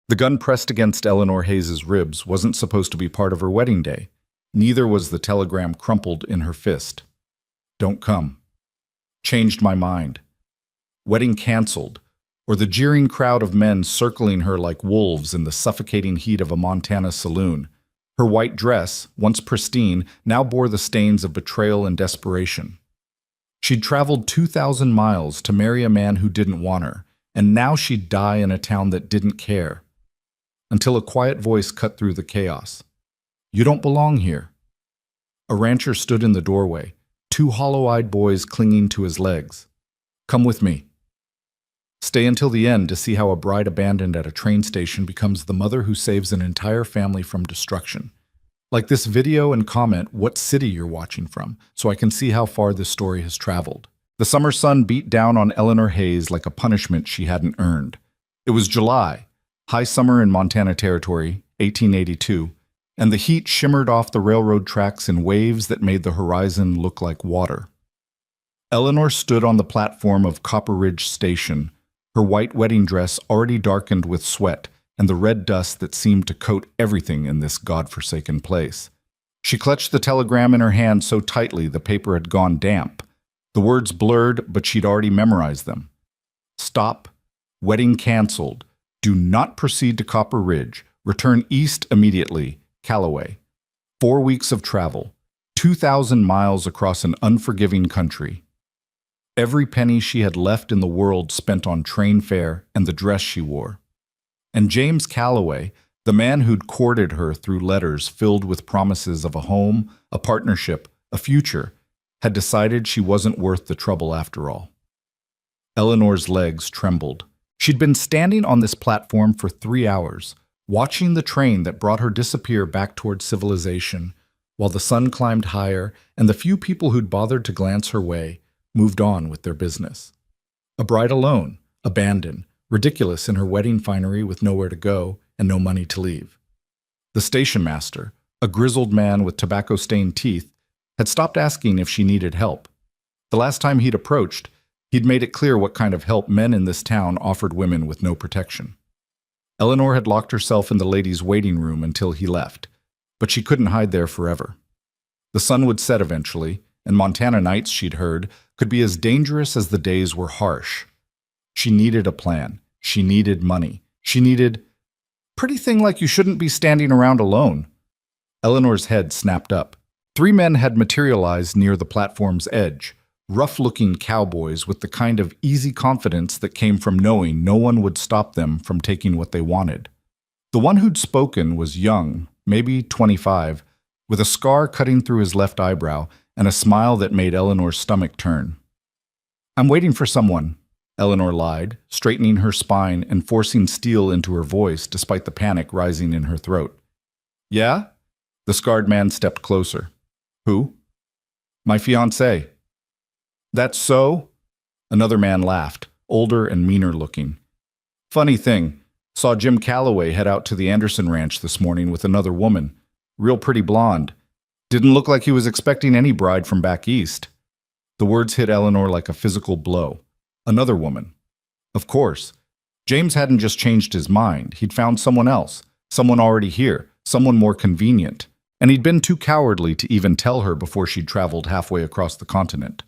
The gun pressed against Eleanor Hayes's ribs wasn't supposed to be part of her wedding day. Neither was the telegram crumpled in her fist. Don't come. Changed my mind. Wedding canceled, or the jeering crowd of men circling her like wolves in the suffocating heat of a Montana saloon. Her white dress, once pristine, now bore the stains of betrayal and desperation. She'd traveled 2,000 miles to marry a man who didn't want her, and now she'd die in a town that didn't care. Until a quiet voice cut through the chaos. You don't belong here. A rancher stood in the doorway, two hollow-eyed boys clinging to his legs. Come with me. Stay until the end to see how a bride abandoned at a train station becomes the mother who saves an entire family from destruction. Like this video and comment what city you're watching from, so I can see how far this story has traveled. The summer sun beat down on Eleanor Hayes like a punishment she hadn't earned. It was July, high summer in Montana Territory, 1882, and the heat shimmered off the railroad tracks in waves that made the horizon look like water. Eleanor stood on the platform of Copper Ridge Station, her white wedding dress already darkened with sweat and the red dust that seemed to coat everything in this godforsaken place. She clutched the telegram in her hand so tightly the paper had gone damp. The words blurred, but she'd already memorized them. Stop. Wedding canceled. Do not proceed to Copper Ridge. Return east immediately. Callaway. 4 weeks of travel. 2,000 miles across an unforgiving country. Every penny she had left in the world spent on train fare and the dress she wore. And James Callaway, the man who'd courted her through letters filled with promises of a home, a partnership, a future, had decided she wasn't worth the trouble after all. Eleanor's legs trembled. She'd been standing on this platform for 3 hours, watching the train that brought her disappear back toward civilization, while the sun climbed higher and the few people who'd bothered to glance her way moved on with their business. A bride alone, abandoned, ridiculous in her wedding finery with nowhere to go and no money to leave. The station master, a grizzled man with tobacco-stained teeth, had stopped asking if she needed help. The last time he'd approached, he'd made it clear what kind of help men in this town offered women with no protection. Eleanor had locked herself in the ladies' waiting room until he left, but she couldn't hide there forever. The sun would set eventually, and Montana nights, she'd heard, could be as dangerous as the days were harsh. She needed a plan. She needed money. She needed... Pretty thing like you shouldn't be standing around alone. Eleanor's head snapped up. 3 men had materialized near the platform's edge, rough-looking cowboys with the kind of easy confidence that came from knowing no one would stop them from taking what they wanted. The one who'd spoken was young, maybe 25, with a scar cutting through his left eyebrow and a smile that made Eleanor's stomach turn. I'm waiting for someone, Eleanor lied, straightening her spine and forcing steel into her voice despite the panic rising in her throat. Yeah? The scarred man stepped closer. Who? My fiancée. That's so? Another man laughed, older and meaner looking. Funny thing, saw Jim Callaway head out to the Anderson Ranch this morning with another woman, real pretty blonde. Didn't look like he was expecting any bride from back east. The words hit Eleanor like a physical blow. Another woman. Of course. James hadn't just changed his mind. He'd found someone else, someone already here, someone more convenient. And he'd been too cowardly to even tell her before she'd traveled halfway across the continent.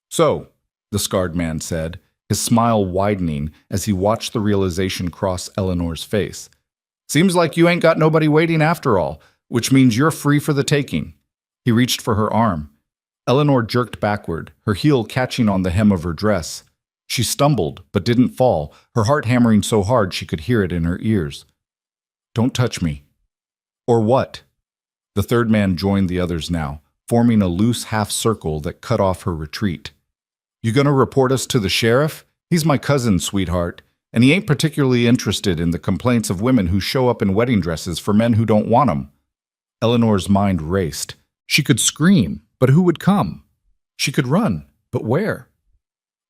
So, the scarred man said, his smile widening as he watched the realization cross Eleanor's face. Seems like you ain't got nobody waiting after all, which means you're free for the taking. He reached for her arm. Eleanor jerked backward, her heel catching on the hem of her dress. She stumbled, but didn't fall, her heart hammering so hard she could hear it in her ears. Don't touch me. Or what? The third man joined the others now, forming a loose half-circle that cut off her retreat. You gonna report us to the sheriff? He's my cousin, sweetheart, and he ain't particularly interested in the complaints of women who show up in wedding dresses for men who don't want 'em. Eleanor's mind raced. She could scream, but who would come? She could run, but where?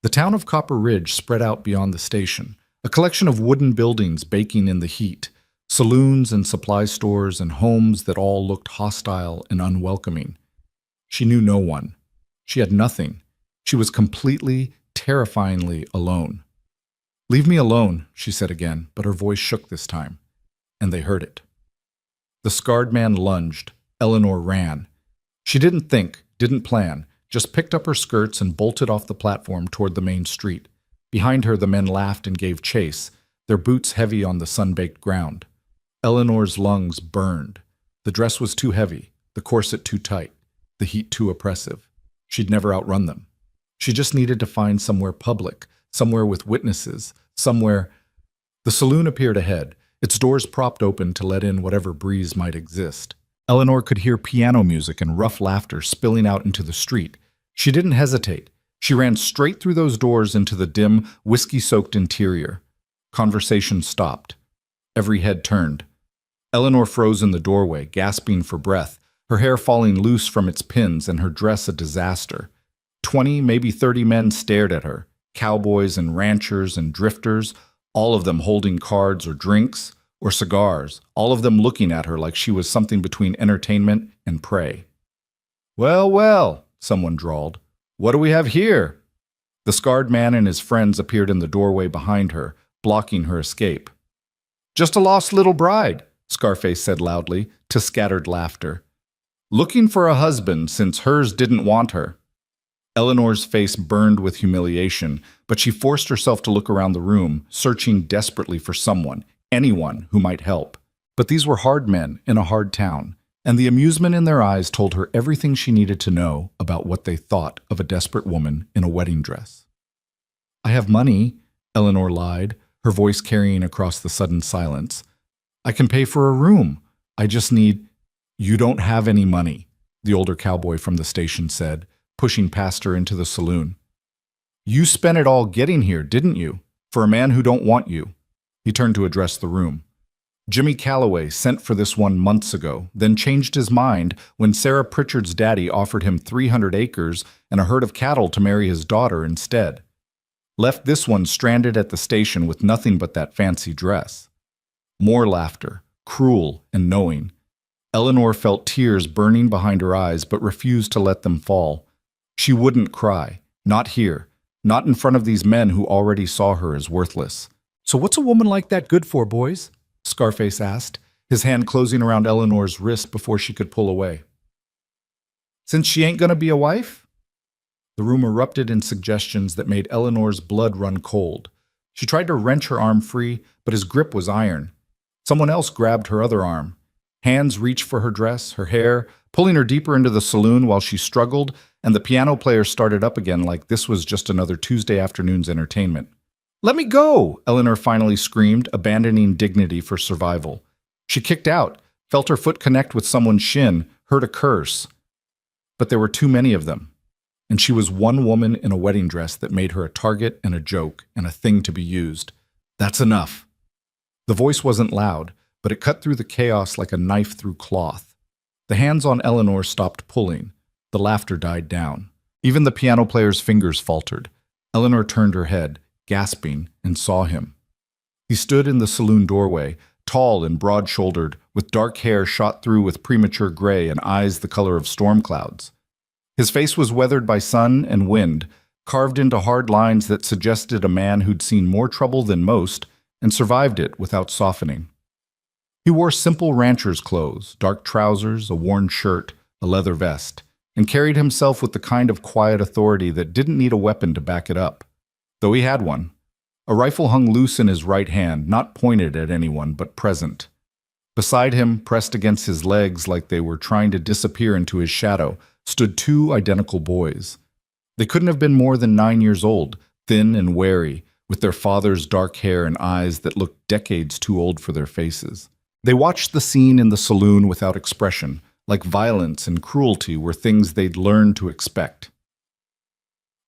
The town of Copper Ridge spread out beyond the station, a collection of wooden buildings baking in the heat, saloons and supply stores and homes that all looked hostile and unwelcoming. She knew no one. She had nothing. She was completely, terrifyingly alone. "Leave me alone," she said again, but her voice shook this time, and they heard it. The scarred man lunged. Eleanor ran. She didn't think, didn't plan, just picked up her skirts and bolted off the platform toward the main street. Behind her, the men laughed and gave chase, their boots heavy on the sun-baked ground. Eleanor's lungs burned. The dress was too heavy, the corset too tight, the heat too oppressive. She'd never outrun them. She just needed to find somewhere public, somewhere with witnesses, somewhere. The saloon appeared ahead, its doors propped open to let in whatever breeze might exist. Eleanor could hear piano music and rough laughter spilling out into the street. She didn't hesitate. She ran straight through those doors into the dim, whiskey-soaked interior. Conversation stopped. Every head turned. Eleanor froze in the doorway, gasping for breath, her hair falling loose from its pins and her dress a disaster. 20, maybe 30 men stared at her, cowboys and ranchers and drifters, all of them holding cards or drinks or cigars, all of them looking at her like she was something between entertainment and prey. "Well, well," someone drawled. "What do we have here?" The scarred man and his friends appeared in the doorway behind her, blocking her escape. "Just a lost little bride," Scarface said loudly, to scattered laughter. "Looking for a husband since hers didn't want her." Eleanor's face burned with humiliation, but she forced herself to look around the room, searching desperately for someone, anyone who might help. But these were hard men in a hard town, and the amusement in their eyes told her everything she needed to know about what they thought of a desperate woman in a wedding dress. "I have money," Eleanor lied, her voice carrying across the sudden silence. "I can pay for a room. I just need—" "You don't have any money," the older cowboy from the station said, pushing past her into the saloon. "You spent it all getting here, didn't you? For a man who don't want you." He turned to address the room. "Jimmy Calloway sent for this one months ago, then changed his mind when Sarah Pritchard's daddy offered him 300 acres and a herd of cattle to marry his daughter instead. Left this one stranded at the station with nothing but that fancy dress." More laughter, cruel and knowing. Eleanor felt tears burning behind her eyes but refused to let them fall. She wouldn't cry, not here, not in front of these men who already saw her as worthless. "So what's a woman like that good for, boys?" Scarface asked, his hand closing around Eleanor's wrist before she could pull away. "Since she ain't gonna be a wife?" The room erupted in suggestions that made Eleanor's blood run cold. She tried to wrench her arm free, but his grip was iron. Someone else grabbed her other arm. Hands reached for her dress, her hair, pulling her deeper into the saloon while she struggled, and the piano player started up again like this was just another Tuesday afternoon's entertainment. "Let me go!" Eleanor finally screamed, abandoning dignity for survival. She kicked out, felt her foot connect with someone's shin, heard a curse. But there were too many of them, and she was one woman in a wedding dress that made her a target and a joke and a thing to be used. "That's enough." The voice wasn't loud, but it cut through the chaos like a knife through cloth. The hands on Eleanor stopped pulling. The laughter died down. Even the piano player's fingers faltered. Eleanor turned her head, gasping, and saw him. He stood in the saloon doorway, tall and broad-shouldered, with dark hair shot through with premature gray and eyes the color of storm clouds. His face was weathered by sun and wind, carved into hard lines that suggested a man who'd seen more trouble than most and survived it without softening. He wore simple rancher's clothes, dark trousers, a worn shirt, a leather vest, and carried himself with the kind of quiet authority that didn't need a weapon to back it up. Though he had one. A rifle hung loose in his right hand, not pointed at anyone, but present. Beside him, pressed against his legs like they were trying to disappear into his shadow, stood two identical boys. They couldn't have been more than 9 years old, thin and wary, with their father's dark hair and eyes that looked decades too old for their faces. They watched the scene in the saloon without expression, like violence and cruelty were things they'd learned to expect.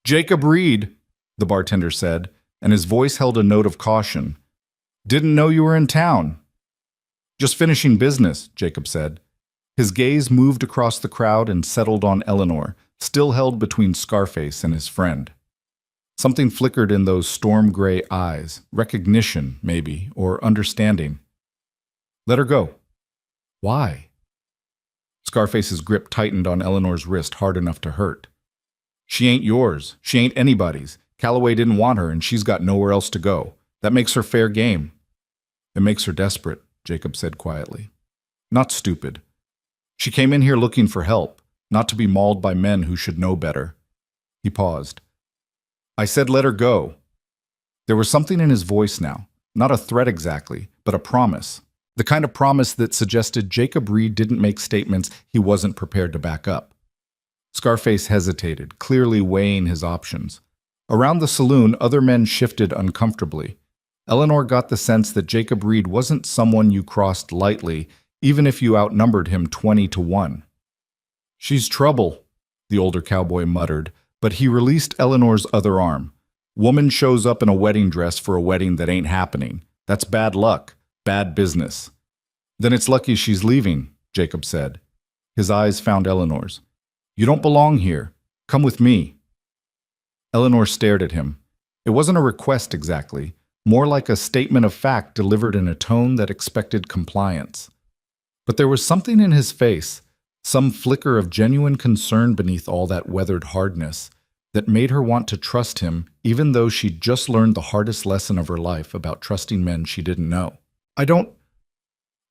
"Jacob Reed," the bartender said, and his voice held a note of caution. "Didn't know you were in town." "Just finishing business," Jacob said. His gaze moved across the crowd and settled on Eleanor, still held between Scarface and his friend. Something flickered in those storm-gray eyes, recognition, maybe, or understanding. "Let her go." "Why?" Scarface's grip tightened on Eleanor's wrist hard enough to hurt. "She ain't yours. She ain't anybody's. Calloway didn't want her, and she's got nowhere else to go. That makes her fair game. It makes her desperate, Jacob said quietly. Not stupid. She came in here looking for help, not to be mauled by men who should know better. He paused. I said let her go. There was something in his voice now, not a threat exactly, but a promise. The kind of promise that suggested Jacob Reed didn't make statements he wasn't prepared to back up. Scarface hesitated, clearly weighing his options. Around the saloon, other men shifted uncomfortably. Eleanor got the sense that Jacob Reed wasn't someone you crossed lightly, even if you outnumbered him 20-1. She's trouble, the older cowboy muttered, but he released Eleanor's other arm. Woman shows up in a wedding dress for a wedding that ain't happening. That's bad luck, bad business. Then it's lucky she's leaving, Jacob said. His eyes found Eleanor's. You don't belong here. Come with me. Eleanor stared at him. It wasn't a request exactly, more like a statement of fact delivered in a tone that expected compliance. But there was something in his face, some flicker of genuine concern beneath all that weathered hardness, that made her want to trust him even though she'd just learned the hardest lesson of her life about trusting men she didn't know. I don't...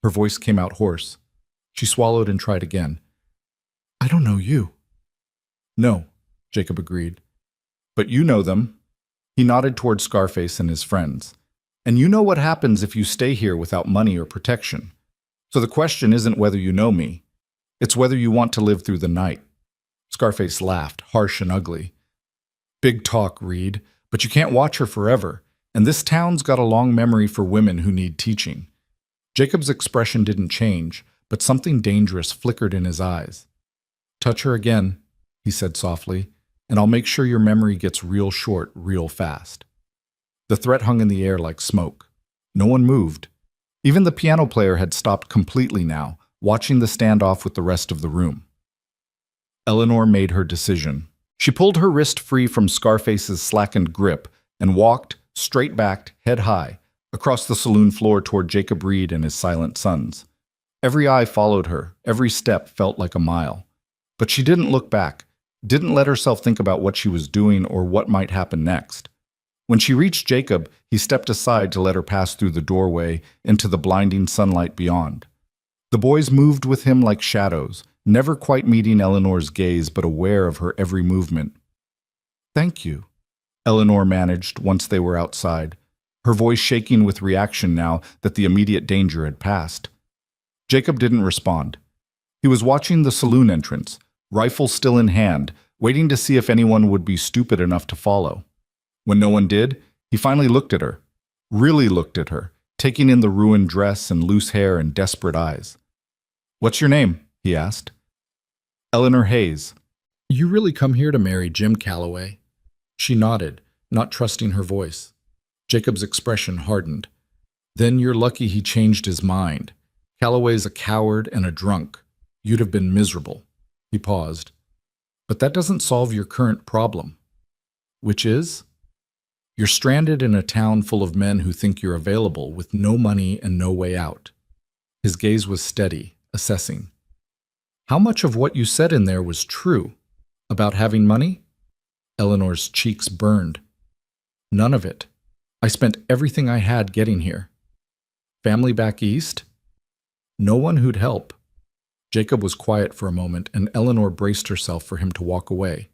Her voice came out hoarse. She swallowed and tried again. I don't know you. No, Jacob agreed. But you know them. He nodded toward Scarface and his friends. And you know what happens if you stay here without money or protection. So the question isn't whether you know me. It's whether you want to live through the night. Scarface laughed, harsh and ugly. Big talk, Reed, but you can't watch her forever, and this town's got a long memory for women who need teaching. Jacob's expression didn't change, but something dangerous flickered in his eyes. Touch her again, he said softly, and I'll make sure your memory gets real short real fast. The threat hung in the air like smoke. No one moved. Even the piano player had stopped completely now, watching the standoff with the rest of the room. Eleanor made her decision. She pulled her wrist free from Scarface's slackened grip and walked, straight-backed, head high, across the saloon floor toward Jacob Reed and his silent sons. Every eye followed her, every step felt like a mile. But she didn't look back, didn't let herself think about what she was doing or what might happen next. When she reached Jacob, he stepped aside to let her pass through the doorway into the blinding sunlight beyond. The boys moved with him like shadows, never quite meeting Eleanor's gaze but aware of her every movement. Thank you, Eleanor managed once they were outside, her voice shaking with reaction now that the immediate danger had passed. Jacob didn't respond. He was watching the saloon entrance, rifle still in hand, waiting to see if anyone would be stupid enough to follow. When no one did, he finally looked at her, really looked at her, taking in the ruined dress and loose hair and desperate eyes. What's your name? He asked. Eleanor Hayes. You really come here to marry Jim Calloway? She nodded, not trusting her voice. Jacob's expression hardened. Then you're lucky he changed his mind. Calloway's a coward and a drunk. You'd have been miserable. He paused. But that doesn't solve your current problem. Which is? You're stranded in a town full of men who think you're available with no money and no way out. His gaze was steady, assessing. How much of what you said in there was true? About having money? Eleanor's cheeks burned. None of it. I spent everything I had getting here. Family back east? No one who'd help. Jacob was quiet for a moment, and Eleanor braced herself for him to walk away.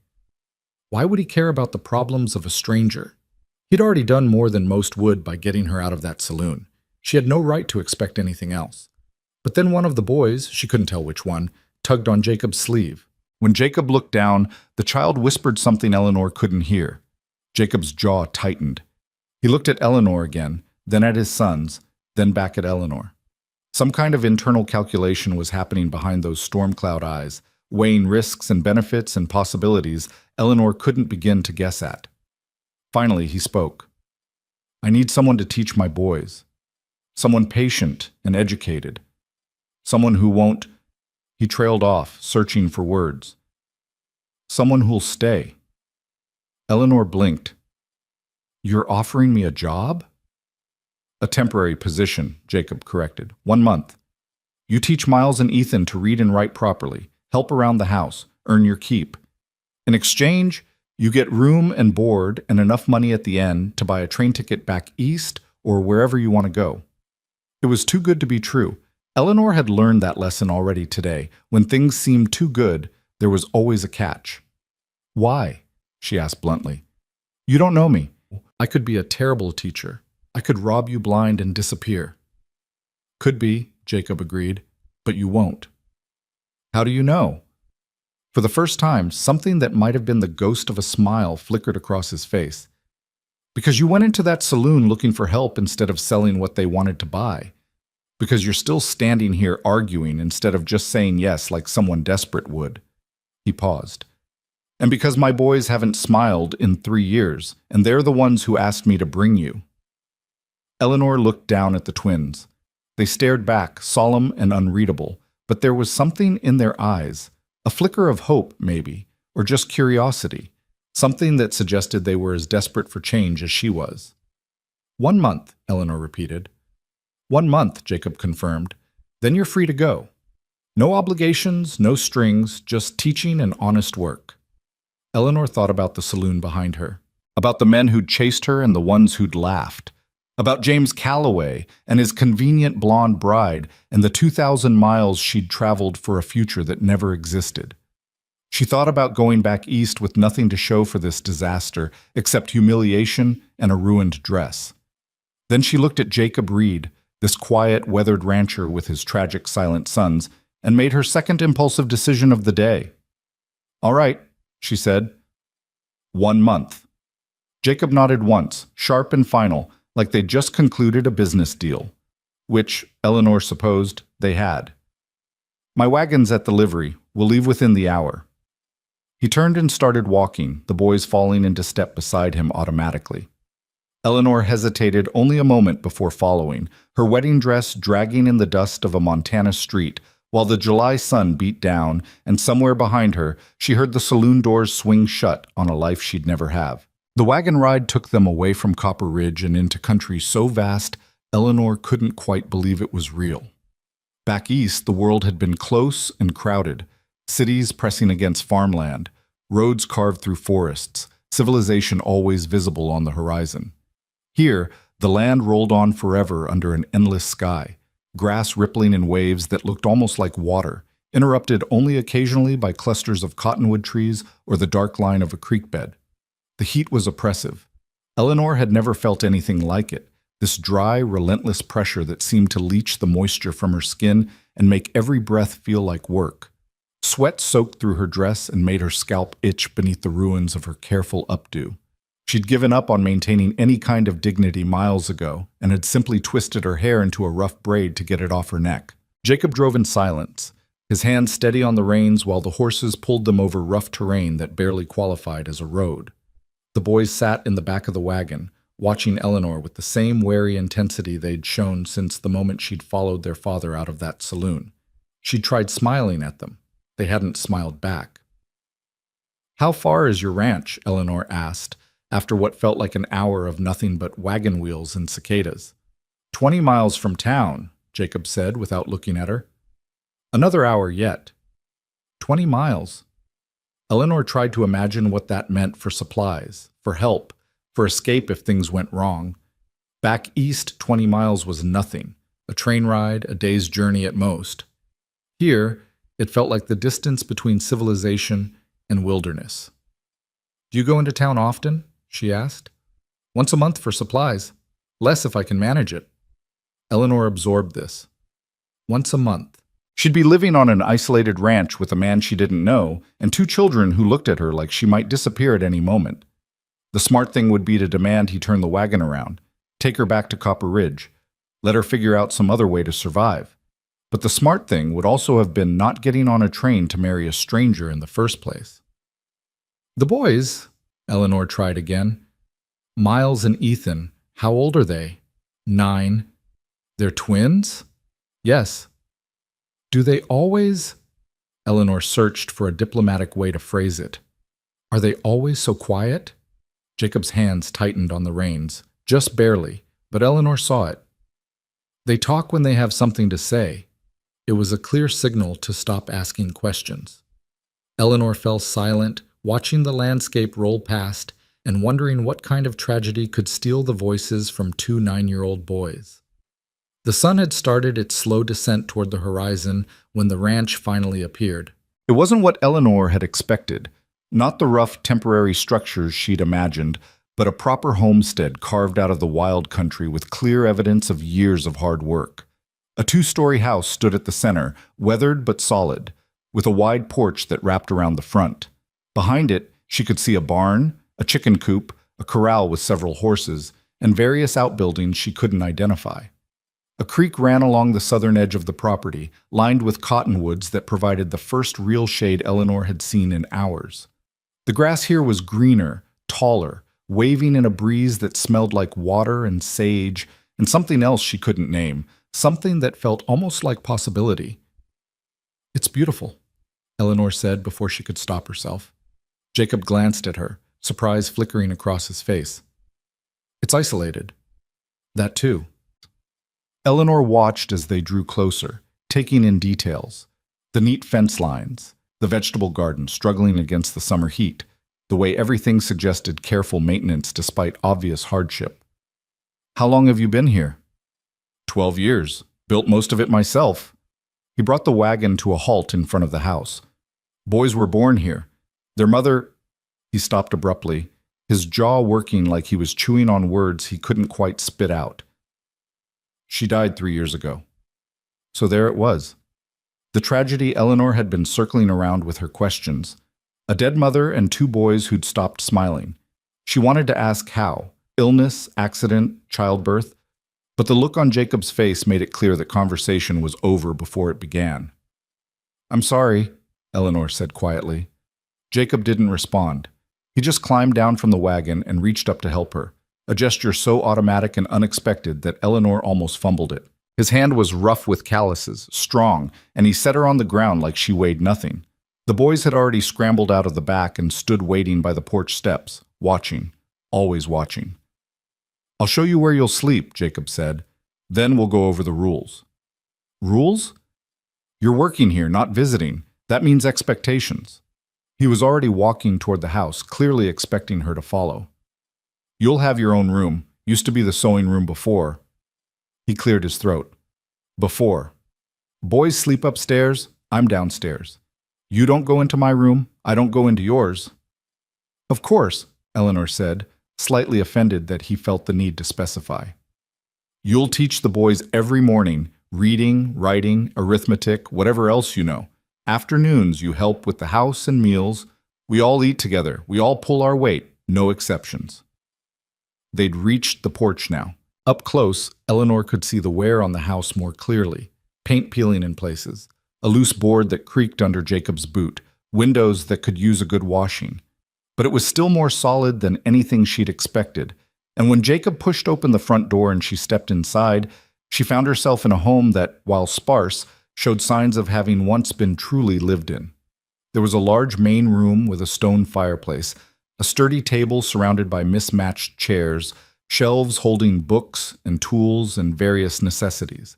Why would he care about the problems of a stranger? He'd already done more than most would by getting her out of that saloon. She had no right to expect anything else. But then one of the boys, she couldn't tell which one, tugged on Jacob's sleeve. When Jacob looked down, the child whispered something Eleanor couldn't hear. Jacob's jaw tightened. He looked at Eleanor again, then at his sons, then back at Eleanor. Some kind of internal calculation was happening behind those storm cloud eyes, weighing risks and benefits and possibilities Eleanor couldn't begin to guess at. Finally, he spoke. I need someone to teach my boys. Someone patient and educated. Someone who won't... He trailed off, searching for words. Someone who'll stay. Eleanor blinked. You're offering me a job? A temporary position, Jacob corrected. 1 month. You teach Miles and Ethan to read and write properly, help around the house, earn your keep. In exchange, You get room and board and enough money at the end to buy a train ticket back east or wherever you want to go. It was too good to be true. Eleanor had learned that lesson already today. When things seemed too good, there was always a catch. Why? She asked bluntly. You don't know me. I could be a terrible teacher. I could rob you blind and disappear. Could be, Jacob agreed, but you won't. How do you know? For the first time, something that might have been the ghost of a smile flickered across his face. Because you went into that saloon looking for help instead of selling what they wanted to buy. Because you're still standing here arguing instead of just saying yes like someone desperate would. He paused. And because my boys haven't smiled in 3 years, and they're the ones who asked me to bring you. Eleanor looked down at the twins. They stared back, solemn and unreadable, but there was something in their eyes, a flicker of hope, maybe, or just curiosity, something that suggested they were as desperate for change as she was. 1 month, Eleanor repeated. 1 month, Jacob confirmed. Then you're free to go. No obligations, no strings, just teaching and honest work. Eleanor thought about the saloon behind her, about the men who'd chased her and the ones who'd laughed, about James Calloway and his convenient blonde bride and the 2,000 miles she'd traveled for a future that never existed. She thought about going back east with nothing to show for this disaster except humiliation and a ruined dress. Then she looked at Jacob Reed, this quiet, weathered rancher with his tragic, silent sons, and made her second impulsive decision of the day. All right, she said. 1 month. Jacob nodded once, sharp and final, like they'd just concluded a business deal, which, Eleanor supposed, they had. My wagon's at the livery. We'll leave within the hour. He turned and started walking, the boys falling into step beside him automatically. Eleanor hesitated only a moment before following, her wedding dress dragging in the dust of a Montana street, while the July sun beat down, and somewhere behind her, she heard the saloon doors swing shut on a life she'd never have. The wagon ride took them away from Copper Ridge and into country so vast, Eleanor couldn't quite believe it was real. Back east, the world had been close and crowded, cities pressing against farmland, roads carved through forests, civilization always visible on the horizon. Here, the land rolled on forever under an endless sky, grass rippling in waves that looked almost like water, interrupted only occasionally by clusters of cottonwood trees or the dark line of a creek bed. The heat was oppressive. Eleanor had never felt anything like it, this dry, relentless pressure that seemed to leach the moisture from her skin and make every breath feel like work. Sweat soaked through her dress and made her scalp itch beneath the ruins of her careful updo. She'd given up on maintaining any kind of dignity miles ago and had simply twisted her hair into a rough braid to get it off her neck. Jacob drove in silence, his hands steady on the reins while the horses pulled them over rough terrain that barely qualified as a road. The boys sat in the back of the wagon, watching Eleanor with the same wary intensity they'd shown since the moment she'd followed their father out of that saloon. She'd tried smiling at them. They hadn't smiled back. "How far is your ranch?" Eleanor asked, after what felt like an hour of nothing but wagon wheels and cicadas. 20 miles from town, Jacob said without looking at her. Another hour yet. 20 miles. Eleanor tried to imagine what that meant for supplies, for help, for escape if things went wrong. Back east, 20 miles was nothing, a train ride, a day's journey at most. Here, it felt like the distance between civilization and wilderness. "Do you go into town often?" she asked. "Once a month for supplies. Less if I can manage it." Eleanor absorbed this. Once a month. She'd be living on an isolated ranch with a man she didn't know and 2 children who looked at her like she might disappear at any moment. The smart thing would be to demand he turn the wagon around, take her back to Copper Ridge, let her figure out some other way to survive. But the smart thing would also have been not getting on a train to marry a stranger in the first place. "The boys," Eleanor tried again. "Miles and Ethan, how old are they?" 9. "They're twins?" "Yes." "Do they always—" Eleanor searched for a diplomatic way to phrase it. "Are they always so quiet?" Jacob's hands tightened on the reins, just barely, but Eleanor saw it. "They talk when they have something to say." It was a clear signal to stop asking questions. Eleanor fell silent, watching the landscape roll past and wondering what kind of tragedy could steal the voices from two 9-year-old boys. The sun had started its slow descent toward the horizon when the ranch finally appeared. It wasn't what Eleanor had expected, not the rough temporary structures she'd imagined, but a proper homestead carved out of the wild country with clear evidence of years of hard work. A 2-story house stood at the center, weathered but solid, with a wide porch that wrapped around the front. Behind it, she could see a barn, a chicken coop, a corral with several horses, and various outbuildings she couldn't identify. A creek ran along the southern edge of the property, lined with cottonwoods that provided the first real shade Eleanor had seen in hours. The grass here was greener, taller, waving in a breeze that smelled like water and sage, and something else she couldn't name, something that felt almost like possibility. "It's beautiful," Eleanor said before she could stop herself. Jacob glanced at her, surprise flickering across his face. "It's isolated." "That too." Eleanor watched as they drew closer, taking in details. The neat fence lines, the vegetable garden struggling against the summer heat, the way everything suggested careful maintenance despite obvious hardship. "How long have you been here?" 12 years. Built most of it myself." He brought the wagon to a halt in front of the house. "Boys were born here. Their mother—" He stopped abruptly, his jaw working like he was chewing on words he couldn't quite spit out. "She died 3 years ago." So there it was. The tragedy Eleanor had been circling around with her questions. A dead mother and 2 boys who'd stopped smiling. She wanted to ask how. Illness, accident, childbirth. But the look on Jacob's face made it clear that conversation was over before it began. "I'm sorry," Eleanor said quietly. Jacob didn't respond. He just climbed down from the wagon and reached up to help her, a gesture so automatic and unexpected that Eleanor almost fumbled it. His hand was rough with calluses, strong, and he set her on the ground like she weighed nothing. The boys had already scrambled out of the back and stood waiting by the porch steps, watching, always watching. "I'll show you where you'll sleep," Jacob said. "Then we'll go over the rules." "Rules?" "You're working here, not visiting. That means expectations." He was already walking toward the house, clearly expecting her to follow. "You'll have your own room. Used to be the sewing room before." He cleared his throat. "Before. Boys sleep upstairs, I'm downstairs. You don't go into my room, I don't go into yours." "Of course," Eleanor said, slightly offended that he felt the need to specify. "You'll teach the boys every morning, reading, writing, arithmetic, whatever else you know. Afternoons, you help with the house and meals. We all eat together. We all pull our weight, no exceptions." They'd reached the porch now. Up close, Eleanor could see the wear on the house more clearly. Paint peeling in places, a loose board that creaked under Jacob's boot, windows that could use a good washing. But it was still more solid than anything she'd expected, and when Jacob pushed open the front door and she stepped inside, she found herself in a home that, while sparse, showed signs of having once been truly lived in. There was a large main room with a stone fireplace, a sturdy table surrounded by mismatched chairs, shelves holding books and tools and various necessities.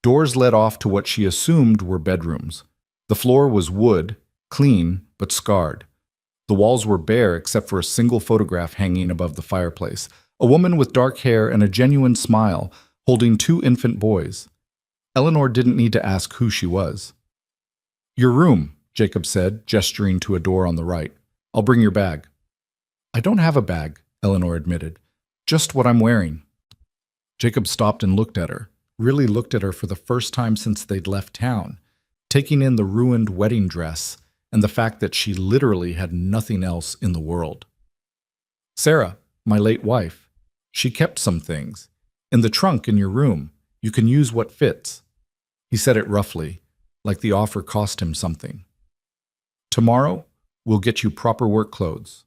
Doors led off to what she assumed were bedrooms. The floor was wood, clean but scarred. The walls were bare except for a single photograph hanging above the fireplace, a woman with dark hair and a genuine smile, holding 2 infant boys. Eleanor didn't need to ask who she was. "Your room," Jacob said, gesturing to a door on the right. "I'll bring your bag." "I don't have a bag," Eleanor admitted. "Just what I'm wearing." Jacob stopped and looked at her, really looked at her for the first time since they'd left town, taking in the ruined wedding dress and the fact that she literally had nothing else in the world. "Sarah, my late wife. She kept some things. In the trunk in your room. You can use what fits." He said it roughly, like the offer cost him something. "Tomorrow, we'll get you proper work clothes."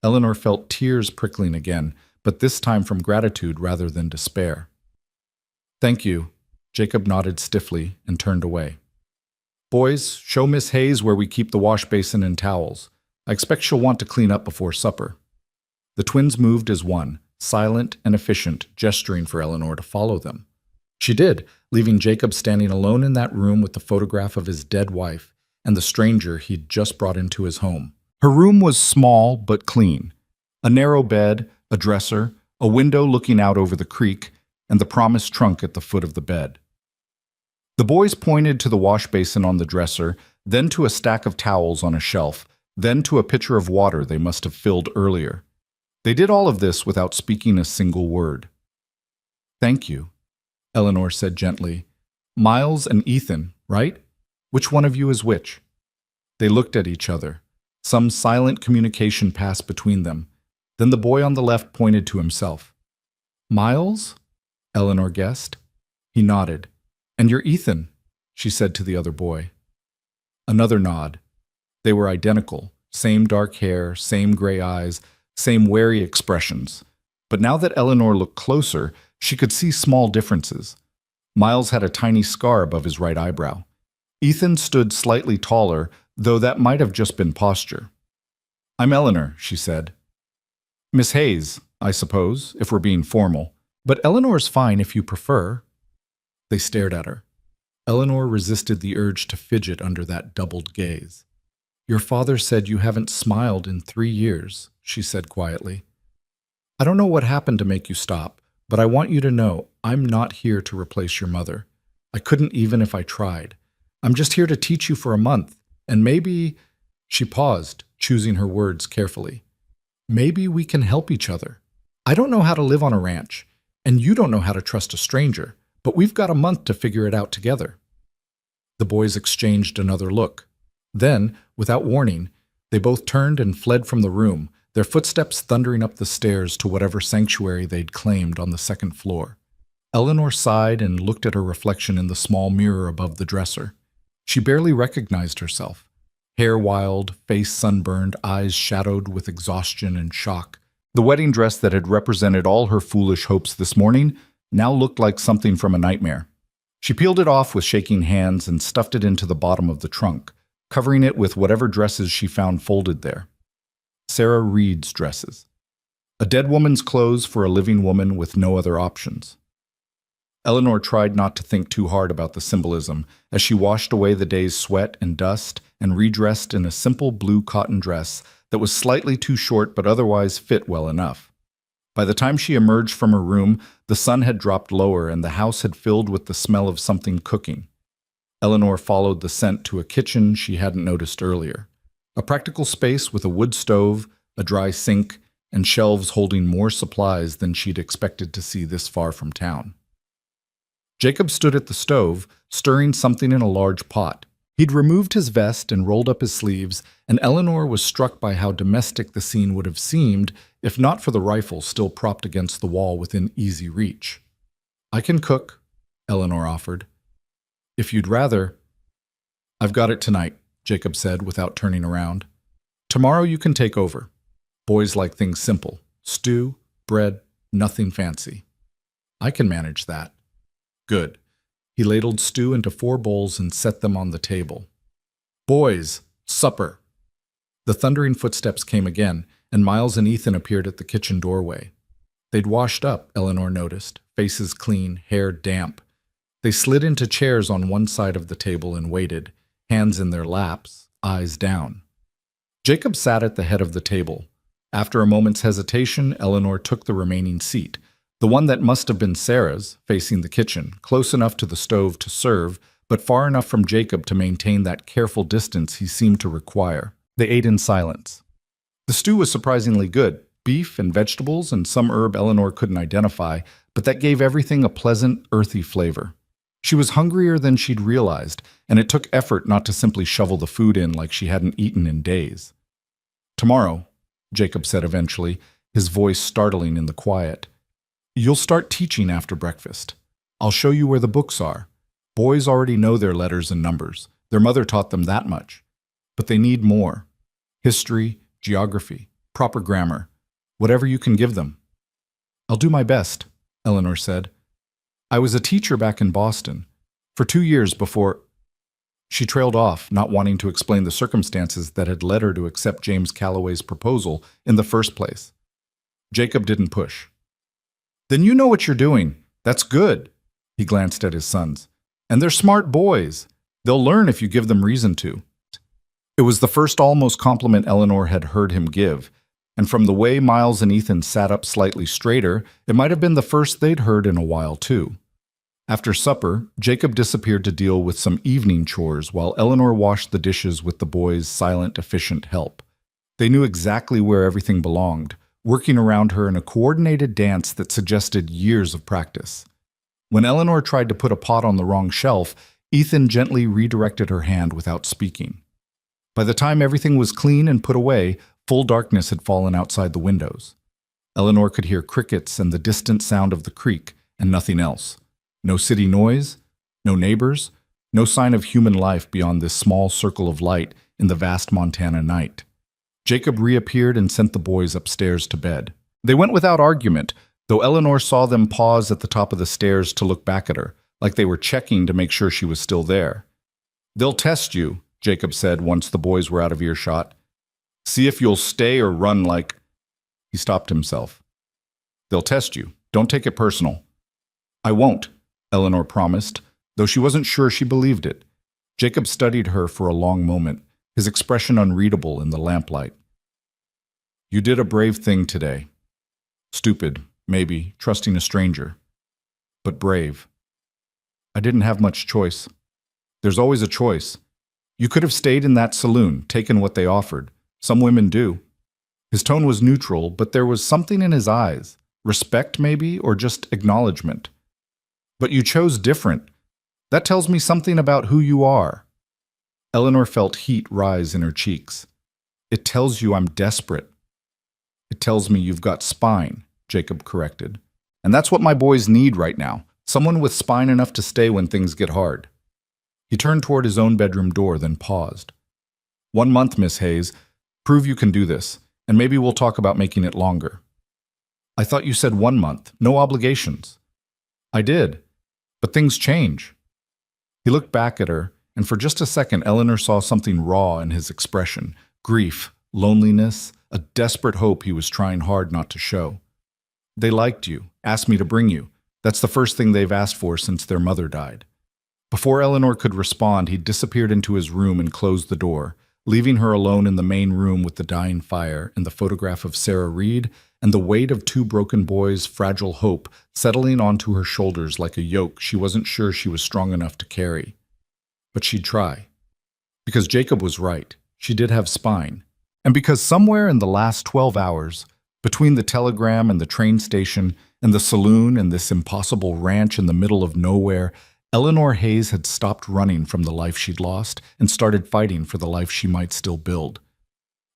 Eleanor felt tears prickling again, but this time from gratitude rather than despair. "Thank you." Jacob nodded stiffly and turned away. "Boys, show Miss Hayes where we keep the wash basin and towels. I expect she'll want to clean up before supper." The twins moved as one, silent and efficient, gesturing for Eleanor to follow them. She did, leaving Jacob standing alone in that room with the photograph of his dead wife and the stranger he'd just brought into his home. Her room was small but clean. A narrow bed, a dresser, a window looking out over the creek, and the promised trunk at the foot of the bed. The boys pointed to the wash basin on the dresser, then to a stack of towels on a shelf, then to a pitcher of water they must have filled earlier. They did all of this without speaking a single word. "Thank you," Eleanor said gently. "Miles and Ethan, right? Which one of you is which?" They looked at each other. Some silent communication passed between them. Then the boy on the left pointed to himself. "Miles?" Eleanor guessed. He nodded. "And you're Ethan," she said to the other boy. Another nod. They were identical, same dark hair, same gray eyes, same wary expressions. But now that Eleanor looked closer, she could see small differences. Miles had a tiny scar above his right eyebrow. Ethan stood slightly taller, though that might have just been posture. "I'm Eleanor," she said. "Miss Hayes, I suppose, if we're being formal. But Eleanor's fine if you prefer." They stared at her. Eleanor resisted the urge to fidget under that doubled gaze. "Your father said you haven't smiled in 3 years," she said quietly. "I don't know what happened to make you stop, but I want you to know I'm not here to replace your mother. I couldn't even if I tried. I'm just here to teach you for a month, and maybe—" She paused, choosing her words carefully. "Maybe we can help each other. I don't know how to live on a ranch, and you don't know how to trust a stranger, but we've got a month to figure it out together." The boys exchanged another look. Then, without warning, they both turned and fled from the room, their footsteps thundering up the stairs to whatever sanctuary they'd claimed on the second floor. Eleanor sighed and looked at her reflection in the small mirror above the dresser. She barely recognized herself. Hair wild, face sunburned, eyes shadowed with exhaustion and shock. The wedding dress that had represented all her foolish hopes this morning now looked like something from a nightmare. She peeled it off with shaking hands and stuffed it into the bottom of the trunk, covering it with whatever dresses she found folded there. Sarah Reed's dresses. A dead woman's clothes for a living woman with no other options. Eleanor tried not to think too hard about the symbolism as she washed away the day's sweat and dust and redressed in a simple blue cotton dress that was slightly too short but otherwise fit well enough. By the time she emerged from her room, the sun had dropped lower and the house had filled with the smell of something cooking. Eleanor followed the scent to a kitchen she hadn't noticed earlier. A practical space with a wood stove, a dry sink, and shelves holding more supplies than she'd expected to see this far from town. Jacob stood at the stove, stirring something in a large pot. He'd removed his vest and rolled up his sleeves, and Eleanor was struck by how domestic the scene would have seemed if not for the rifle still propped against the wall within easy reach. "I can cook," Eleanor offered. "If you'd rather—" "I've got it tonight," Jacob said without turning around. "Tomorrow you can take over. Boys like things simple. Stew, bread, nothing fancy." "I can manage that." "Good." He ladled stew into 4 bowls and set them on the table. "Boys, supper." The thundering footsteps came again, and Miles and Ethan appeared at the kitchen doorway. They'd washed up, Eleanor noticed, faces clean, hair damp. They slid into chairs on one side of the table and waited, hands in their laps, eyes down. Jacob sat at the head of the table. After a moment's hesitation, Eleanor took the remaining seat, the one that must have been Sarah's, facing the kitchen, close enough to the stove to serve, but far enough from Jacob to maintain that careful distance he seemed to require. They ate in silence. The stew was surprisingly good, beef and vegetables and some herb Eleanor couldn't identify, but that gave everything a pleasant, earthy flavor. She was hungrier than she'd realized, and it took effort not to simply shovel the food in like she hadn't eaten in days. "Tomorrow," Jacob said eventually, his voice startling in the quiet, "you'll start teaching after breakfast. I'll show you where the books are. Boys already know their letters and numbers. Their mother taught them that much. But they need more. History, geography, proper grammar, whatever you can give them." "I'll do my best," Eleanor said. "I was a teacher back in Boston, for 2 years before—" She trailed off, not wanting to explain the circumstances that had led her to accept James Calloway's proposal in the first place. Jacob didn't push. "Then you know what you're doing. That's good." He glanced at his sons. "And they're smart boys. They'll learn if you give them reason to." It was the first almost compliment Eleanor had heard him give, and from the way Miles and Ethan sat up slightly straighter, it might have been the first they'd heard in a while, too. After supper, Jacob disappeared to deal with some evening chores while Eleanor washed the dishes with the boys' silent, efficient help. They knew exactly where everything belonged, working around her in a coordinated dance that suggested years of practice. When Eleanor tried to put a pot on the wrong shelf, Ethan gently redirected her hand without speaking. By the time everything was clean and put away, full darkness had fallen outside the windows. Eleanor could hear crickets and the distant sound of the creek, and nothing else. No city noise, no neighbors, no sign of human life beyond this small circle of light in the vast Montana night. Jacob reappeared and sent the boys upstairs to bed. They went without argument, though Eleanor saw them pause at the top of the stairs to look back at her, like they were checking to make sure she was still there. "They'll test you," Jacob said once the boys were out of earshot. "See if you'll stay or run like—" He stopped himself. "They'll test you. Don't take it personal." "I won't," Eleanor promised, though she wasn't sure she believed it. Jacob studied her for a long moment, his expression unreadable in the lamplight. "You did a brave thing today. Stupid, maybe, trusting a stranger. But brave. I didn't have much choice. There's always a choice. You could have stayed in that saloon, taken what they offered. Some women do." His tone was neutral, but there was something in his eyes. Respect, maybe, or just acknowledgement. "But you chose different. That tells me something about who you are." Eleanor felt heat rise in her cheeks. "It tells you I'm desperate." "It tells me you've got spine," Jacob corrected. "And that's what my boys need right now. Someone with spine enough to stay when things get hard." He turned toward his own bedroom door, then paused. "1 month, Miss Hayes. Prove you can do this, and maybe we'll talk about making it longer." "I thought you said 1 month. No obligations." "I did. But things change." He looked back at her, and for just a second Eleanor saw something raw in his expression. Grief, loneliness, a desperate hope he was trying hard not to show. "They liked you, asked me to bring you. That's the first thing they've asked for since their mother died." Before Eleanor could respond, he disappeared into his room and closed the door, leaving her alone in the main room with the dying fire and the photograph of Sarah Reed and the weight of 2 broken boys' fragile hope settling onto her shoulders like a yoke she wasn't sure she was strong enough to carry. But she'd try. Because Jacob was right. She did have spine. And because somewhere in the last 12 hours, between the telegram and the train station and the saloon and this impossible ranch in the middle of nowhere, Eleanor Hayes had stopped running from the life she'd lost and started fighting for the life she might still build.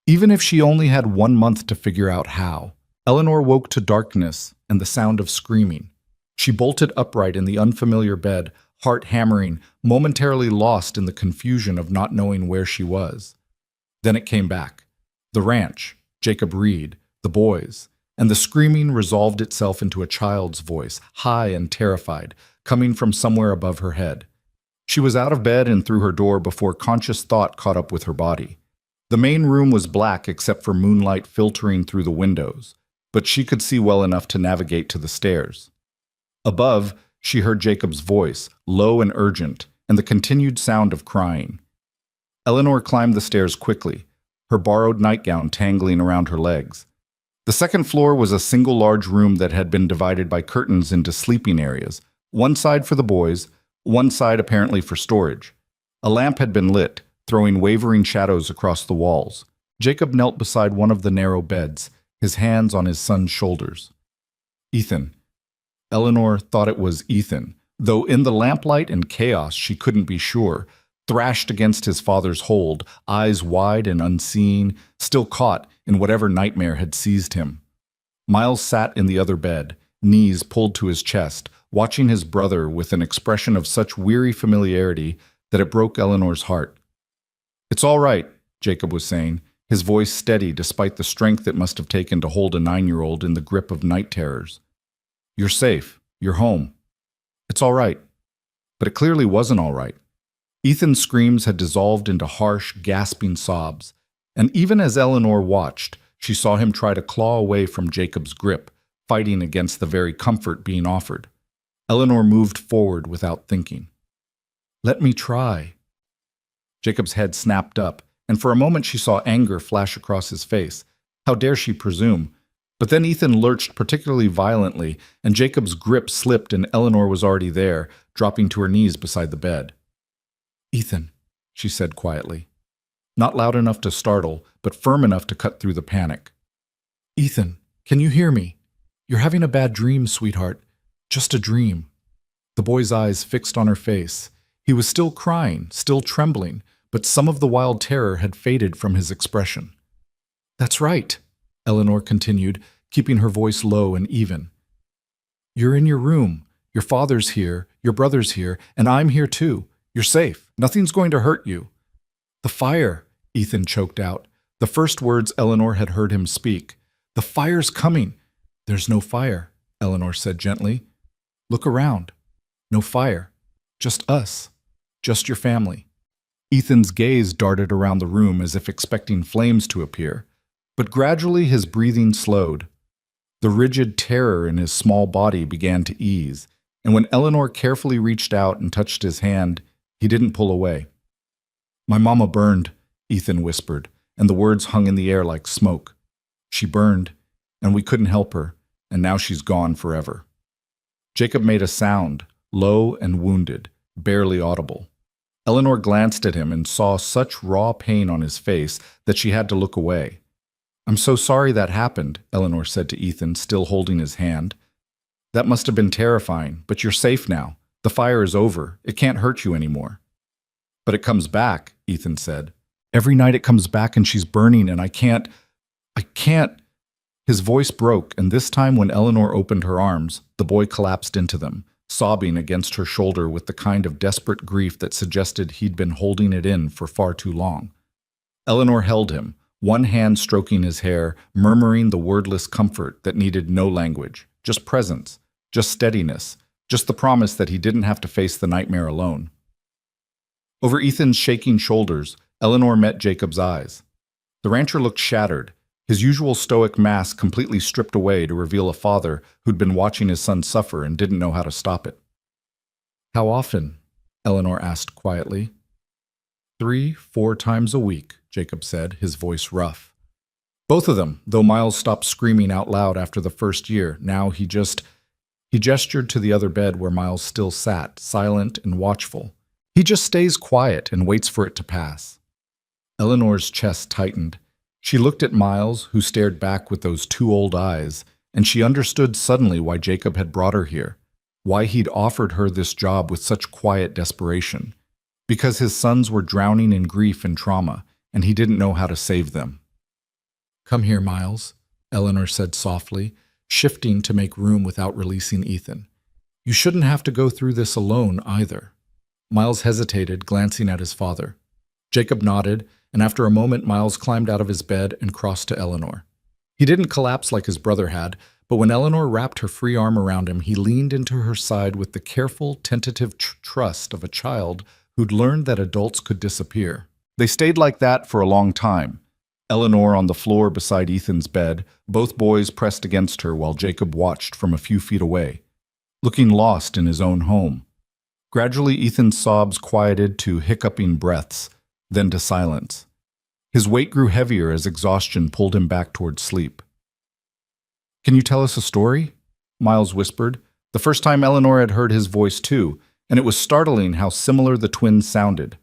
Even if she only had 1 month to figure out how, Eleanor woke to darkness and the sound of screaming. She bolted upright in the unfamiliar bed, heart hammering, momentarily lost in the confusion of not knowing where she was. Then it came back. The ranch, Jacob Reed, the boys, and the screaming resolved itself into a child's voice, high and terrified, coming from somewhere above her head. She was out of bed and through her door before conscious thought caught up with her body. The main room was black except for moonlight filtering through the windows, but she could see well enough to navigate to the stairs. Above, she heard Jacob's voice, low and urgent, and the continued sound of crying. Eleanor climbed the stairs quickly, her borrowed nightgown tangling around her legs. The second floor was a single large room that had been divided by curtains into sleeping areas, one side for the boys, one side apparently for storage. A lamp had been lit, throwing wavering shadows across the walls. Jacob knelt beside one of the narrow beds, his hands on his son's shoulders. "Ethan." Eleanor thought it was Ethan, though in the lamplight and chaos she couldn't be sure, thrashed against his father's hold, eyes wide and unseeing, still caught in whatever nightmare had seized him. Miles sat in the other bed, knees pulled to his chest, watching his brother with an expression of such weary familiarity that it broke Eleanor's heart. "It's all right," Jacob was saying, his voice steady despite the strength it must have taken to hold a 9-year-old in the grip of night terrors. "You're safe. You're home. It's all right." But it clearly wasn't all right. Ethan's screams had dissolved into harsh, gasping sobs, and even as Eleanor watched, she saw him try to claw away from Jacob's grip, fighting against the very comfort being offered. Eleanor moved forward without thinking. "Let me try." Jacob's head snapped up, and for a moment she saw anger flash across his face. How dare she presume? But then Ethan lurched particularly violently, and Jacob's grip slipped and Eleanor was already there, dropping to her knees beside the bed. "Ethan," she said quietly. Not loud enough to startle, but firm enough to cut through the panic. "Ethan, can you hear me? You're having a bad dream, sweetheart. Just a dream." The boy's eyes fixed on her face. He was still crying, still trembling, but some of the wild terror had faded from his expression. "That's right," Eleanor continued, keeping her voice low and even. "You're in your room. Your father's here, your brother's here, and I'm here too. You're safe. Nothing's going to hurt you." "The fire," Ethan choked out, the first words Eleanor had heard him speak. "The fire's coming." "There's no fire," Eleanor said gently. "Look around. No fire. Just us. Just your family." Ethan's gaze darted around the room as if expecting flames to appear, but gradually his breathing slowed. The rigid terror in his small body began to ease, and when Eleanor carefully reached out and touched his hand, he didn't pull away. "My mama burned," Ethan whispered, and the words hung in the air like smoke. "She burned, and we couldn't help her, and now she's gone forever." Jacob made a sound, low and wounded, barely audible. Eleanor glanced at him and saw such raw pain on his face that she had to look away. "I'm so sorry that happened," Eleanor said to Ethan, still holding his hand. "That must have been terrifying, but you're safe now. The fire is over. It can't hurt you anymore." "But it comes back," Ethan said. "Every night it comes back and she's burning and I can't. His voice broke, and this time when Eleanor opened her arms, the boy collapsed into them, sobbing against her shoulder with the kind of desperate grief that suggested he'd been holding it in for far too long. Eleanor held him, one hand stroking his hair, murmuring the wordless comfort that needed no language, just presence, just steadiness, just the promise that he didn't have to face the nightmare alone. Over Ethan's shaking shoulders, Eleanor met Jacob's eyes. The rancher looked shattered, his usual stoic mask completely stripped away to reveal a father who'd been watching his son suffer and didn't know how to stop it. "How often?" Eleanor asked quietly. 3-4 times a week, Jacob said, his voice rough. Both of them, though Miles stopped screaming out loud after the first year. Now he gestured to the other bed where Miles still sat, silent and watchful. "He just stays quiet and waits for it to pass." Eleanor's chest tightened. She looked at Miles, who stared back with those two old eyes, and she understood suddenly why Jacob had brought her here, why he'd offered her this job with such quiet desperation. Because his sons were drowning in grief and trauma, and he didn't know how to save them. "Come here, Miles," Eleanor said softly, shifting to make room without releasing Ethan. "You shouldn't have to go through this alone either." Miles hesitated, glancing at his father. Jacob nodded, and after a moment Miles climbed out of his bed and crossed to Eleanor. He didn't collapse like his brother had, but when Eleanor wrapped her free arm around him, he leaned into her side with the careful, tentative trust of a child who'd learned that adults could disappear. They stayed like that for a long time. Eleanor on the floor beside Ethan's bed, both boys pressed against her while Jacob watched from a few feet away, looking lost in his own home. Gradually, Ethan's sobs quieted to hiccuping breaths, then to silence. His weight grew heavier as exhaustion pulled him back toward sleep. "Can you tell us a story?" Miles whispered. The first time Eleanor had heard his voice too, and it was startling how similar the twins sounded.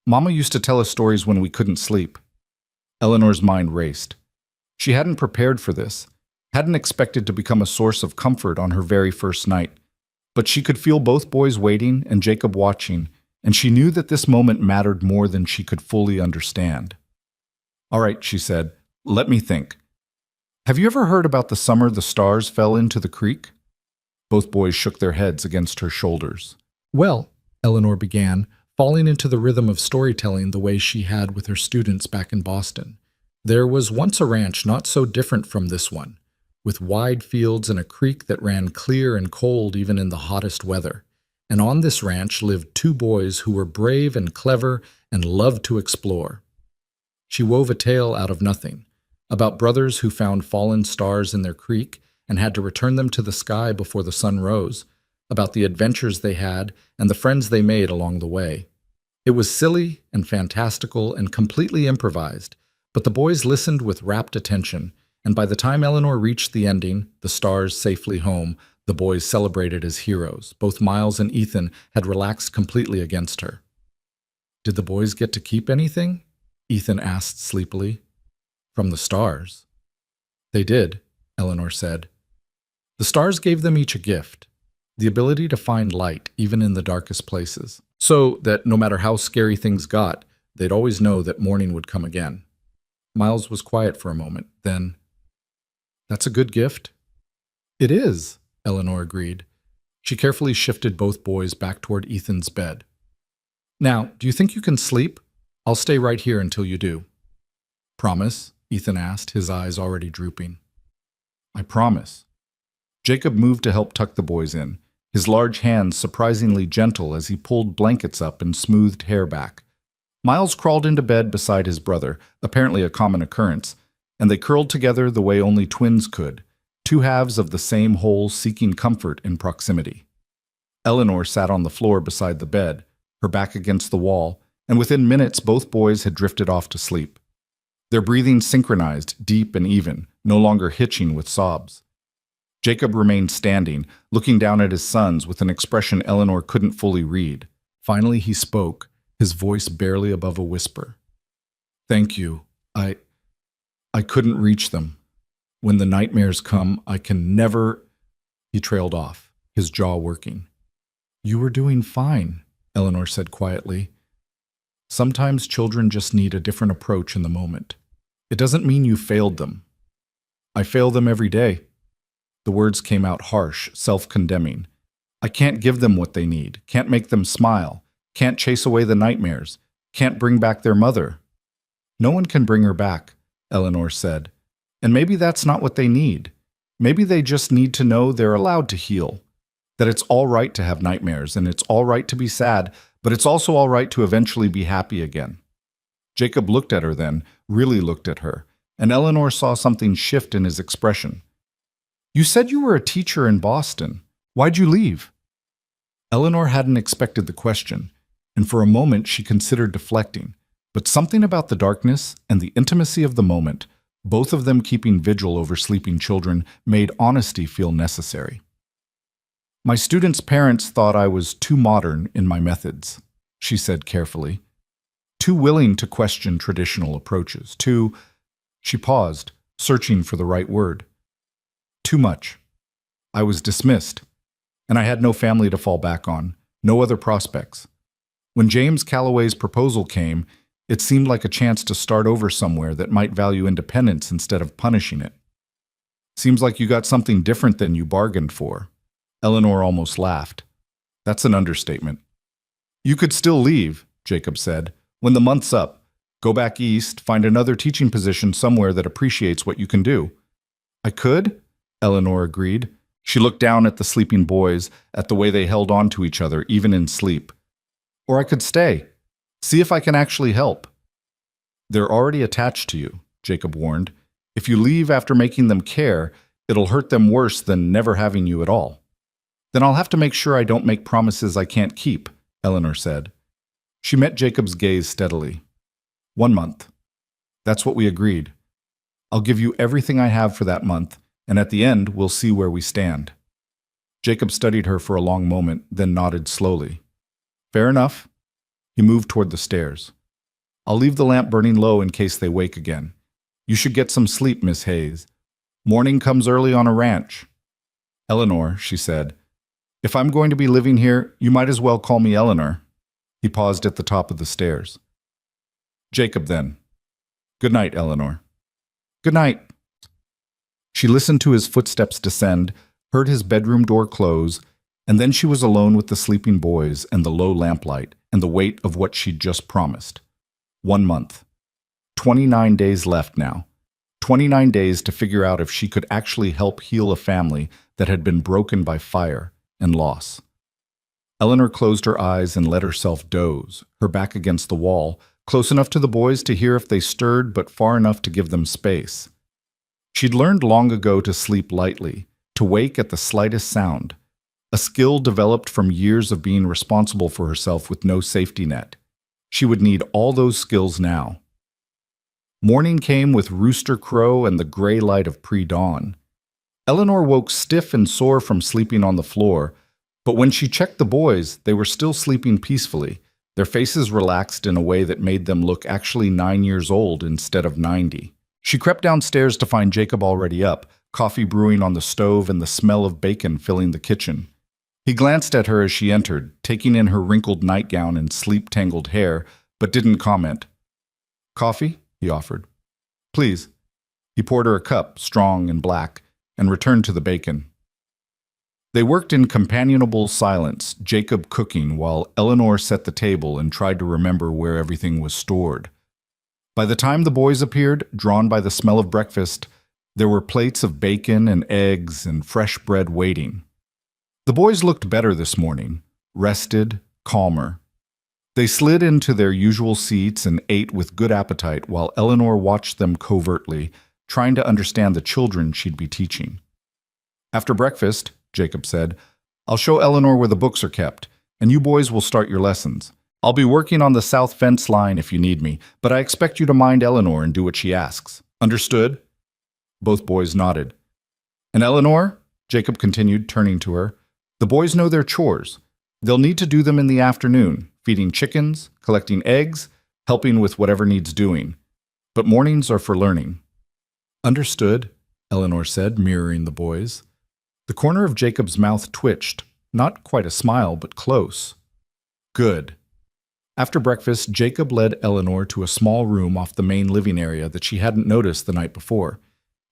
"Mama used to tell us stories when we couldn't sleep." Eleanor's mind raced. She hadn't prepared for this, hadn't expected to become a source of comfort on her very first night, but she could feel both boys waiting and Jacob watching, and she knew that this moment mattered more than she could fully understand. "All right," she said, "let me think. Have you ever heard about the summer the stars fell into the creek?" Both boys shook their heads against her shoulders. "Well," Eleanor began, falling into the rhythm of storytelling the way she had with her students back in Boston. "There was once a ranch not so different from this one, with wide fields and a creek that ran clear and cold even in the hottest weather. And on this ranch lived 2 boys who were brave and clever and loved to explore." She wove a tale out of nothing, about brothers who found fallen stars in their creek and had to return them to the sky before the sun rose, about the adventures they had and the friends they made along the way. It was silly and fantastical and completely improvised, but the boys listened with rapt attention, and by the time Eleanor reached the ending, the stars safely home, the boys celebrated as heroes. Both Miles and Ethan had relaxed completely against her. "Did the boys get to keep anything?" Ethan asked sleepily. "From the stars." "They did," Eleanor said. "The stars gave them each a gift, the ability to find light even in the darkest places, so that no matter how scary things got, they'd always know that morning would come again." Miles was quiet for a moment. Then, "That's a good gift." "It is," Eleanor agreed. She carefully shifted both boys back toward Ethan's bed. "Now, do you think you can sleep? I'll stay right here until you do." "Promise?" Ethan asked, his eyes already drooping. "I promise." Jacob moved to help tuck the boys in, his large hands surprisingly gentle as he pulled blankets up and smoothed hair back. Miles crawled into bed beside his brother, apparently a common occurrence, and they curled together the way only twins could, two halves of the same whole seeking comfort in proximity. Eleanor sat on the floor beside the bed, her back against the wall, and within minutes both boys had drifted off to sleep. Their breathing synchronized, deep and even, no longer hitching with sobs. Jacob remained standing, looking down at his sons with an expression Eleanor couldn't fully read. Finally he spoke, his voice barely above a whisper. "Thank you. I couldn't reach them. When the nightmares come, I can never—" He trailed off, his jaw working. "You were doing fine," Eleanor said quietly. "Sometimes children just need a different approach in the moment. It doesn't mean you failed them." "I fail them every day." The words came out harsh, self-condemning. "I can't give them what they need, can't make them smile, can't chase away the nightmares, can't bring back their mother." "No one can bring her back," Eleanor said. "And maybe that's not what they need. Maybe they just need to know they're allowed to heal, that it's all right to have nightmares and it's all right to be sad, but it's also all right to eventually be happy again." Jacob looked at her then, really looked at her, and Eleanor saw something shift in his expression. "You said you were a teacher in Boston. Why'd you leave?" Eleanor hadn't expected the question, and for a moment she considered deflecting, but something about the darkness and the intimacy of the moment, both of them keeping vigil over sleeping children, made honesty feel necessary. "My students' parents thought I was too modern in my methods," she said carefully. "Too willing to question traditional approaches, too—" She paused, searching for the right word. "Too much. I was dismissed, and I had no family to fall back on, no other prospects. When James Calloway's proposal came, it seemed like a chance to start over somewhere that might value independence instead of punishing it. Seems like you got something different than you bargained for." Eleanor almost laughed. "That's an understatement." "You could still leave," Jacob said. "When the month's up, go back east, find another teaching position somewhere that appreciates what you can do." "I could?" Eleanor agreed. She looked down at the sleeping boys, at the way they held on to each other, even in sleep. "Or I could stay. See if I can actually help." "They're already attached to you," Jacob warned. "If you leave after making them care, it'll hurt them worse than never having you at all." "Then I'll have to make sure I don't make promises I can't keep," Eleanor said. She met Jacob's gaze steadily. 1 month. That's what we agreed. I'll give you everything I have for that month, and at the end, we'll see where we stand." Jacob studied her for a long moment, then nodded slowly. "Fair enough." He moved toward the stairs. "I'll leave the lamp burning low in case they wake again. You should get some sleep, Miss Hayes. Morning comes early on a ranch." "Eleanor," she said, "if I'm going to be living here, you might as well call me Eleanor." He paused at the top of the stairs. "Jacob, then. Good night, Eleanor." "Good night." She listened to his footsteps descend, heard his bedroom door close, and then she was alone with the sleeping boys and the low lamplight and the weight of what she'd just promised. 1 month. 29 days left now. 29 days to figure out if she could actually help heal a family that had been broken by fire and loss. Eleanor closed her eyes and let herself doze, her back against the wall, close enough to the boys to hear if they stirred but far enough to give them space. She'd learned long ago to sleep lightly, to wake at the slightest sound, a skill developed from years of being responsible for herself with no safety net. She would need all those skills now. Morning came with rooster crow and the gray light of pre-dawn. Eleanor woke stiff and sore from sleeping on the floor, but when she checked the boys, they were still sleeping peacefully, their faces relaxed in a way that made them look actually 9 years old instead of 90. She crept downstairs to find Jacob already up, coffee brewing on the stove and the smell of bacon filling the kitchen. He glanced at her as she entered, taking in her wrinkled nightgown and sleep-tangled hair, but didn't comment. "Coffee?" he offered. "Please." He poured her a cup, strong and black, and returned to the bacon. They worked in companionable silence, Jacob cooking while Eleanor set the table and tried to remember where everything was stored. By the time the boys appeared, drawn by the smell of breakfast, there were plates of bacon and eggs and fresh bread waiting. The boys looked better this morning, rested, calmer. They slid into their usual seats and ate with good appetite while Eleanor watched them covertly, trying to understand the children she'd be teaching. "After breakfast," Jacob said, "I'll show Eleanor where the books are kept, and you boys will start your lessons. I'll be working on the south fence line if you need me, but I expect you to mind Eleanor and do what she asks. Understood?" Both boys nodded. "And Eleanor," Jacob continued, turning to her, "the boys know their chores. They'll need to do them in the afternoon, feeding chickens, collecting eggs, helping with whatever needs doing. But mornings are for learning." "Understood," Eleanor said, mirroring the boys. The corner of Jacob's mouth twitched, not quite a smile, but close. "Good." After breakfast, Jacob led Eleanor to a small room off the main living area that she hadn't noticed the night before.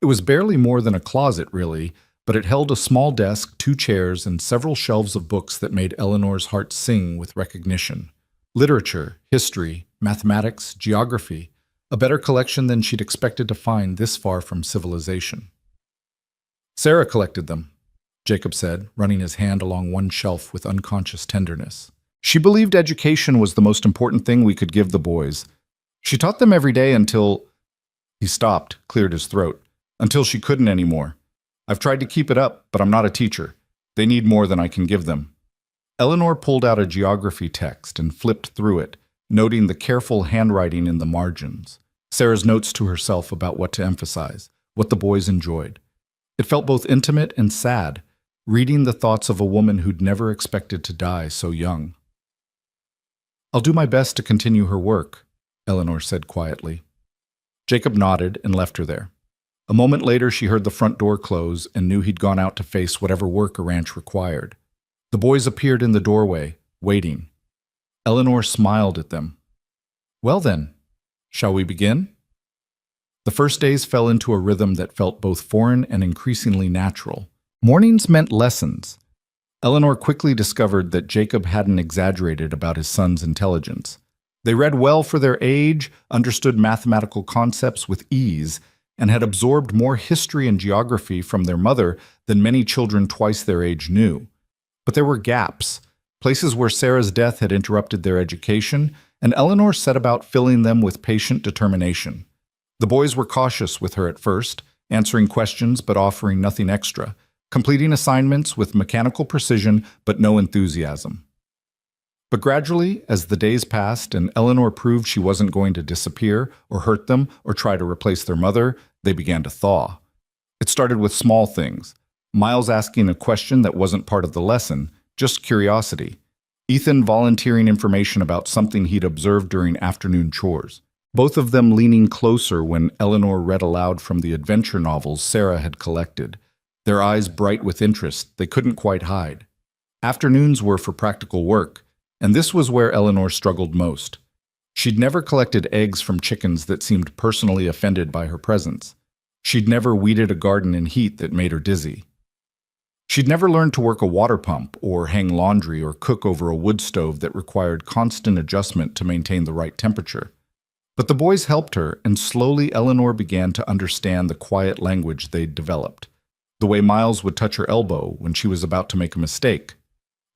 It was barely more than a closet, really, but it held a small desk, 2 chairs, and several shelves of books that made Eleanor's heart sing with recognition. Literature, history, mathematics, geography, a better collection than she'd expected to find this far from civilization. "Sarah collected them," Jacob said, running his hand along one shelf with unconscious tenderness. "She believed education was the most important thing we could give the boys. She taught them every day until—" He stopped, cleared his throat. "Until she couldn't anymore. I've tried to keep it up, but I'm not a teacher. They need more than I can give them." Eleanor pulled out a geography text and flipped through it, noting the careful handwriting in the margins. Sarah's notes to herself about what to emphasize, what the boys enjoyed. It felt both intimate and sad, reading the thoughts of a woman who'd never expected to die so young. "I'll do my best to continue her work," Eleanor said quietly. Jacob nodded and left her there. A moment later, she heard the front door close and knew he'd gone out to face whatever work a ranch required. The boys appeared in the doorway, waiting. Eleanor smiled at them. "Well then, shall we begin?" The first days fell into a rhythm that felt both foreign and increasingly natural. Mornings meant lessons. Eleanor quickly discovered that Jacob hadn't exaggerated about his son's intelligence. They read well for their age, understood mathematical concepts with ease, and had absorbed more history and geography from their mother than many children twice their age knew. But there were gaps, places where Sarah's death had interrupted their education, and Eleanor set about filling them with patient determination. The boys were cautious with her at first, answering questions but offering nothing extra, completing assignments with mechanical precision but no enthusiasm. But gradually, as the days passed and Eleanor proved she wasn't going to disappear or hurt them or try to replace their mother, they began to thaw. It started with small things. Miles asking a question that wasn't part of the lesson, just curiosity. Ethan volunteering information about something he'd observed during afternoon chores. Both of them leaning closer when Eleanor read aloud from the adventure novels Sarah had collected, their eyes bright with interest they couldn't quite hide. Afternoons were for practical work, and this was where Eleanor struggled most. She'd never collected eggs from chickens that seemed personally offended by her presence. She'd never weeded a garden in heat that made her dizzy. She'd never learned to work a water pump or hang laundry or cook over a wood stove that required constant adjustment to maintain the right temperature. But the boys helped her, and slowly Eleanor began to understand the quiet language they'd developed. The way Miles would touch her elbow when she was about to make a mistake.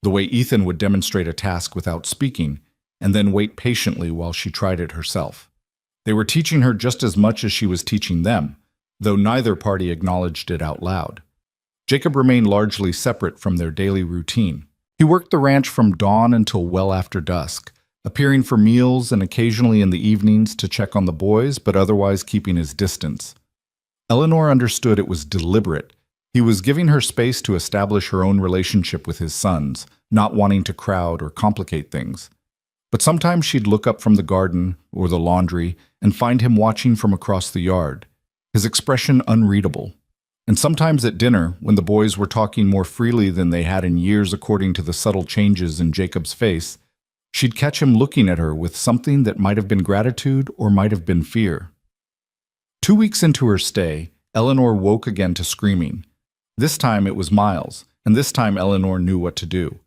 The way Ethan would demonstrate a task without speaking, and then wait patiently while she tried it herself. They were teaching her just as much as she was teaching them, though neither party acknowledged it out loud. Jacob remained largely separate from their daily routine. He worked the ranch from dawn until well after dusk, appearing for meals and occasionally in the evenings to check on the boys, but otherwise keeping his distance. Eleanor understood it was deliberate. He was giving her space to establish her own relationship with his sons, not wanting to crowd or complicate things. But sometimes she'd look up from the garden or the laundry and find him watching from across the yard, his expression unreadable. And sometimes at dinner, when the boys were talking more freely than they had in years according to the subtle changes in Jacob's face, she'd catch him looking at her with something that might have been gratitude or might have been fear. 2 weeks into her stay, Eleanor woke again to screaming. This time it was Miles, and this time Eleanor knew what to do.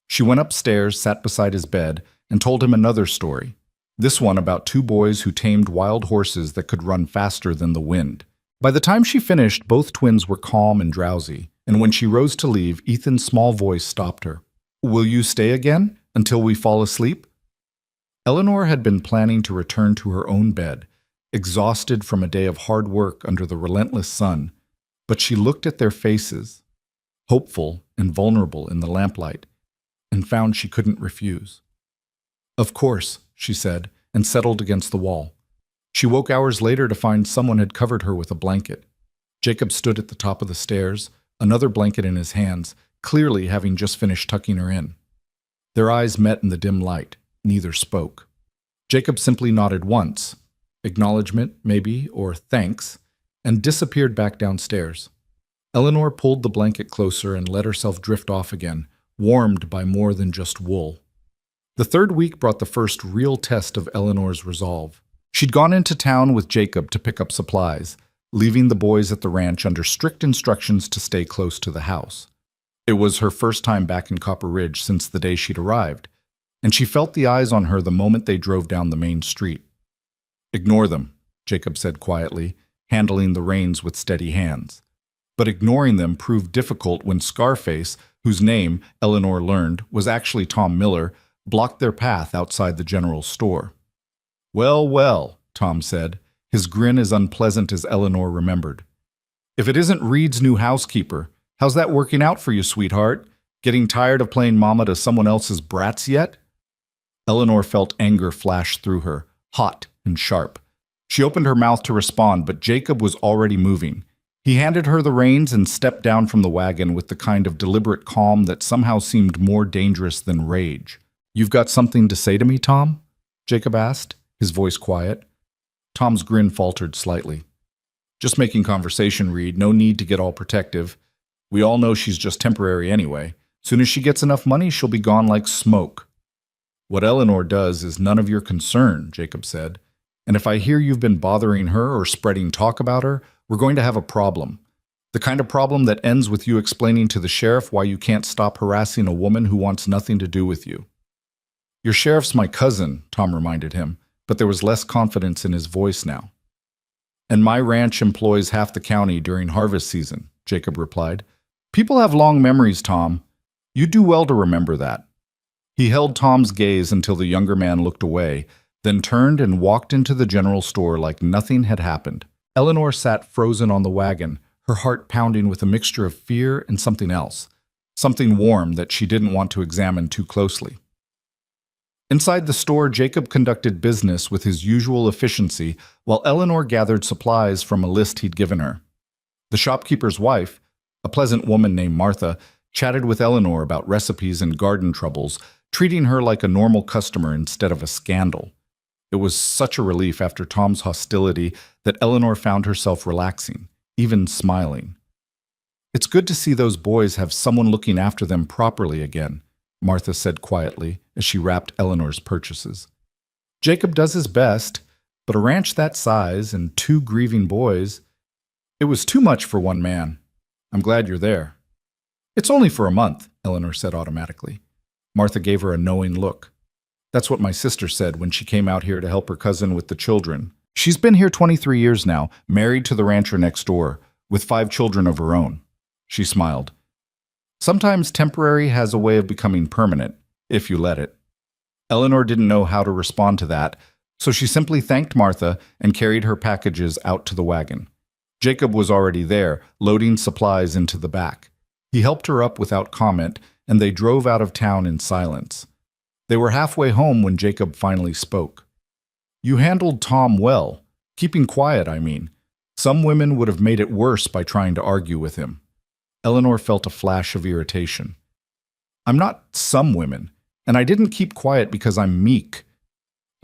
She went upstairs, sat beside his bed, and told him another story, this one about 2 boys who tamed wild horses that could run faster than the wind. By the time she finished, both twins were calm and drowsy, and when she rose to leave, Ethan's small voice stopped her. "Will you stay again, until we fall asleep?" Eleanor had been planning to return to her own bed, exhausted from a day of hard work under the relentless sun, but she looked at their faces, hopeful and vulnerable in the lamplight, and found she couldn't refuse. "Of course," she said, and settled against the wall. She woke hours later to find someone had covered her with a blanket. Jacob stood at the top of the stairs, another blanket in his hands, clearly having just finished tucking her in. Their eyes met in the dim light. Neither spoke. Jacob simply nodded once, acknowledgement, maybe, or thanks, and disappeared back downstairs. Eleanor pulled the blanket closer and let herself drift off again, warmed by more than just wool. The 3rd week brought the first real test of Eleanor's resolve. She'd gone into town with Jacob to pick up supplies, leaving the boys at the ranch under strict instructions to stay close to the house. It was her first time back in Copper Ridge since the day she'd arrived, and she felt the eyes on her the moment they drove down the main street. "Ignore them," Jacob said quietly, handling the reins with steady hands. But ignoring them proved difficult when Scarface, whose name, Eleanor learned, was actually Tom Miller, blocked their path outside the general store. "Well, well," Tom said, his grin as unpleasant as Eleanor remembered. "If it isn't Reed's new housekeeper, how's that working out for you, sweetheart? Getting tired of playing mama to someone else's brats yet?" Eleanor felt anger flash through her, hot and sharp. She opened her mouth to respond, but Jacob was already moving. He handed her the reins and stepped down from the wagon with the kind of deliberate calm that somehow seemed more dangerous than rage. "You've got something to say to me, Tom?" Jacob asked, his voice quiet. Tom's grin faltered slightly. "Just making conversation, Reed. No need to get all protective. We all know she's just temporary anyway. Soon as she gets enough money, she'll be gone like smoke." "What Eleanor does is none of your concern," Jacob said. "And if I hear you've been bothering her or spreading talk about her, we're going to have a problem. The kind of problem that ends with you explaining to the sheriff why you can't stop harassing a woman who wants nothing to do with you." "Your sheriff's my cousin," Tom reminded him, but there was less confidence in his voice now. "And my ranch employs half the county during harvest season," Jacob replied. "People have long memories, Tom. You do well to remember that." He held Tom's gaze until the younger man looked away, then turned and walked into the general store like nothing had happened. Eleanor sat frozen on the wagon, her heart pounding with a mixture of fear and something else, something warm that she didn't want to examine too closely. Inside the store, Jacob conducted business with his usual efficiency while Eleanor gathered supplies from a list he'd given her. The shopkeeper's wife, a pleasant woman named Martha, chatted with Eleanor about recipes and garden troubles, treating her like a normal customer instead of a scandal. It was such a relief after Tom's hostility that Eleanor found herself relaxing, even smiling. "It's good to see those boys have someone looking after them properly again," Martha said quietly as she wrapped Eleanor's purchases. "Jacob does his best, but a ranch that size and 2 grieving boys, it was too much for one man. I'm glad you're there." "It's only for a month," Eleanor said automatically. Martha gave her a knowing look. "That's what my sister said when she came out here to help her cousin with the children. She's been here 23 years now, married to the rancher next door, with 5 children of her own." She smiled. "Sometimes temporary has a way of becoming permanent, if you let it." Eleanor didn't know how to respond to that, so she simply thanked Martha and carried her packages out to the wagon. Jacob was already there, loading supplies into the back. He helped her up without comment, and they drove out of town in silence. They were halfway home when Jacob finally spoke. You handled Tom well. Keeping quiet, I mean. Some women would have made it worse by trying to argue with him. Eleanor felt a flash of irritation. I'm not some women, and I didn't keep quiet because I'm meek.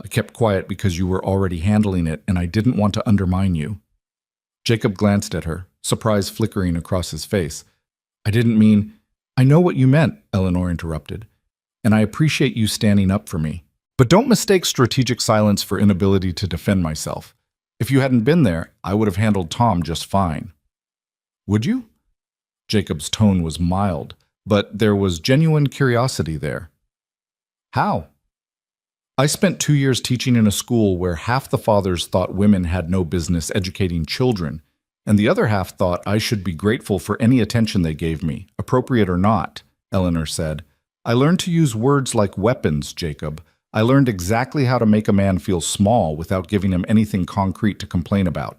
I kept quiet because you were already handling it, and I didn't want to undermine you. Jacob glanced at her, surprise flickering across his face. I didn't mean— I know what you meant, Eleanor interrupted, and I appreciate you standing up for me. But don't mistake strategic silence for inability to defend myself. If you hadn't been there, I would have handled Tom just fine. Would you? Jacob's tone was mild, but there was genuine curiosity there. How? I spent 2 years teaching in a school where half the fathers thought women had no business educating children, and the other half thought I should be grateful for any attention they gave me, appropriate or not, Eleanor said. I learned to use words like weapons, Jacob. I learned exactly how to make a man feel small without giving him anything concrete to complain about.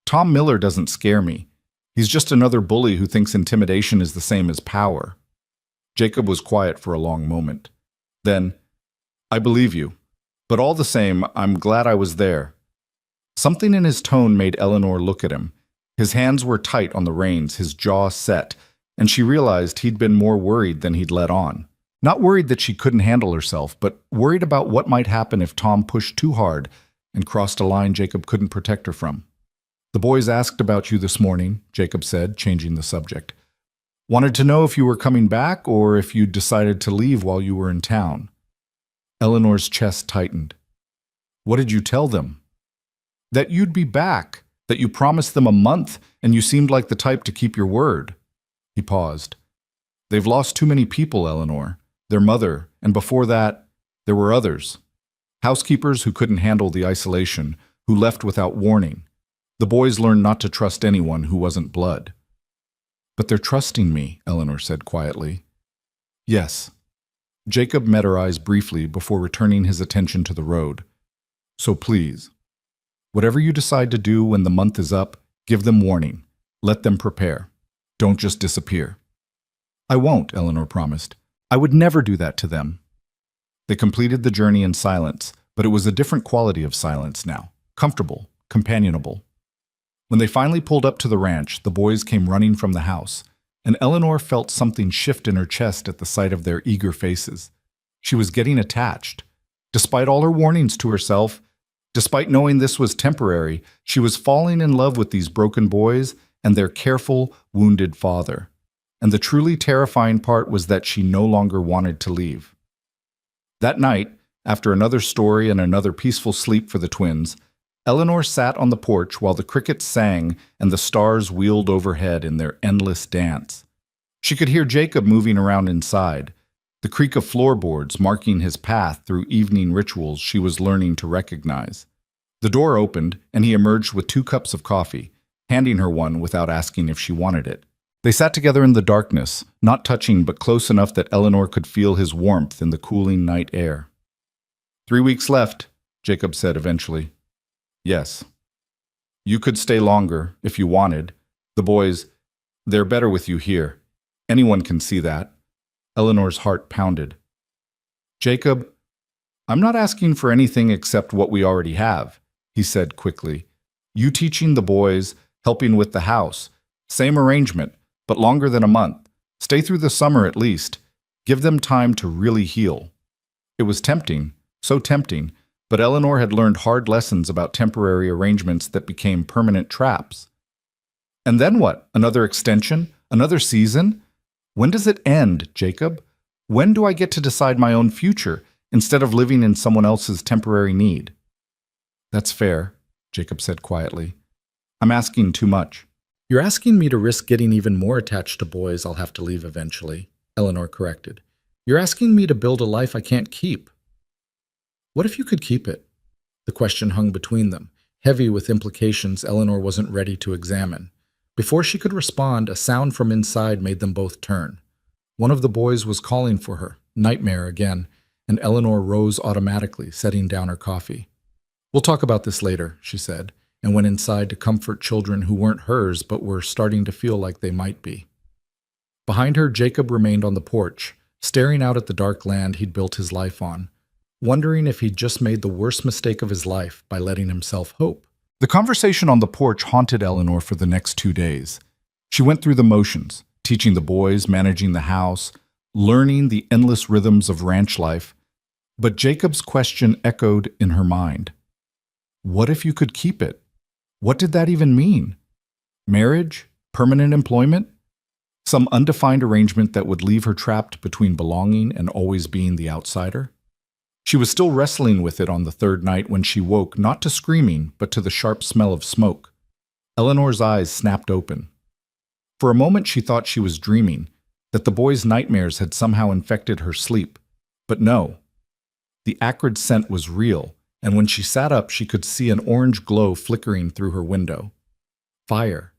Tom Miller doesn't scare me. He's just another bully who thinks intimidation is the same as power. Jacob was quiet for a long moment. Then, I believe you, but all the same, I'm glad I was there. Something in his tone made Eleanor look at him. His hands were tight on the reins, his jaw set, and she realized he'd been more worried than he'd let on. Not worried that she couldn't handle herself, but worried about what might happen if Tom pushed too hard and crossed a line Jacob couldn't protect her from. The boys asked about you this morning, Jacob said, changing the subject. Wanted to know if you were coming back or if you'd decided to leave while you were in town. Eleanor's chest tightened. What did you tell them? That you'd be back, that you promised them a month, and you seemed like the type to keep your word. He paused. They've lost too many people, Eleanor. Their mother, and before that, there were others. Housekeepers who couldn't handle the isolation, who left without warning. The boys learned not to trust anyone who wasn't blood. But they're trusting me, Eleanor said quietly. Yes. Jacob met her eyes briefly before returning his attention to the road. So please, whatever you decide to do when the month is up, give them warning. Let them prepare. Don't just disappear. I won't, Eleanor promised. I would never do that to them. They completed the journey in silence, but it was a different quality of silence now. Comfortable, companionable. When they finally pulled up to the ranch, the boys came running from the house, and Eleanor felt something shift in her chest at the sight of their eager faces. She was getting attached. Despite all her warnings to herself, despite knowing this was temporary, she was falling in love with these broken boys and their careful, wounded father. And the truly terrifying part was that she no longer wanted to leave. That night, after another story and another peaceful sleep for the twins, Eleanor sat on the porch while the crickets sang and the stars wheeled overhead in their endless dance. She could hear Jacob moving around inside, the creak of floorboards marking his path through evening rituals she was learning to recognize. The door opened, and he emerged with 2 cups of coffee, handing her one without asking if she wanted it. They sat together in the darkness, not touching but close enough that Eleanor could feel his warmth in the cooling night air. 3 weeks left, Jacob said eventually. Yes. You could stay longer, if you wanted. The boys, they're better with you here. Anyone can see that. Eleanor's heart pounded. Jacob, I'm not asking for anything except what we already have, he said quickly. You teaching the boys, helping with the house. Same arrangement, but longer than a month. Stay through the summer at least. Give them time to really heal. It was tempting, so tempting, but Eleanor had learned hard lessons about temporary arrangements that became permanent traps. And then what? Another extension? Another season? When does it end, Jacob? When do I get to decide my own future instead of living in someone else's temporary need? That's fair, Jacob said quietly. I'm asking too much. You're asking me to risk getting even more attached to boys I'll have to leave eventually, Eleanor corrected. You're asking me to build a life I can't keep. What if you could keep it? The question hung between them, heavy with implications Eleanor wasn't ready to examine. Before she could respond, a sound from inside made them both turn. One of the boys was calling for her, nightmare again, and Eleanor rose automatically, setting down her coffee. We'll talk about this later, she said, and went inside to comfort children who weren't hers but were starting to feel like they might be. Behind her, Jacob remained on the porch, staring out at the dark land he'd built his life on, wondering if he'd just made the worst mistake of his life by letting himself hope. The conversation on the porch haunted Eleanor for the next 2 days. She went through the motions, teaching the boys, managing the house, learning the endless rhythms of ranch life. But Jacob's question echoed in her mind. What if you could keep it? What did that even mean? Marriage? Permanent employment? Some undefined arrangement that would leave her trapped between belonging and always being the outsider? She was still wrestling with it on the third night when she woke, not to screaming, but to the sharp smell of smoke. Eleanor's eyes snapped open. For a moment she thought she was dreaming, that the boy's nightmares had somehow infected her sleep. But no. The acrid scent was real, and when she sat up she could see an orange glow flickering through her window. Fire.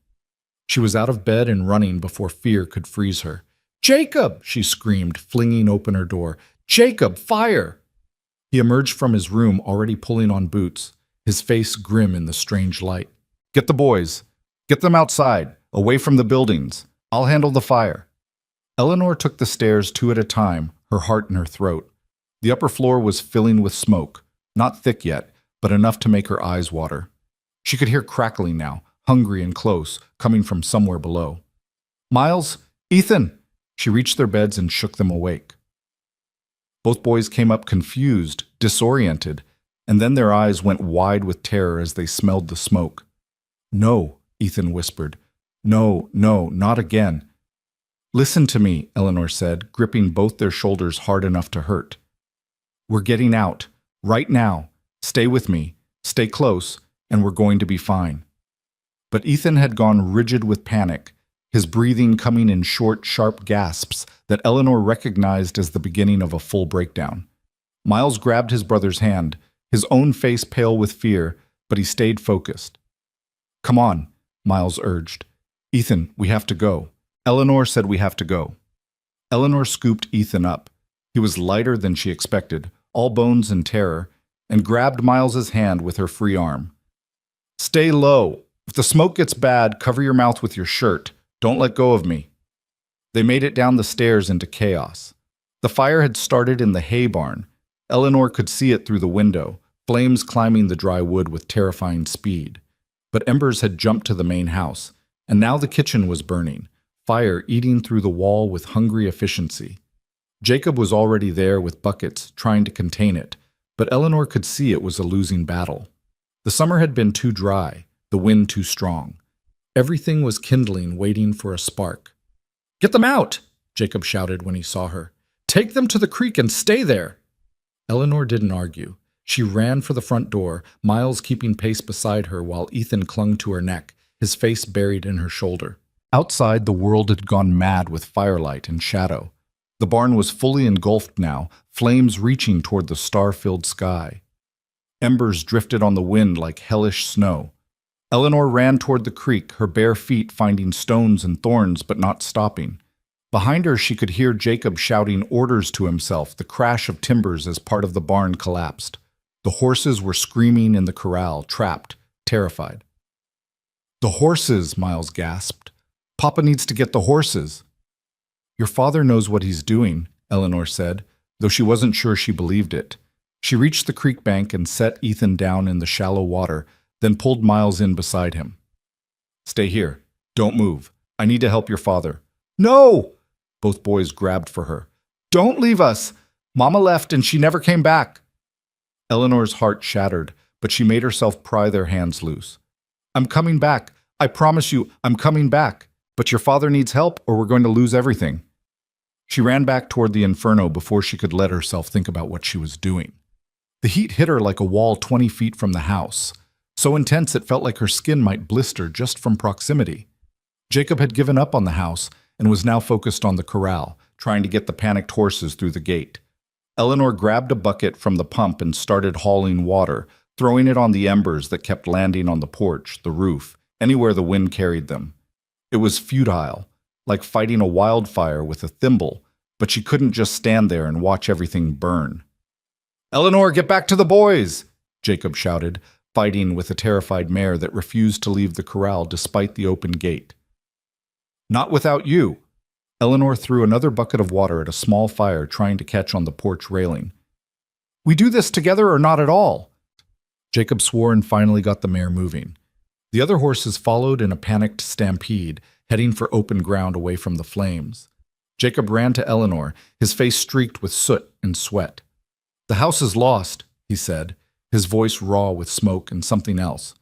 She was out of bed and running before fear could freeze her. "Jacob!" she screamed, flinging open her door. "Jacob, fire!" He emerged from his room already pulling on boots, his face grim in the strange light. "Get the boys. Get them outside, away from the buildings. I'll handle the fire." Eleanor took the stairs 2 at a time, her heart in her throat. The upper floor was filling with smoke, not thick yet, but enough to make her eyes water. She could hear crackling now, hungry and close, coming from somewhere below. "Miles? Ethan!" She reached their beds and shook them awake. Both boys came up confused, disoriented, and then their eyes went wide with terror as they smelled the smoke. "No," Ethan whispered. "No, no, not again." "Listen to me," Eleanor said, gripping both their shoulders hard enough to hurt. "We're getting out. Right now. Stay with me. Stay close, and we're going to be fine." But Ethan had gone rigid with panic, his breathing coming in short, sharp gasps that Eleanor recognized as the beginning of a full breakdown. Miles grabbed his brother's hand, his own face pale with fear, but he stayed focused. "Come on," Miles urged. "Ethan, we have to go." Eleanor said we have to go. Eleanor scooped Ethan up. He was lighter than she expected, all bones and terror, and grabbed Miles's hand with her free arm. "Stay low. If the smoke gets bad, cover your mouth with your shirt. Don't let go of me." They made it down the stairs into chaos. The fire had started in the hay barn. Eleanor could see it through the window, flames climbing the dry wood with terrifying speed. But embers had jumped to the main house, and now the kitchen was burning, fire eating through the wall with hungry efficiency. Jacob was already there with buckets, trying to contain it, but Eleanor could see it was a losing battle. The summer had been too dry, the wind too strong. Everything was kindling, waiting for a spark. "Get them out!" Jacob shouted when he saw her. "Take them to the creek and stay there!" Eleanor didn't argue. She ran for the front door, Miles keeping pace beside her while Ethan clung to her neck, his face buried in her shoulder. Outside, the world had gone mad with firelight and shadow. The barn was fully engulfed now, flames reaching toward the star-filled sky. Embers drifted on the wind like hellish snow. Eleanor ran toward the creek, her bare feet finding stones and thorns but not stopping. Behind her she could hear Jacob shouting orders to himself, the crash of timbers as part of the barn collapsed. The horses were screaming in the corral, trapped, terrified. "The horses," Miles gasped. "Papa needs to get the horses." "Your father knows what he's doing," Eleanor said, though she wasn't sure she believed it. She reached the creek bank and set Ethan down in the shallow water, then pulled Miles in beside him. "Stay here. Don't move. I need to help your father." "No!" Both boys grabbed for her. "Don't leave us. Mama left and she never came back." Eleanor's heart shattered, but she made herself pry their hands loose. "I'm coming back. I promise you, I'm coming back. But your father needs help or we're going to lose everything." She ran back toward the inferno before she could let herself think about what she was doing. The heat hit her like a wall 20 feet from the house, so intense it felt like her skin might blister just from proximity. Jacob had given up on the house and was now focused on the corral, trying to get the panicked horses through the gate. Eleanor grabbed a bucket from the pump and started hauling water, throwing it on the embers that kept landing on the porch, the roof, anywhere the wind carried them. It was futile, like fighting a wildfire with a thimble, but she couldn't just stand there and watch everything burn. "Eleanor, get back to the boys!" Jacob shouted, fighting with a terrified mare that refused to leave the corral despite the open gate. "Not without you." Eleanor threw another bucket of water at a small fire trying to catch on the porch railing. "We do this together or not at all?" Jacob swore and finally got the mare moving. The other horses followed in a panicked stampede, heading for open ground away from the flames. Jacob ran to Eleanor, his face streaked with soot and sweat. "The house is lost," he said, his voice raw with smoke and something else.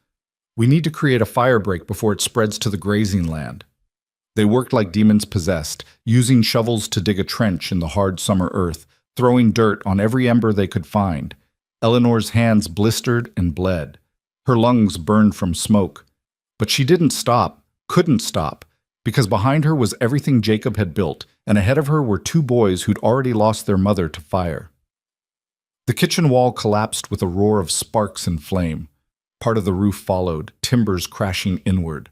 "We need to create a fire break before it spreads to the grazing land." They worked like demons possessed, using shovels to dig a trench in the hard summer earth, throwing dirt on every ember they could find. Eleanor's hands blistered and bled. Her lungs burned from smoke. But she didn't stop, couldn't stop, because behind her was everything Jacob had built, and ahead of her were two boys who'd already lost their mother to fire. The kitchen wall collapsed with a roar of sparks and flame. Part of the roof followed, timbers crashing inward.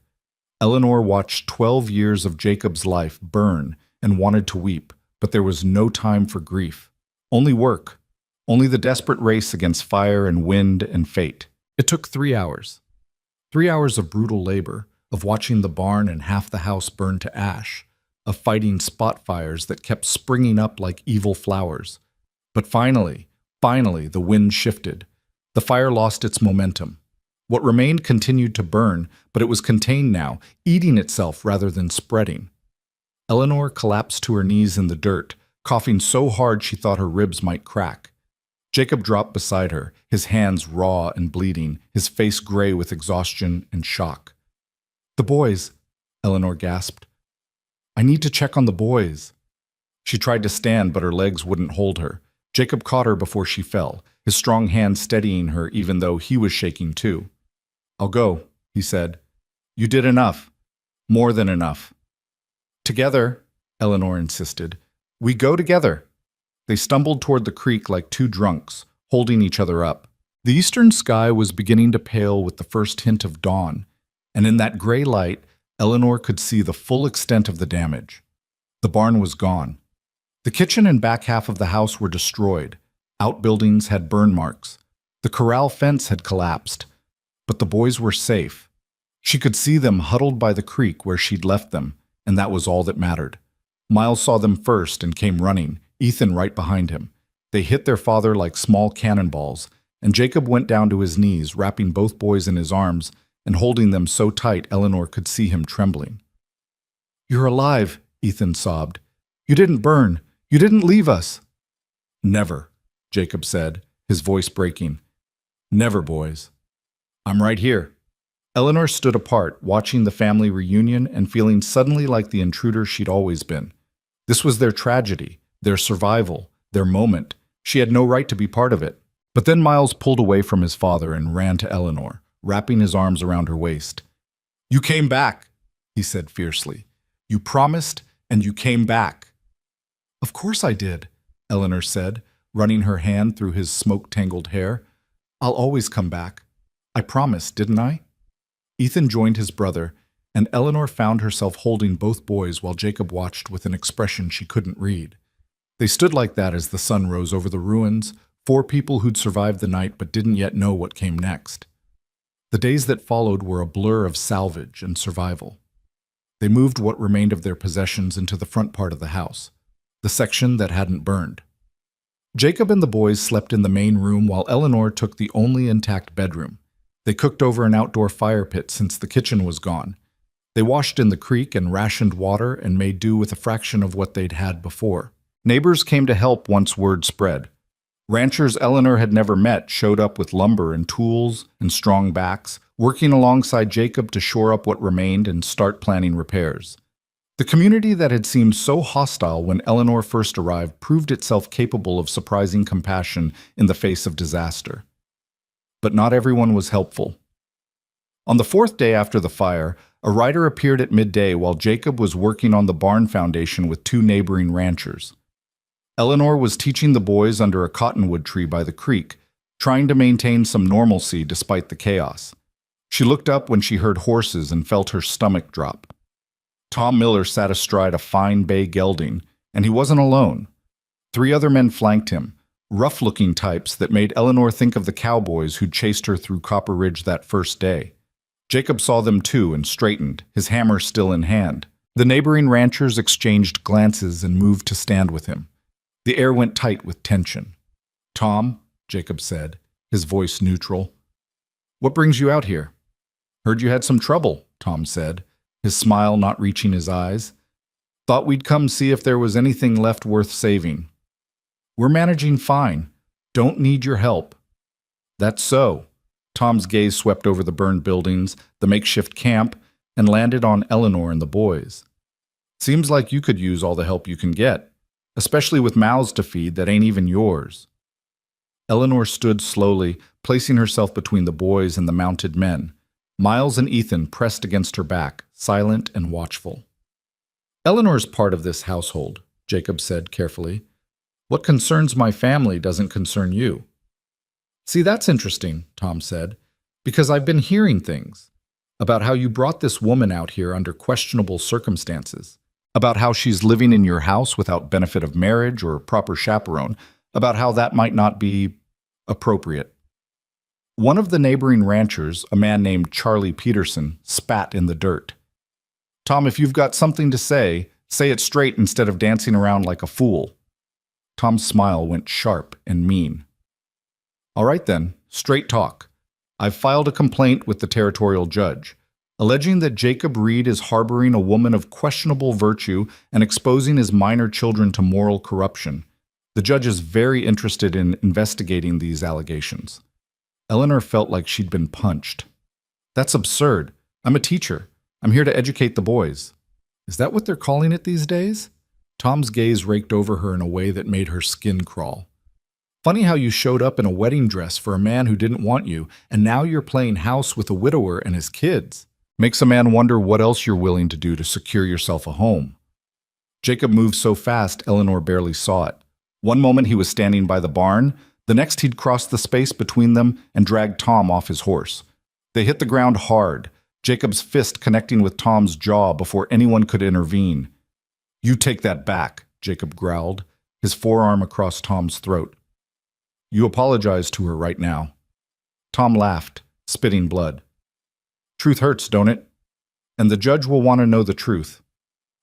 Eleanor watched 12 years of Jacob's life burn and wanted to weep, but there was no time for grief. Only work. Only the desperate race against fire and wind and fate. It took 3 hours. 3 hours of brutal labor, of watching the barn and half the house burn to ash, of fighting spot fires that kept springing up like evil flowers. But finally, the wind shifted. The fire lost its momentum. What remained continued to burn, but it was contained now, eating itself rather than spreading. Eleanor collapsed to her knees in the dirt, coughing so hard she thought her ribs might crack. Jacob dropped beside her, his hands raw and bleeding, his face gray with exhaustion and shock. "The boys," Eleanor gasped. "I need to check on the boys." She tried to stand, but her legs wouldn't hold her. Jacob caught her before she fell, his strong hand steadying her even though he was shaking too. "I'll go," he said. "You did enough. More than enough." "Together," Eleanor insisted. "We go together." They stumbled toward the creek like two drunks, holding each other up. The eastern sky was beginning to pale with the first hint of dawn, and in that gray light, Eleanor could see the full extent of the damage. The barn was gone. The kitchen and back half of the house were destroyed. Outbuildings had burn marks. The corral fence had collapsed. But the boys were safe. She could see them huddled by the creek where she'd left them, and that was all that mattered. Miles saw them first and came running, Ethan right behind him. They hit their father like small cannonballs, and Jacob went down to his knees, wrapping both boys in his arms and holding them so tight Eleanor could see him trembling. "You're alive," Ethan sobbed. "You didn't burn. You didn't leave us." "Never," Jacob said, his voice breaking. "Never, boys. I'm right here." Eleanor stood apart, watching the family reunion and feeling suddenly like the intruder she'd always been. This was their tragedy, their survival, their moment. She had no right to be part of it. But then Miles pulled away from his father and ran to Eleanor, wrapping his arms around her waist. "You came back," he said fiercely. "You promised, and you came back." "Of course I did," Eleanor said, running her hand through his smoke-tangled hair. "I'll always come back. I promised, didn't I?" Ethan joined his brother, and Eleanor found herself holding both boys while Jacob watched with an expression she couldn't read. They stood like that as the sun rose over the ruins, 4 people who'd survived the night but didn't yet know what came next. The days that followed were a blur of salvage and survival. They moved what remained of their possessions into the front part of the house, the section that hadn't burned. Jacob and the boys slept in the main room while Eleanor took the only intact bedroom. They cooked over an outdoor fire pit since the kitchen was gone. They washed in the creek and rationed water and made do with a fraction of what they'd had before. Neighbors came to help once word spread. Ranchers Eleanor had never met showed up with lumber and tools and strong backs, working alongside Jacob to shore up what remained and start planning repairs. The community that had seemed so hostile when Eleanor first arrived proved itself capable of surprising compassion in the face of disaster. But not everyone was helpful. On the 4th day after the fire, a rider appeared at midday while Jacob was working on the barn foundation with 2 neighboring ranchers. Eleanor was teaching the boys under a cottonwood tree by the creek, trying to maintain some normalcy despite the chaos. She looked up when she heard horses and felt her stomach drop. Tom Miller sat astride a fine bay gelding, and he wasn't alone. 3 other men flanked him, rough-looking types that made Eleanor think of the cowboys who'd chased her through Copper Ridge that first day. Jacob saw them too and straightened, his hammer still in hand. The neighboring ranchers exchanged glances and moved to stand with him. The air went tight with tension. "Tom," Jacob said, his voice neutral. "What brings you out here?" "Heard you had some trouble," Tom said, his smile not reaching his eyes. "Thought we'd come see if there was anything left worth saving." "We're managing fine. Don't need your help." "That's so." Tom's gaze swept over the burned buildings, the makeshift camp, and landed on Eleanor and the boys. "Seems like you could use all the help you can get, especially with mouths to feed that ain't even yours." Eleanor stood slowly, placing herself between the boys and the mounted men. Miles and Ethan pressed against her back, silent and watchful. "Eleanor's part of this household," Jacob said carefully. "What concerns my family doesn't concern you." "See, that's interesting," Tom said, "because I've been hearing things about how you brought this woman out here under questionable circumstances, about how she's living in your house without benefit of marriage or proper chaperone, about how that might not be appropriate." One of the neighboring ranchers, a man named Charlie Peterson, spat in the dirt. "Tom, if you've got something to say it straight instead of dancing around like a fool." Tom's smile went sharp and mean. "All right then, straight talk. I've filed a complaint with the territorial judge, alleging that Jacob Reed is harboring a woman of questionable virtue and exposing his minor children to moral corruption. The judge is very interested in investigating these allegations." Eleanor felt like she'd been punched. "That's absurd. I'm a teacher. I'm here to educate the boys." "Is that what they're calling it these days?" Tom's gaze raked over her in a way that made her skin crawl. "Funny how you showed up in a wedding dress for a man who didn't want you, and now you're playing house with a widower and his kids. Makes a man wonder what else you're willing to do to secure yourself a home." Jacob moved so fast Eleanor barely saw it. One moment he was standing by the barn, the next he'd crossed the space between them and dragged Tom off his horse. They hit the ground hard, Jacob's fist connecting with Tom's jaw before anyone could intervene. "You take that back," Jacob growled, his forearm across Tom's throat. "You apologize to her right now." Tom laughed, spitting blood. "Truth hurts, don't it? And the judge will want to know the truth.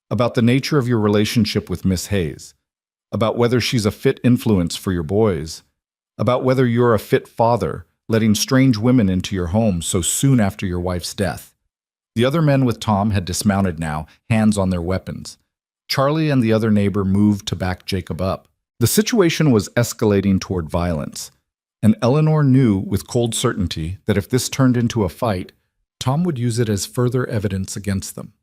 About the nature of your relationship with Miss Hayes. About whether she's a fit influence for your boys. About whether you're a fit father, letting strange women into your home so soon after your wife's death." The other men with Tom had dismounted now, hands on their weapons. Charlie and the other neighbor moved to back Jacob up. The situation was escalating toward violence, and Eleanor knew with cold certainty that if this turned into a fight, Tom would use it as further evidence against them.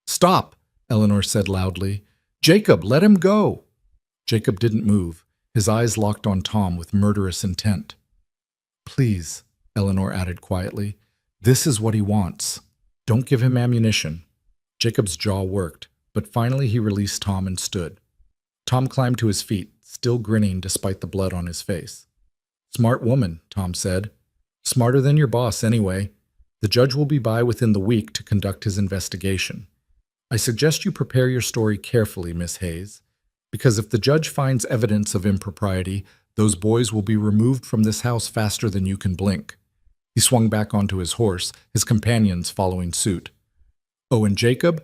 "Stop," Eleanor said loudly. "Jacob, let him go." Jacob didn't move, his eyes locked on Tom with murderous intent. "Please," Eleanor added quietly, "this is what he wants. Don't give him ammunition." Jacob's jaw worked, but finally he released Tom and stood. Tom climbed to his feet, still grinning despite the blood on his face. "Smart woman," Tom said. "Smarter than your boss, anyway. The judge will be by within the week to conduct his investigation. I suggest you prepare your story carefully, Miss Hayes, because if the judge finds evidence of impropriety, those boys will be removed from this house faster than you can blink." He swung back onto his horse, his companions following suit. "Oh, and Jacob,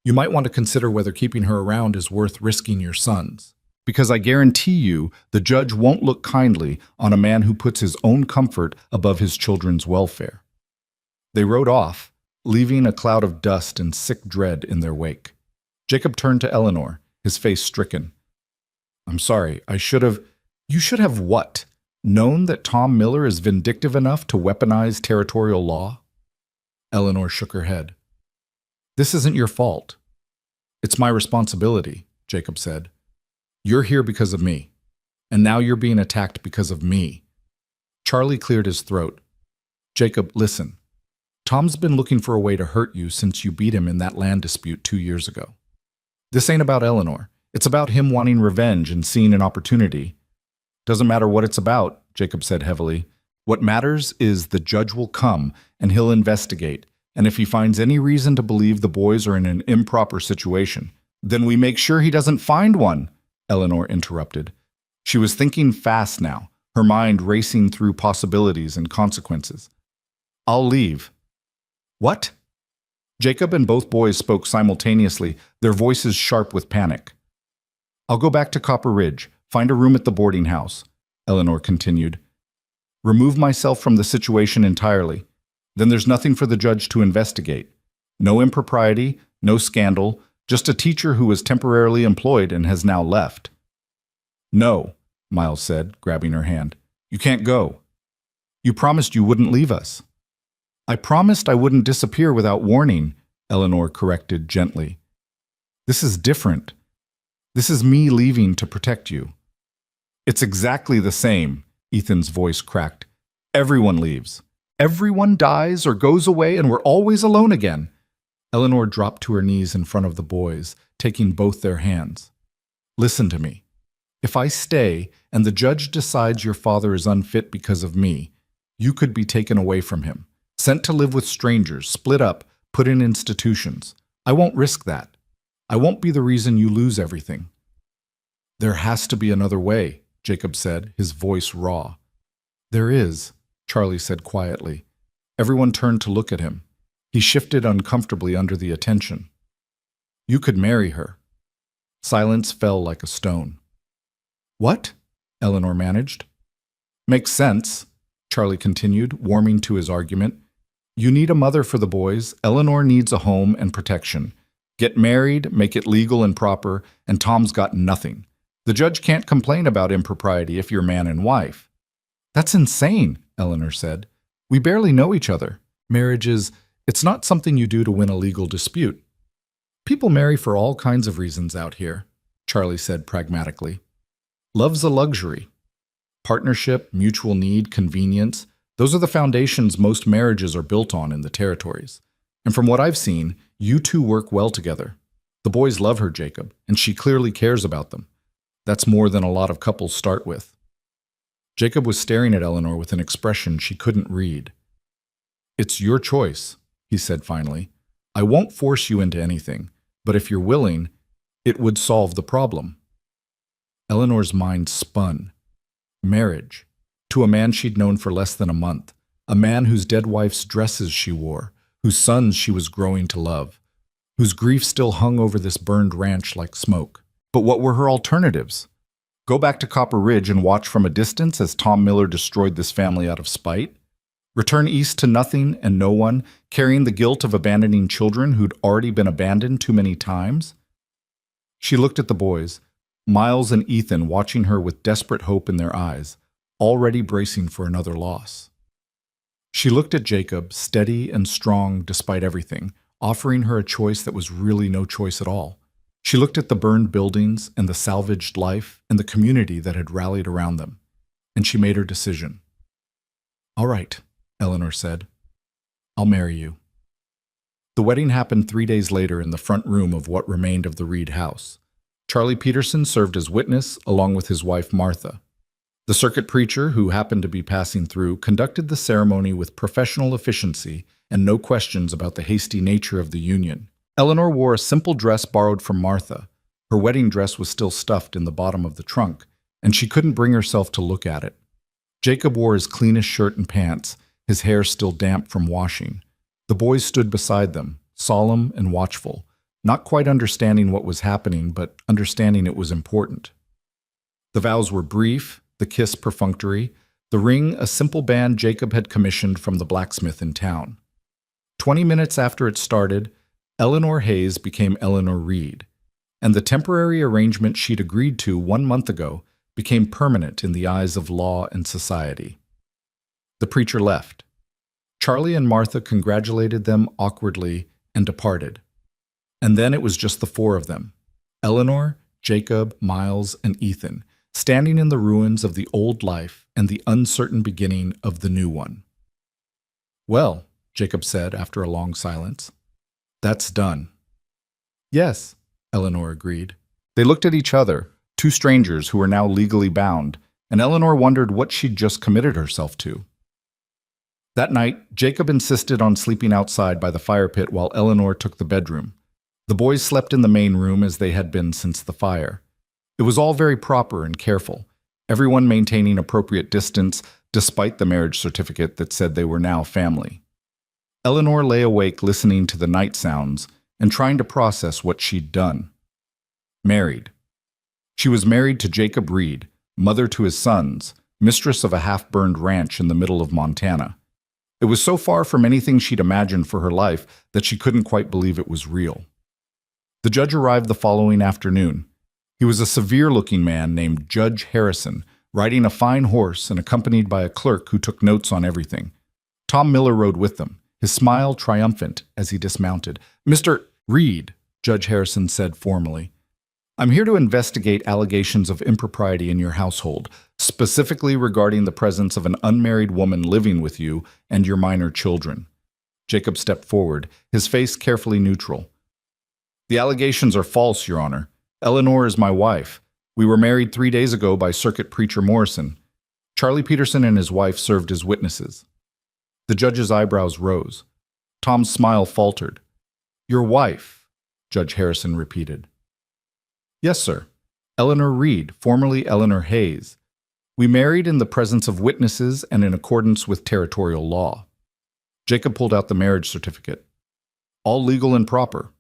you might want to consider whether keeping her around is worth risking your sons. Because I guarantee you the judge won't look kindly on a man who puts his own comfort above his children's welfare." They rode off, leaving a cloud of dust and sick dread in their wake. Jacob turned to Eleanor, his face stricken. "I'm sorry, I should have—" "You should have what? Known that Tom Miller is vindictive enough to weaponize territorial law?" Eleanor shook her head. "This isn't your fault. It's my responsibility," Jacob said. "You're here because of me, and now you're being attacked because of me." Charlie cleared his throat. "Jacob, listen. Tom's been looking for a way to hurt you since you beat him in that land dispute 2 years ago. This ain't about Eleanor. It's about him wanting revenge and seeing an opportunity." "Doesn't matter what it's about," Jacob said heavily. "What matters is the judge will come and he'll investigate, and if he finds any reason to believe the boys are in an improper situation, then we make sure he doesn't find one," Eleanor interrupted. She was thinking fast now, her mind racing through possibilities and consequences. "I'll leave." "What?" Jacob and both boys spoke simultaneously, their voices sharp with panic. "I'll go back to Copper Ridge, find a room at the boarding house," Eleanor continued. "Remove myself from the situation entirely. Then there's nothing for the judge to investigate. No impropriety, no scandal, just a teacher who was temporarily employed and has now left." "No," Miles said, grabbing her hand. "You can't go. You promised you wouldn't leave us." "I promised I wouldn't disappear without warning," Eleanor corrected gently. "This is different. This is me leaving to protect you." "It's exactly the same," Ethan's voice cracked. "Everyone leaves. Everyone dies or goes away, and we're always alone again." Eleanor dropped to her knees in front of the boys, taking both their hands. "Listen to me. If I stay and the judge decides your father is unfit because of me, you could be taken away from him, sent to live with strangers, split up, put in institutions. I won't risk that. I won't be the reason you lose everything." "There has to be another way," Jacob said, his voice raw. "There is," Charlie said quietly. Everyone turned to look at him. He shifted uncomfortably under the attention. "You could marry her." Silence fell like a stone. "What?" Eleanor managed. "Makes sense," Charlie continued, warming to his argument. "You need a mother for the boys. Eleanor needs a home and protection. Get married, make it legal and proper, and Tom's got nothing. The judge can't complain about impropriety if you're man and wife." "That's insane," Eleanor said. "We barely know each other. Marriage it's not something you do to win a legal dispute." "People marry for all kinds of reasons out here," Charlie said pragmatically. "Love's a luxury. Partnership, mutual need, convenience, those are the foundations most marriages are built on in the territories. And from what I've seen, you two work well together. The boys love her, Jacob, and she clearly cares about them. That's more than a lot of couples start with." Jacob was staring at Eleanor with an expression she couldn't read. "It's your choice," he said finally. "I won't force you into anything, but if you're willing, it would solve the problem." Eleanor's mind spun. Marriage. To a man she'd known for less than a month. A man whose dead wife's dresses she wore, whose sons she was growing to love, whose grief still hung over this burned ranch like smoke. But what were her alternatives? Go back to Copper Ridge and watch from a distance as Tom Miller destroyed this family out of spite? Return east to nothing and no one, carrying the guilt of abandoning children who'd already been abandoned too many times? She looked at the boys, Miles and Ethan watching her with desperate hope in their eyes, already bracing for another loss. She looked at Jacob, steady and strong despite everything, offering her a choice that was really no choice at all. She looked at the burned buildings and the salvaged life and the community that had rallied around them, and she made her decision. "All right," Eleanor said. "I'll marry you." The wedding happened 3 days later in the front room of what remained of the Reed house. Charlie Peterson served as witness, along with his wife Martha. The circuit preacher, who happened to be passing through, conducted the ceremony with professional efficiency and no questions about the hasty nature of the union. Eleanor wore a simple dress borrowed from Martha. Her wedding dress was still stuffed in the bottom of the trunk, and she couldn't bring herself to look at it. Jacob wore his cleanest shirt and pants, his hair still damp from washing. The boys stood beside them, solemn and watchful, not quite understanding what was happening, but understanding it was important. The vows were brief, the kiss perfunctory, the ring a simple band Jacob had commissioned from the blacksmith in town. 20 minutes after it started, Eleanor Hayes became Eleanor Reed, and the temporary arrangement she'd agreed to 1 month ago became permanent in the eyes of law and society. The preacher left. Charlie and Martha congratulated them awkwardly and departed. And then it was just the four of them, Eleanor, Jacob, Miles, and Ethan, standing in the ruins of the old life and the uncertain beginning of the new one. "Well," Jacob said after a long silence, "that's done." "Yes," Eleanor agreed. They looked at each other, two strangers who were now legally bound, and Eleanor wondered what she'd just committed herself to. That night, Jacob insisted on sleeping outside by the fire pit while Eleanor took the bedroom. The boys slept in the main room as they had been since the fire. It was all very proper and careful, everyone maintaining appropriate distance despite the marriage certificate that said they were now family. Eleanor lay awake listening to the night sounds and trying to process what she'd done. Married. She was married to Jacob Reed, mother to his sons, mistress of a half-burned ranch in the middle of Montana. It was so far from anything she'd imagined for her life that she couldn't quite believe it was real. The judge arrived the following afternoon. He was a severe-looking man named Judge Harrison, riding a fine horse and accompanied by a clerk who took notes on everything. Tom Miller rode with them, his smile triumphant as he dismounted. "Mr. Reed," Judge Harrison said formally, "I'm here to investigate allegations of impropriety in your household, specifically regarding the presence of an unmarried woman living with you and your minor children." Jacob stepped forward, his face carefully neutral. "The allegations are false, Your Honor. Eleanor is my wife. We were married 3 days ago by Circuit Preacher Morrison. Charlie Peterson and his wife served as witnesses." The judge's eyebrows rose. Tom's smile faltered. "Your wife," Judge Harrison repeated. "Yes, sir. Eleanor Reed, formerly Eleanor Hayes. We married in the presence of witnesses and in accordance with territorial law." Jacob pulled out the marriage certificate. "All legal and proper."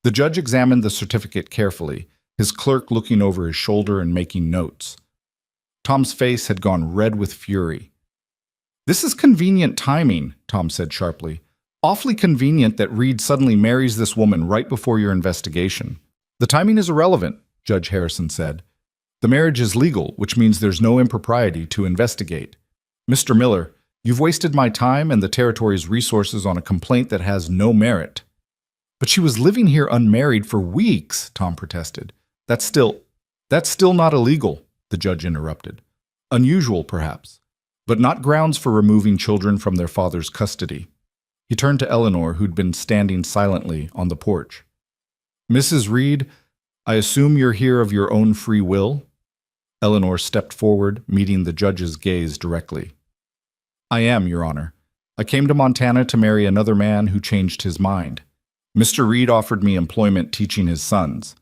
The judge examined the certificate carefully, his clerk looking over his shoulder and making notes. Tom's face had gone red with fury. "This is convenient timing," Tom said sharply. "Awfully convenient that Reed suddenly marries this woman right before your investigation." "The timing is irrelevant," Judge Harrison said. "The marriage is legal, which means there's no impropriety to investigate. Mr. Miller, you've wasted my time and the territory's resources on a complaint that has no merit." "But she was living here unmarried for weeks," Tom protested. That's still not illegal," the judge interrupted. "Unusual, perhaps, but not grounds for removing children from their father's custody." He turned to Eleanor, who'd been standing silently on the porch. "Mrs. Reed, I assume you're here of your own free will?" Eleanor stepped forward, meeting the judge's gaze directly. "I am, Your Honor. I came to Montana to marry another man who changed his mind. Mr. Reed offered me employment teaching his sons.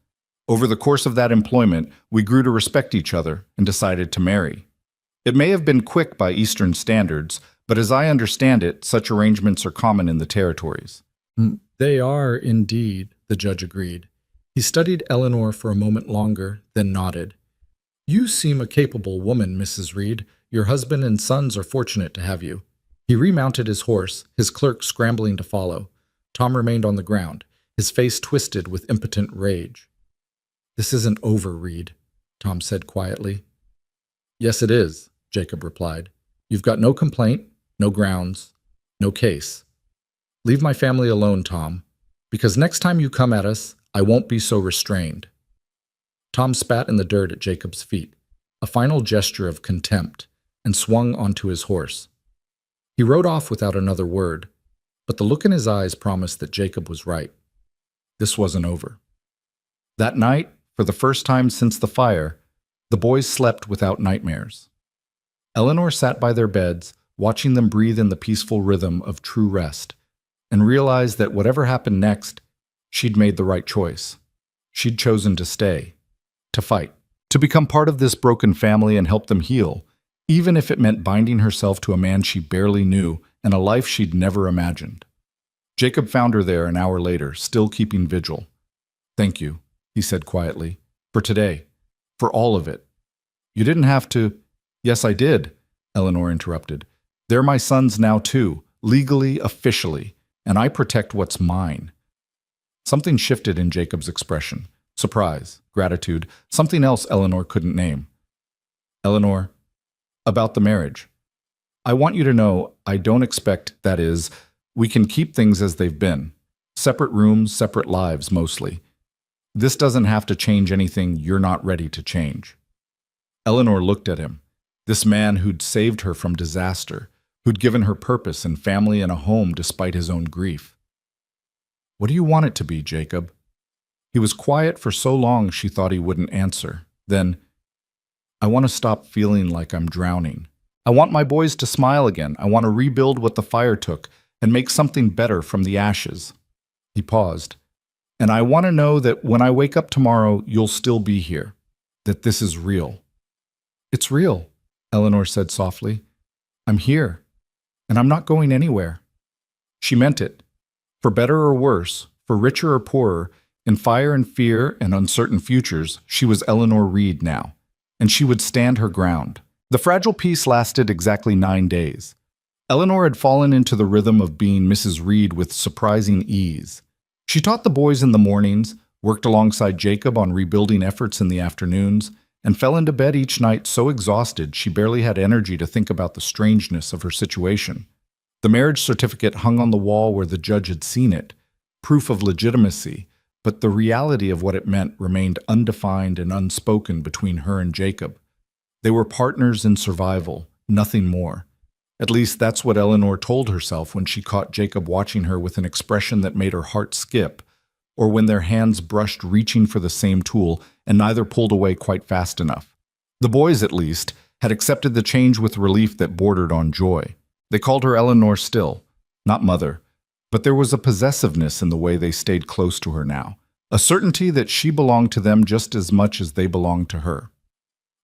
Over the course of that employment, we grew to respect each other and decided to marry. It may have been quick by Eastern standards, but as I understand it, such arrangements are common in the territories." "They are, indeed," the judge agreed. He studied Eleanor for a moment longer, then nodded. "You seem a capable woman, Mrs. Reed. Your husband and sons are fortunate to have you." He remounted his horse, his clerk scrambling to follow. Tom remained on the ground, his face twisted with impotent rage. "This isn't over, Reed," Tom said quietly. "Yes, it is," Jacob replied. "You've got no complaint, no grounds, no case. Leave my family alone, Tom, because next time you come at us, I won't be so restrained." Tom spat in the dirt at Jacob's feet, a final gesture of contempt, and swung onto his horse. He rode off without another word, but the look in his eyes promised that Jacob was right. This wasn't over. That night, for the first time since the fire, the boys slept without nightmares. Eleanor sat by their beds, watching them breathe in the peaceful rhythm of true rest, and realized that whatever happened next, she'd made the right choice. She'd chosen to stay, to fight, to become part of this broken family and help them heal, even if it meant binding herself to a man she barely knew and a life she'd never imagined. Jacob found her there an hour later, still keeping vigil. "Thank you," he said quietly, "for today, for all of it. You didn't have to—" "Yes, I did," Eleanor interrupted. "They're my sons now too, legally, officially, and I protect what's mine." Something shifted in Jacob's expression. Surprise, gratitude, something else Eleanor couldn't name. "Eleanor, about the marriage. I want you to know I don't expect, that is, we can keep things as they've been. Separate rooms, separate lives, mostly. This doesn't have to change anything you're not ready to change." Eleanor looked at him, this man who'd saved her from disaster, who'd given her purpose and family and a home despite his own grief. "What do you want it to be, Jacob?" He was quiet for so long she thought he wouldn't answer. Then, "I want to stop feeling like I'm drowning. I want my boys to smile again. I want to rebuild what the fire took and make something better from the ashes." He paused. "And I want to know that when I wake up tomorrow, you'll still be here, that this is real." "It's real," Eleanor said softly. "I'm here, and I'm not going anywhere." She meant it. For better or worse, for richer or poorer, in fire and fear and uncertain futures, she was Eleanor Reed now, and she would stand her ground. The fragile peace lasted exactly 9 days. Eleanor had fallen into the rhythm of being Mrs. Reed with surprising ease. She taught the boys in the mornings, worked alongside Jacob on rebuilding efforts in the afternoons, and fell into bed each night so exhausted she barely had energy to think about the strangeness of her situation. The marriage certificate hung on the wall where the judge had seen it, proof of legitimacy, but the reality of what it meant remained undefined and unspoken between her and Jacob. They were partners in survival, nothing more. At least that's what Eleanor told herself when she caught Jacob watching her with an expression that made her heart skip, or when their hands brushed reaching for the same tool and neither pulled away quite fast enough. The boys, at least, had accepted the change with relief that bordered on joy. They called her Eleanor still, not Mother, but there was a possessiveness in the way they stayed close to her now, a certainty that she belonged to them just as much as they belonged to her.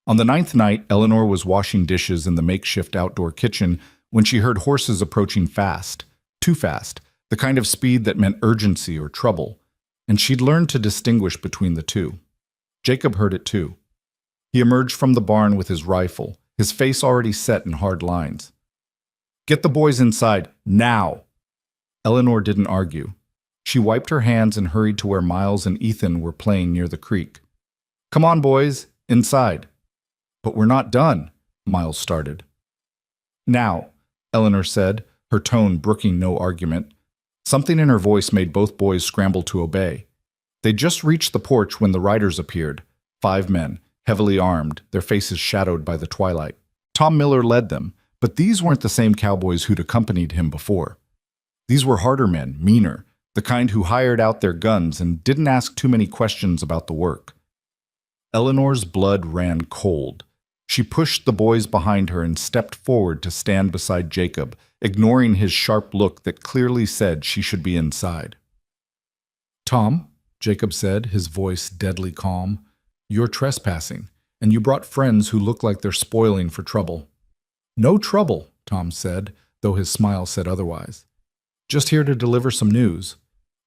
On the 9th night, Eleanor was washing dishes in the makeshift outdoor kitchen when she heard horses approaching fast, too fast, the kind of speed that meant urgency or trouble, and she'd learned to distinguish between the two. Jacob heard it too. He emerged from the barn with his rifle, his face already set in hard lines. "Get the boys inside, now!" Eleanor didn't argue. She wiped her hands and hurried to where Miles and Ethan were playing near the creek. "Come on, boys, inside." "But we're not done," Miles started. "Now," Eleanor said, her tone brooking no argument. Something in her voice made both boys scramble to obey. They'd just reached the porch when the riders appeared, 5 men, heavily armed, their faces shadowed by the twilight. Tom Miller led them, but these weren't the same cowboys who'd accompanied him before. These were harder men, meaner, the kind who hired out their guns and didn't ask too many questions about the work. Eleanor's blood ran cold. She pushed the boys behind her and stepped forward to stand beside Jacob, ignoring his sharp look that clearly said she should be inside. "Tom," Jacob said, his voice deadly calm, "you're trespassing, and you brought friends who look like they're spoiling for trouble." "No trouble," Tom said, though his smile said otherwise. "Just here to deliver some news.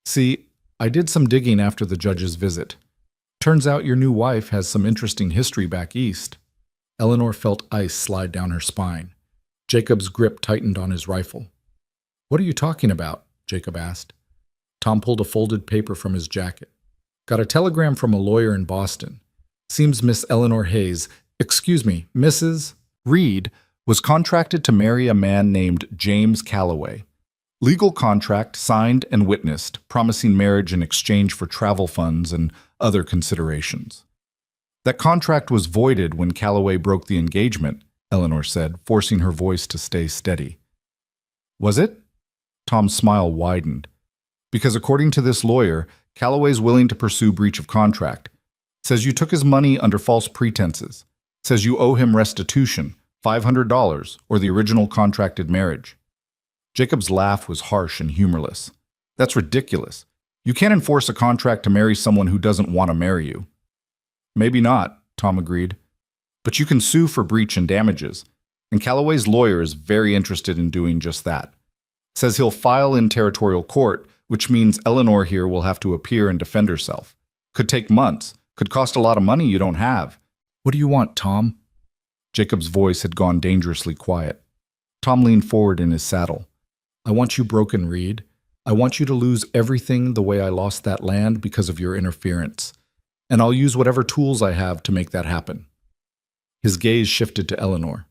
See, I did some digging after the judge's visit. Turns out your new wife has some interesting history back east." Eleanor felt ice slide down her spine. Jacob's grip tightened on his rifle. "What are you talking about?" Jacob asked. Tom pulled a folded paper from his jacket. "Got a telegram from a lawyer in Boston. Seems Miss Eleanor Hayes, Mrs. Reed, was contracted to marry a man named James Calloway. Legal contract signed and witnessed, promising marriage in exchange for travel funds and other considerations. That contract was voided when Calloway broke the engagement," Eleanor said, forcing her voice to stay steady. "Was it?" Tom's smile widened. "Because according to this lawyer, Calloway's willing to pursue breach of contract. Says you took his money under false pretenses. Says you owe him restitution, $500, or the original contracted marriage." Jacob's laugh was harsh and humorless. "That's ridiculous. You can't enforce a contract to marry someone who doesn't want to marry you." "Maybe not," Tom agreed. "But you can sue for breach and damages, and Calloway's lawyer is very interested in doing just that. Says he'll file in territorial court, which means Eleanor here will have to appear and defend herself. Could take months, could cost a lot of money you don't have." "What do you want, Tom?" Jacob's voice had gone dangerously quiet. Tom leaned forward in his saddle. "I want you broken, Reed. I want you to lose everything the way I lost that land because of your interference. And I'll use whatever tools I have to make that happen." His gaze shifted to Eleanor.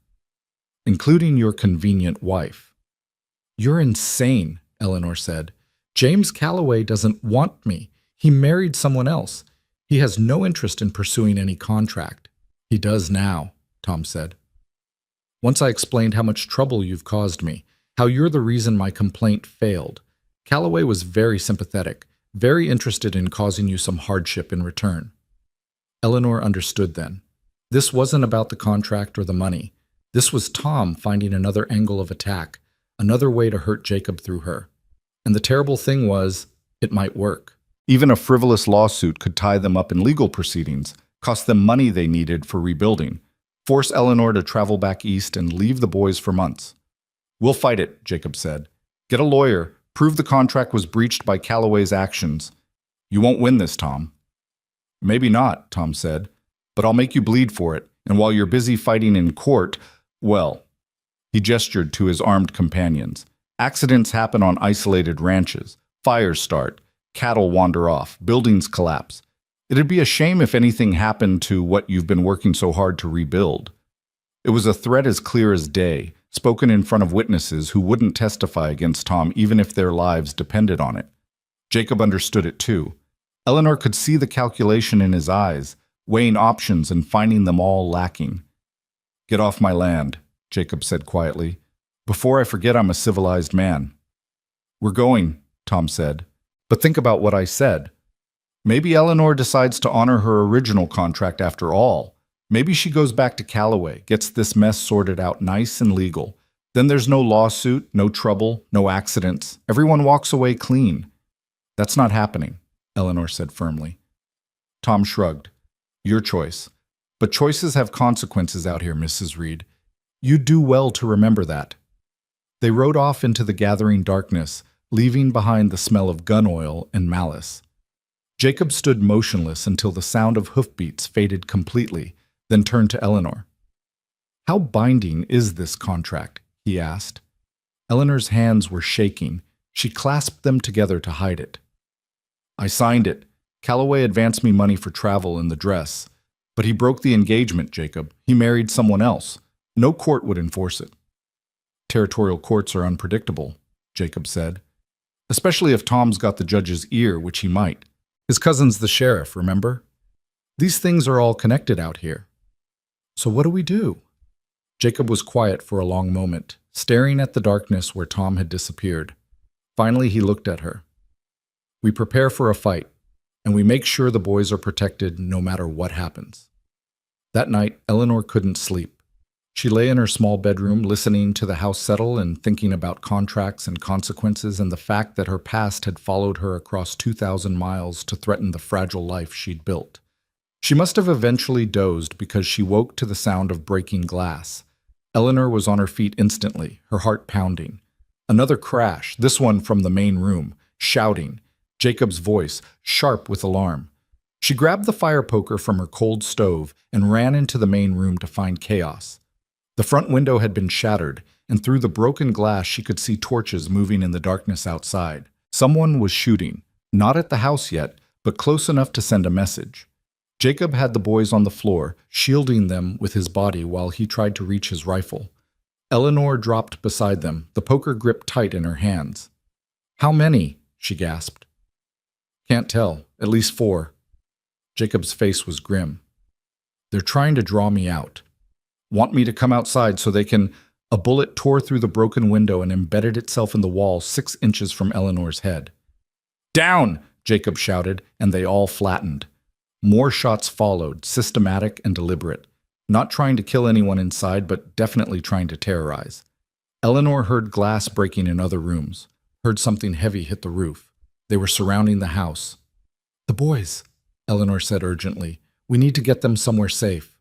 "Including your convenient wife." "You're insane," Eleanor said. "James Calloway doesn't want me. He married someone else. He has no interest in pursuing any contract." "He does now," Tom said. "Once I explained how much trouble you've caused me, how you're the reason my complaint failed. Calloway was very sympathetic, very interested in causing you some hardship in return." Eleanor understood then. This wasn't about the contract or the money. This was Tom finding another angle of attack, another way to hurt Jacob through her. And the terrible thing was, it might work. Even a frivolous lawsuit could tie them up in legal proceedings, cost them money they needed for rebuilding, force Eleanor to travel back east and leave the boys for months. "We'll fight it," Jacob said. "Get a lawyer, Prove the contract was breached by Calloway's actions. You won't win this, Tom. Maybe not, Tom said, but I'll make you bleed for it, and while you're busy fighting in court, well, he gestured to his armed companions. Accidents happen on isolated ranches. Fires start. Cattle wander off. Buildings collapse. It'd be a shame if anything happened to what you've been working so hard to rebuild. It was a threat as clear as day, spoken in front of witnesses who wouldn't testify against Tom even if their lives depended on it. Jacob understood it too. Eleanor could see the calculation in his eyes, weighing options and finding them all lacking. Get off my land, Jacob said quietly. Before I forget I'm a civilized man. We're going, Tom said. But think about what I said. Maybe Eleanor decides to honor her original contract after all. Maybe she goes back to Calloway, gets this mess sorted out nice and legal. Then there's no lawsuit, no trouble, no accidents. Everyone walks away clean. That's not happening, Eleanor said firmly. Tom shrugged. Your choice. But choices have consequences out here, Mrs. Reed. You'd do well to remember that. They rode off into the gathering darkness, leaving behind the smell of gun oil and malice. Jacob stood motionless until the sound of hoofbeats faded completely, then turned to Eleanor. How binding is this contract? He asked. Eleanor's hands were shaking. She clasped them together to hide it. I signed it. Calloway advanced me money for travel and the dress. But he broke the engagement, Jacob. He married someone else. No court would enforce it. Territorial courts are unpredictable, Jacob said. Especially if Tom's got the judge's ear, which he might. His cousin's the sheriff, remember? These things are all connected out here. So what do we do? Jacob was quiet for a long moment, staring at the darkness where Tom had disappeared. Finally, he looked at her. We prepare for a fight, and we make sure the boys are protected no matter what happens. That night, Eleanor couldn't sleep. She lay in her small bedroom, listening to the house settle and thinking about contracts and consequences and the fact that her past had followed her across 2,000 miles to threaten the fragile life she'd built. She must have eventually dozed because she woke to the sound of breaking glass. Eleanor was on her feet instantly, her heart pounding. Another crash, this one from the main room, shouting. Jacob's voice, sharp with alarm. She grabbed the fire poker from her cold stove and ran into the main room to find chaos. The front window had been shattered, and through the broken glass she could see torches moving in the darkness outside. Someone was shooting, not at the house yet, but close enough to send a message. Jacob had the boys on the floor, shielding them with his body while he tried to reach his rifle. Eleanor dropped beside them, the poker gripped tight in her hands. How many? She gasped. Can't tell. At least 4. Jacob's face was grim. They're trying to draw me out. Want me to come outside so they can... A bullet tore through the broken window and embedded itself in the wall 6 inches from Eleanor's head. Down! Jacob shouted, and they all flattened. More shots followed, systematic and deliberate. Not trying to kill anyone inside, but definitely trying to terrorize. Eleanor heard glass breaking in other rooms, heard something heavy hit the roof. They were surrounding the house. The boys, Eleanor said urgently. We need to get them somewhere safe.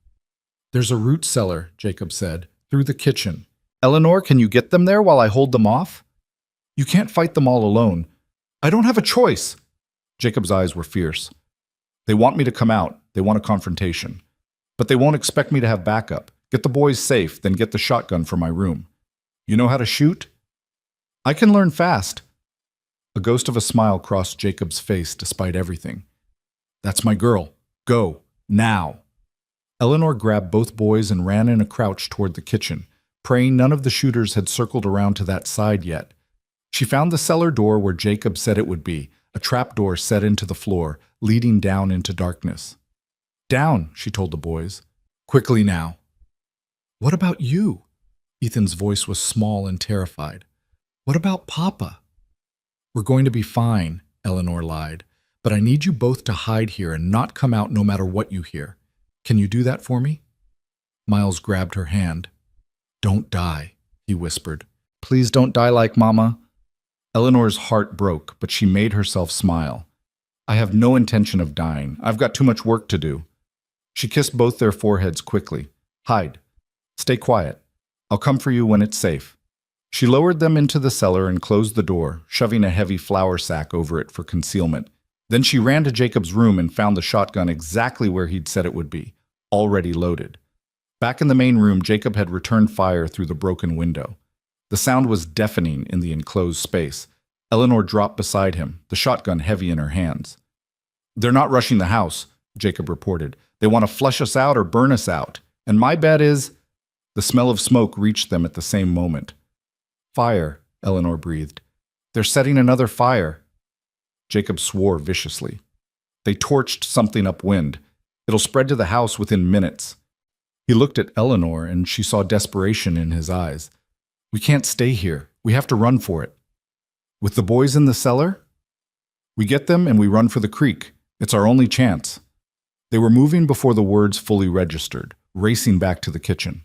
There's a root cellar, Jacob said, through the kitchen. Eleanor, can you get them there while I hold them off? You can't fight them all alone. I don't have a choice. Jacob's eyes were fierce. They want me to come out. They want a confrontation. But they won't expect me to have backup. Get the boys safe, then get the shotgun from my room. You know how to shoot? I can learn fast. A ghost of a smile crossed Jacob's face despite everything. That's my girl. Go. Now. Eleanor grabbed both boys and ran in a crouch toward the kitchen, praying none of the shooters had circled around to that side yet. She found the cellar door where Jacob said it would be, a trap door set into the floor, leading down into darkness. Down, she told the boys. Quickly now. What about you? Ethan's voice was small and terrified. What about Papa? We're going to be fine, Eleanor lied, but I need you both to hide here and not come out no matter what you hear. Can you do that for me? Miles grabbed her hand. Don't die, he whispered. Please don't die like Mama. Eleanor's heart broke, but she made herself smile. I have no intention of dying. I've got too much work to do. She kissed both their foreheads quickly. Hide. Stay quiet. I'll come for you when it's safe. She lowered them into the cellar and closed the door, shoving a heavy flour sack over it for concealment. Then she ran to Jacob's room and found the shotgun exactly where he'd said it would be, already loaded. Back in the main room, Jacob had returned fire through the broken window. The sound was deafening in the enclosed space. Eleanor dropped beside him, the shotgun heavy in her hands. "They're not rushing the house," Jacob reported. "They want to flush us out or burn us out. And my bet is—" The smell of smoke reached them at the same moment. "Fire," Eleanor breathed. "They're setting another fire." Jacob swore viciously. "They torched something upwind. It'll spread to the house within minutes." He looked at Eleanor, and she saw desperation in his eyes. "We can't stay here. We have to run for it." "With the boys in the cellar?" "We get them and we run for the creek. It's our only chance." They were moving before the words fully registered, racing back to the kitchen.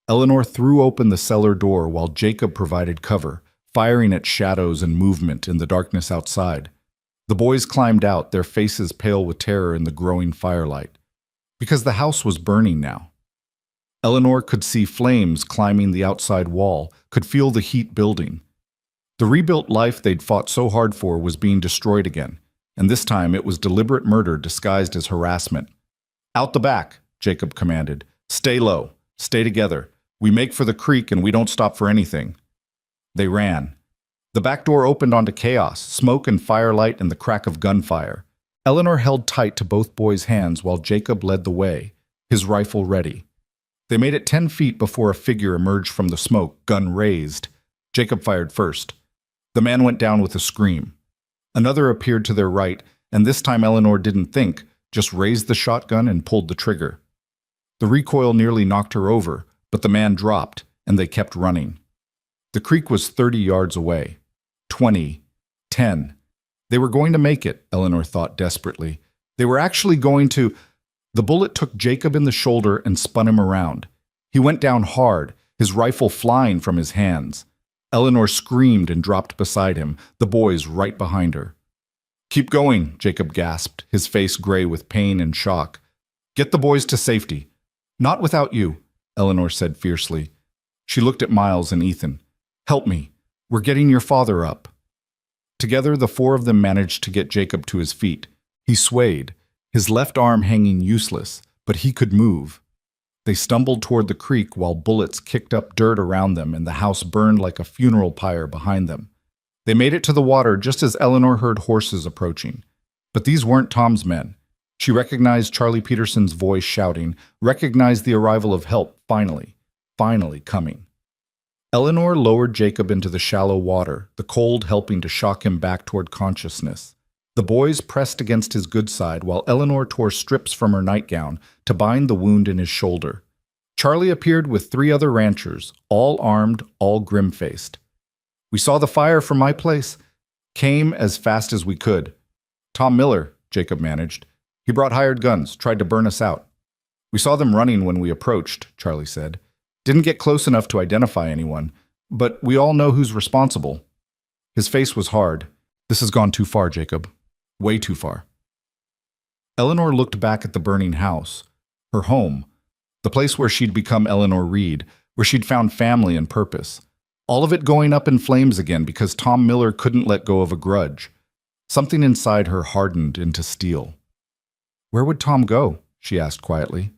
Eleanor threw open the cellar door while Jacob provided cover, firing at shadows and movement in the darkness outside. The boys climbed out, their faces pale with terror in the growing firelight. Because the house was burning now. Eleanor could see flames climbing the outside wall, could feel the heat building. The rebuilt life they'd fought so hard for was being destroyed again, and this time it was deliberate murder disguised as harassment. "Out the back," Jacob commanded. "Stay low. Stay together. We make for the creek and we don't stop for anything." They ran. The back door opened onto chaos, smoke and firelight and the crack of gunfire. Eleanor held tight to both boys' hands while Jacob led the way, his rifle ready. They made it 10 feet before a figure emerged from the smoke, gun raised. Jacob fired first. The man went down with a scream. Another appeared to their right, and this time Eleanor didn't think, just raised the shotgun and pulled the trigger. The recoil nearly knocked her over, but the man dropped, and they kept running. The creek was 30 yards away. 20. 10. They were going to make it, Eleanor thought desperately. They were actually going to— The bullet took Jacob in the shoulder and spun him around. He went down hard, his rifle flying from his hands. Eleanor screamed and dropped beside him, the boys right behind her. "Keep going," Jacob gasped, his face gray with pain and shock. "Get the boys to safety." "Not without you," Eleanor said fiercely. She looked at Miles and Ethan. "Help me. We're getting your father up." Together, the four of them managed to get Jacob to his feet. He swayed, his left arm hanging useless, but he could move. They stumbled toward the creek while bullets kicked up dirt around them and the house burned like a funeral pyre behind them. They made it to the water just as Eleanor heard horses approaching. But these weren't Tom's men. She recognized Charlie Peterson's voice shouting, recognized the arrival of help finally coming. Eleanor lowered Jacob into the shallow water, the cold helping to shock him back toward consciousness. The boys pressed against his good side while Eleanor tore strips from her nightgown to bind the wound in his shoulder. Charlie appeared with 3 other ranchers, all armed, all grim-faced. "We saw the fire from my place. Came as fast as we could. Tom Miller," Jacob managed. "He brought hired guns, tried to burn us out." "We saw them running when we approached," Charlie said. "Didn't get close enough to identify anyone, but we all know who's responsible." His face was hard. "This has gone too far, Jacob. Way too far." Eleanor looked back at the burning house, her home, the place where she'd become Eleanor Reed, where she'd found family and purpose. All of it going up in flames again because Tom Miller couldn't let go of a grudge. Something inside her hardened into steel. "Where would Tom go?" she asked quietly.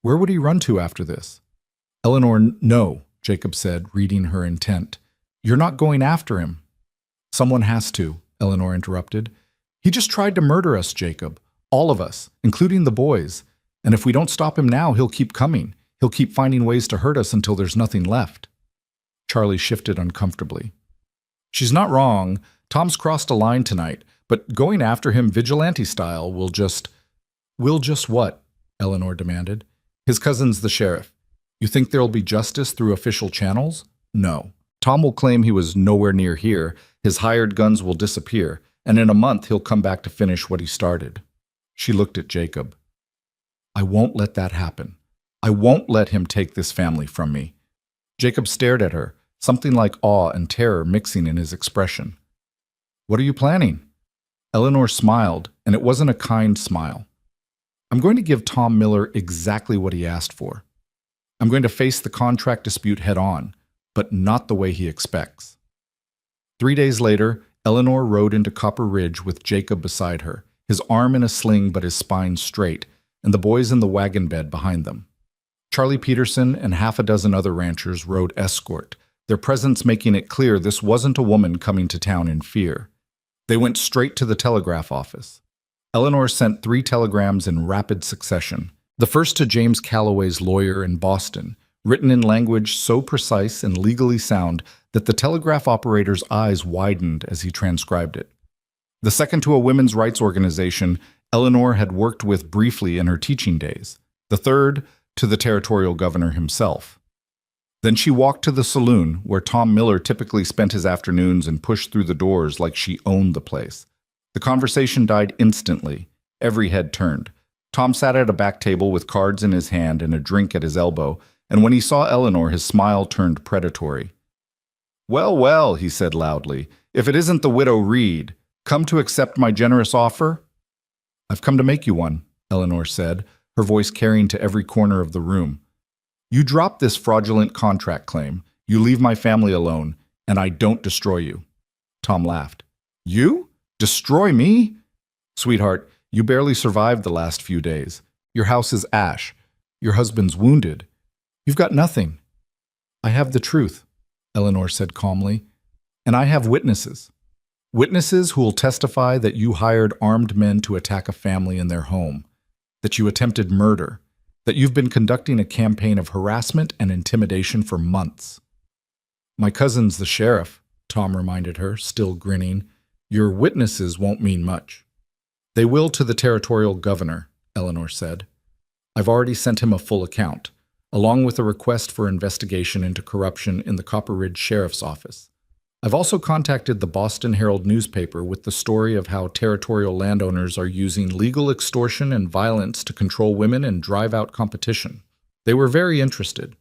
"Where would he run to after this?" "Eleanor, no," Jacob said, reading her intent. "You're not going after him." "Someone has to," Eleanor interrupted. "He just tried to murder us, Jacob. All of us, including the boys. And if we don't stop him now, he'll keep coming. He'll keep finding ways to hurt us until there's nothing left." Charlie shifted uncomfortably. "She's not wrong. Tom's crossed a line tonight, but going after him vigilante style will just—" "Will just what?" Eleanor demanded. "His cousin's the sheriff. You think there'll be justice through official channels? No. Tom will claim he was nowhere near here, his hired guns will disappear, and in a month he'll come back to finish what he started." She looked at Jacob. "I won't let that happen. I won't let him take this family from me." Jacob stared at her, something like awe and terror mixing in his expression. "What are you planning?" Eleanor smiled, and it wasn't a kind smile. "I'm going to give Tom Miller exactly what he asked for. I'm going to face the contract dispute head on. but not the way he expects. 3 days later, Eleanor rode into Copper Ridge with Jacob beside her, his arm in a sling but his spine straight, and the boys in the wagon bed behind them. Charlie Peterson and half a dozen other ranchers rode escort, their presence making it clear this wasn't a woman coming to town in fear. They went straight to the telegraph office. Eleanor sent 3 telegrams in rapid succession. The first to James Calloway's lawyer in Boston, written in language so precise and legally sound that the telegraph operator's eyes widened as he transcribed it. The second to a women's rights organization Eleanor had worked with briefly in her teaching days. The third to the territorial governor himself. Then she walked to the saloon where Tom Miller typically spent his afternoons and pushed through the doors like she owned the place. The conversation died instantly. Every head turned. Tom sat at a back table with cards in his hand and a drink at his elbow, and when he saw Eleanor, his smile turned predatory. "Well, well," he said loudly, "if it isn't the widow Reed, come to accept my generous offer?" "I've come to make you one," Eleanor said, her voice carrying to every corner of the room. "You drop this fraudulent contract claim, you leave my family alone, and I don't destroy you." Tom laughed. "You? Destroy me?" "Sweetheart, you barely survived the last few days. Your house is ash. Your husband's wounded. You've got nothing." "I have the truth," Eleanor said calmly, "and I have witnesses. Witnesses who will testify that you hired armed men to attack a family in their home, that you attempted murder, that you've been conducting a campaign of harassment and intimidation for months." "My cousin's the sheriff," Tom reminded her, still grinning. "Your witnesses won't mean much." "They will to the territorial governor," Eleanor said. "I've already sent him a full account, along with a request for investigation into corruption in the Copper Ridge Sheriff's Office. I've also contacted the Boston Herald newspaper with the story of how territorial landowners are using legal extortion and violence to control women and drive out competition. They were very interested."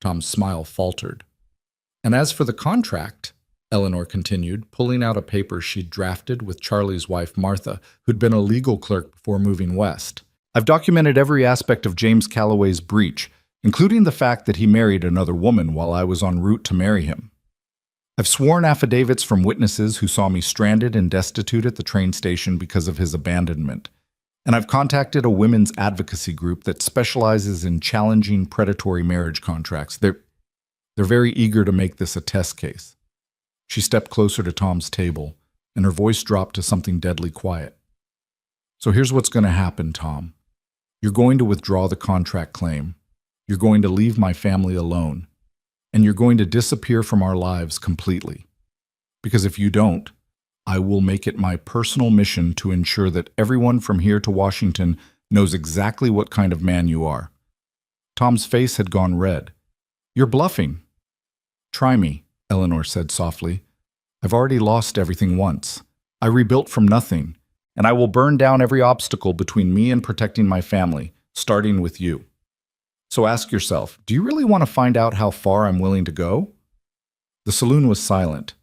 Tom's smile faltered. "And as for the contract," Eleanor continued, pulling out a paper she'd drafted with Charlie's wife Martha, who'd been a legal clerk before moving west. "I've documented every aspect of James Calloway's breach, including the fact that he married another woman while I was en route to marry him. I've sworn affidavits from witnesses who saw me stranded and destitute at the train station because of his abandonment. And I've contacted a women's advocacy group that specializes in challenging predatory marriage contracts. They're very eager to make this a test case." She stepped closer to Tom's table, and her voice dropped to something deadly quiet. "So here's what's going to happen, Tom. You're going to withdraw the contract claim. You're going to leave my family alone. And you're going to disappear from our lives completely. Because if you don't, I will make it my personal mission to ensure that everyone from here to Washington knows exactly what kind of man you are." Tom's face had gone red. "You're bluffing." "Try me," Eleanor said softly. "I've already lost everything once. I rebuilt from nothing, and I will burn down every obstacle between me and protecting my family, starting with you. So ask yourself, do you really want to find out how far I'm willing to go?" The saloon was silent.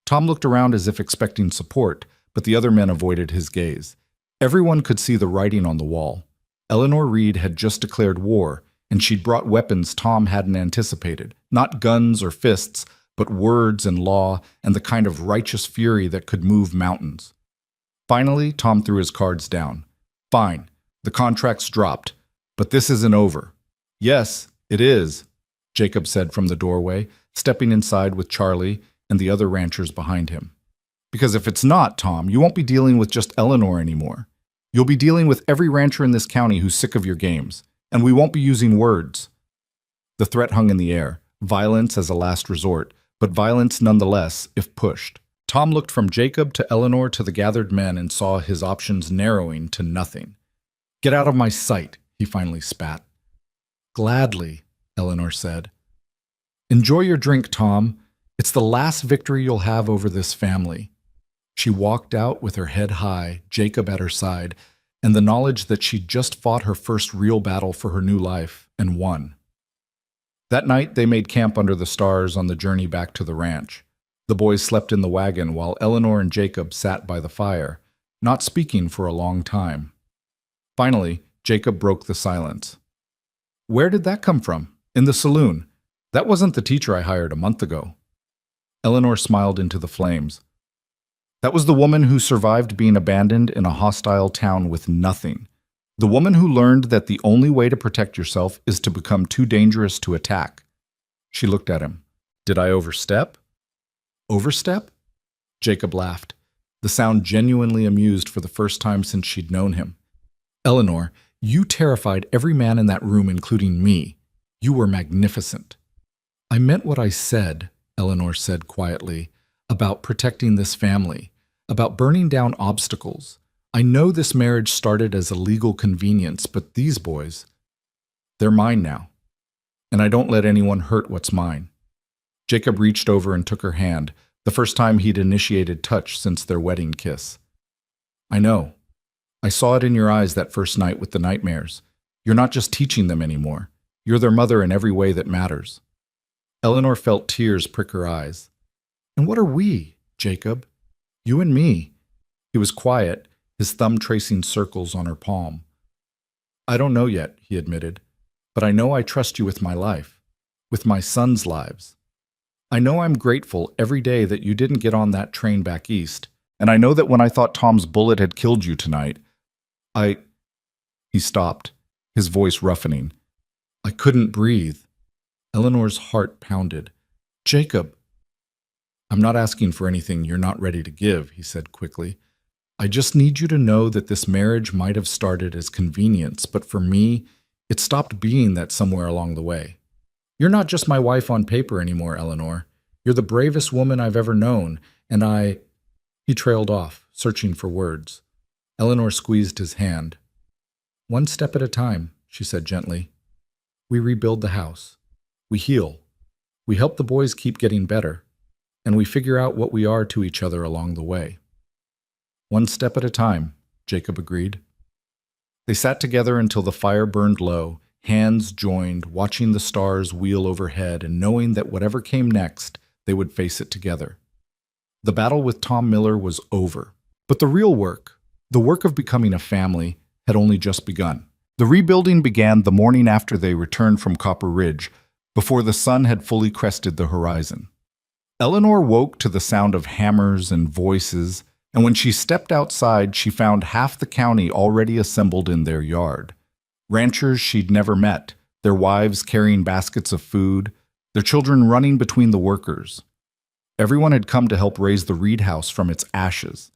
Tom looked around as if expecting support, but the other men avoided his gaze. Everyone could see the writing on the wall. Eleanor Reed had just declared war, and she'd brought weapons Tom hadn't anticipated. Not guns or fists, but words and law and the kind of righteous fury that could move mountains. Finally, Tom threw his cards down. "Fine, the contract's dropped, but this isn't over." "Yes, it is," Jacob said from the doorway, stepping inside with Charlie and the other ranchers behind him. "Because if it's not, Tom, you won't be dealing with just Eleanor anymore. You'll be dealing with every rancher in this county who's sick of your games, and we won't be using words." The threat hung in the air, violence as a last resort, but violence nonetheless if pushed. Tom looked from Jacob to Eleanor to the gathered men and saw his options narrowing to nothing. "Get out of my sight," he finally spat. "Gladly," Eleanor said. "Enjoy your drink, Tom. It's the last victory you'll have over this family." She walked out with her head high, Jacob at her side, and the knowledge that she'd just fought her first real battle for her new life and won. That night, they made camp under the stars on the journey back to the ranch. The boys slept in the wagon while Eleanor and Jacob sat by the fire, not speaking for a long time. Finally, Jacob broke the silence. "Where did that come from? In the saloon? That wasn't the teacher I hired a month ago. Eleanor smiled into the flames. That was the woman who survived being abandoned in a hostile town with nothing. The woman who learned that the only way to protect yourself is to become too dangerous to attack. She looked at him. Did I overstep? Overstep? Jacob laughed, the sound genuinely amused for the first time since she'd known him. Eleanor, you terrified every man in that room, including me. You were magnificent. I meant what I said, Eleanor said quietly, about protecting this family, about burning down obstacles. I know this marriage started as a legal convenience, but these boys, they're mine now. And I don't let anyone hurt what's mine. Jacob reached over and took her hand, the first time he'd initiated touch since their wedding kiss. I know. I saw it in your eyes that first night with the nightmares. You're not just teaching them anymore. You're their mother in every way that matters. Eleanor felt tears prick her eyes. And what are we, Jacob? You and me. He was quiet, his thumb tracing circles on her palm. I don't know yet, he admitted, but I know I trust you with my life, with my sons' lives. I know I'm grateful every day that you didn't get on that train back east, and I know that when I thought Tom's bullet had killed you tonight, He stopped, his voice roughening. I couldn't breathe. Eleanor's heart pounded. Jacob. I'm not asking for anything you're not ready to give, he said quickly. I just need you to know that this marriage might have started as convenience, but for me, it stopped being that somewhere along the way. You're not just my wife on paper anymore, Eleanor. You're the bravest woman I've ever known, and He trailed off, searching for words. Eleanor squeezed his hand. One step at a time, she said gently. We rebuild the house. We heal. We help the boys keep getting better. And we figure out what we are to each other along the way. One step at a time, Jacob agreed. They sat together until the fire burned low, hands joined, watching the stars wheel overhead and knowing that whatever came next, they would face it together. The battle with Tom Miller was over. But the real work, the work of becoming a family, had only just begun. The rebuilding began the morning after they returned from Copper Ridge, before the sun had fully crested the horizon. Eleanor woke to the sound of hammers and voices, and when she stepped outside, she found half the county already assembled in their yard. Ranchers she'd never met, their wives carrying baskets of food, their children running between the workers. Everyone had come to help raise the Reed house from its ashes.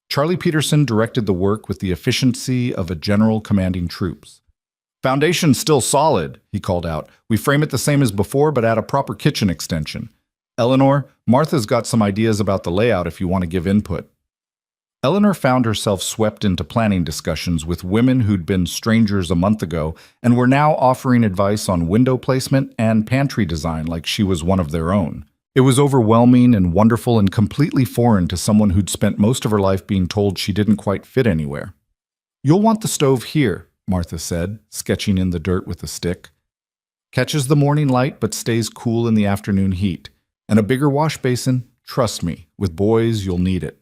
Charlie Peterson directed the work with the efficiency of a general commanding troops. Foundation's still solid, he called out. We frame it the same as before, but add a proper kitchen extension. Eleanor, Martha's got some ideas about the layout if you want to give input. Eleanor found herself swept into planning discussions with women who'd been strangers a month ago and were now offering advice on window placement and pantry design like she was one of their own. It was overwhelming and wonderful and completely foreign to someone who'd spent most of her life being told she didn't quite fit anywhere. You'll want the stove here, Martha said, sketching in the dirt with a stick. Catches the morning light but stays cool in the afternoon heat. And a bigger wash basin, trust me, with boys you'll need it.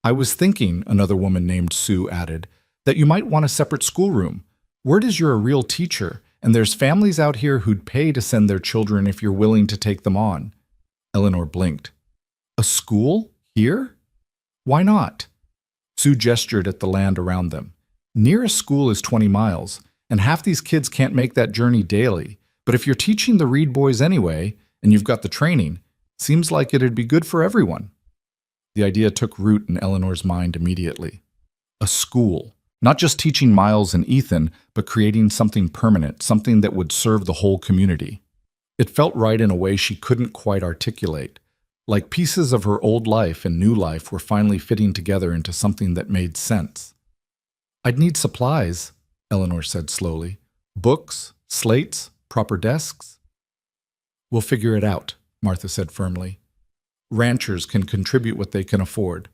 I was thinking, another woman named Sue added, that you might want a separate schoolroom. Word is you're a real teacher, and there's families out here who'd pay to send their children if you're willing to take them on. Eleanor blinked. A school? Here? Why not? Sue gestured at the land around them. Nearest school is 20 miles, and half these kids can't make that journey daily. But if you're teaching the Reed boys anyway, and you've got the training, seems like it'd be good for everyone. The idea took root in Eleanor's mind immediately. A school. Not just teaching Miles and Ethan, but creating something permanent, something that would serve the whole community. It felt right in a way she couldn't quite articulate, like pieces of her old life and new life were finally fitting together into something that made sense. I'd need supplies, Eleanor said slowly. Books, slates, proper desks. We'll figure it out, Martha said firmly. Ranchers can contribute what they can afford.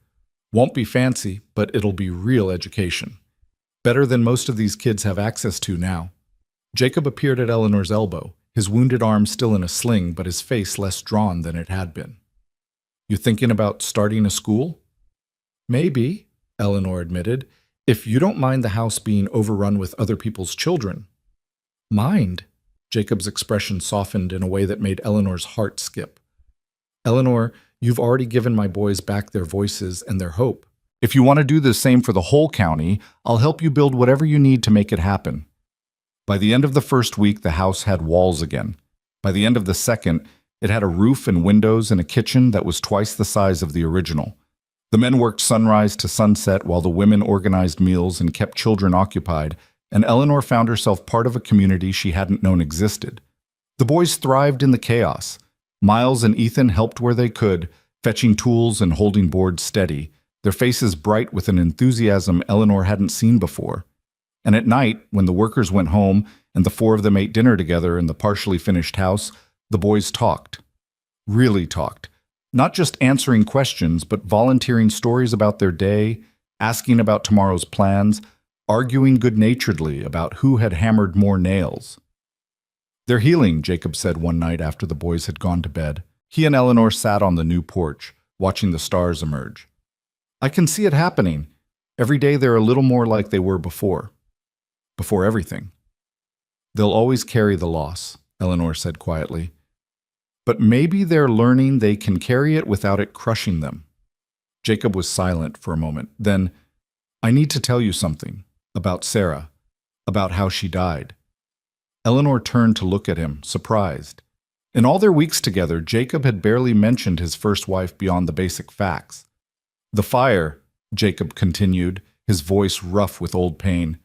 Won't be fancy, but it'll be real education. Better than most of these kids have access to now. Jacob appeared at Eleanor's elbow, his wounded arm still in a sling, but his face less drawn than it had been. You thinking about starting a school? Maybe, Eleanor admitted, if you don't mind the house being overrun with other people's children. Mind? Jacob's expression softened in a way that made Eleanor's heart skip. Eleanor, you've already given my boys back their voices and their hope. If you want to do the same for the whole county, I'll help you build whatever you need to make it happen. By the end of the first week, the house had walls again. By the end of the second, it had a roof and windows and a kitchen that was twice the size of the original. The men worked sunrise to sunset while the women organized meals and kept children occupied, and Eleanor found herself part of a community she hadn't known existed. The boys thrived in the chaos. Miles and Ethan helped where they could, fetching tools and holding boards steady, their faces bright with an enthusiasm Eleanor hadn't seen before. And at night, when the workers went home and the four of them ate dinner together in the partially finished house, the boys talked. Really talked. Not just answering questions, but volunteering stories about their day, asking about tomorrow's plans, arguing good-naturedly about who had hammered more nails. "They're healing," Jacob said one night after the boys had gone to bed. He and Eleanor sat on the new porch, watching the stars emerge. "I can see it happening. Every day they're a little more like they were before. Before everything." "They'll always carry the loss," Eleanor said quietly. "But maybe they're learning they can carry it without it crushing them." Jacob was silent for a moment. Then, "I need to tell you something. About Sarah. About how she died." Eleanor turned to look at him, surprised. In all their weeks together, Jacob had barely mentioned his first wife beyond the basic facts. "The fire," Jacob continued, his voice rough with old pain.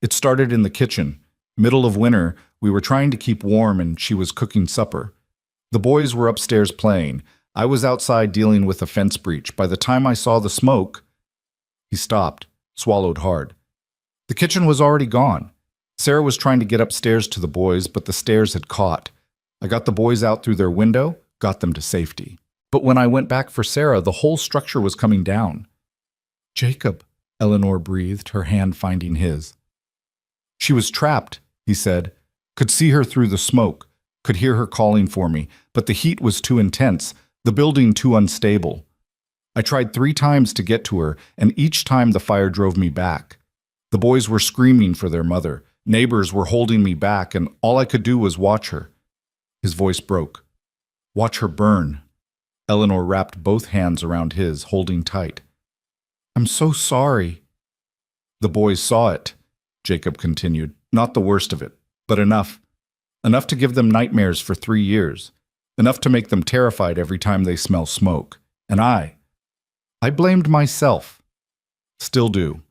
"It started in the kitchen. Middle of winter, we were trying to keep warm and she was cooking supper. The boys were upstairs playing. I was outside dealing with a fence breach. By the time I saw the smoke..." He stopped, swallowed hard. "The kitchen was already gone. Sarah was trying to get upstairs to the boys, but the stairs had caught. I got the boys out through their window, got them to safety. But when I went back for Sarah, the whole structure was coming down." "Jacob," Eleanor breathed, her hand finding his. "She was trapped," he said. "Could see her through the smoke, could hear her calling for me, but the heat was too intense, the building too unstable. I tried 3 times to get to her, and each time the fire drove me back. The boys were screaming for their mother. Neighbors were holding me back, and all I could do was watch her." His voice broke. "Watch her burn." Eleanor wrapped both hands around his, holding tight. "I'm so sorry." "The boys saw it," Jacob continued. "Not the worst of it, but enough. Enough to give them nightmares for 3 years. Enough to make them terrified every time they smell smoke. And I blamed myself. Still do.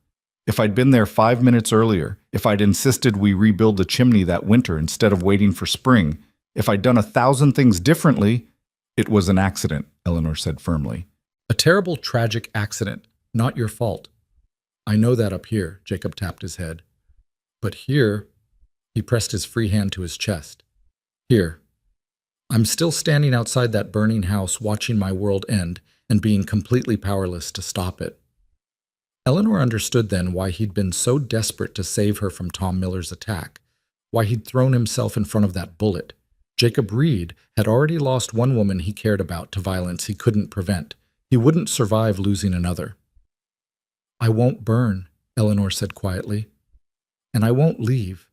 If I'd been there 5 minutes earlier, if I'd insisted we rebuild the chimney that winter instead of waiting for spring, if I'd done 1,000 things differently..." "It was an accident," Eleanor said firmly. "A terrible, tragic accident. Not your fault." "I know that up here," Jacob tapped his head. "But here..." He pressed his free hand to his chest. "Here. I'm still standing outside that burning house watching my world end and being completely powerless to stop it." Eleanor understood then why he'd been so desperate to save her from Tom Miller's attack, why he'd thrown himself in front of that bullet. Jacob Reed had already lost one woman he cared about to violence he couldn't prevent. He wouldn't survive losing another. "I won't burn," Eleanor said quietly. "And I won't leave.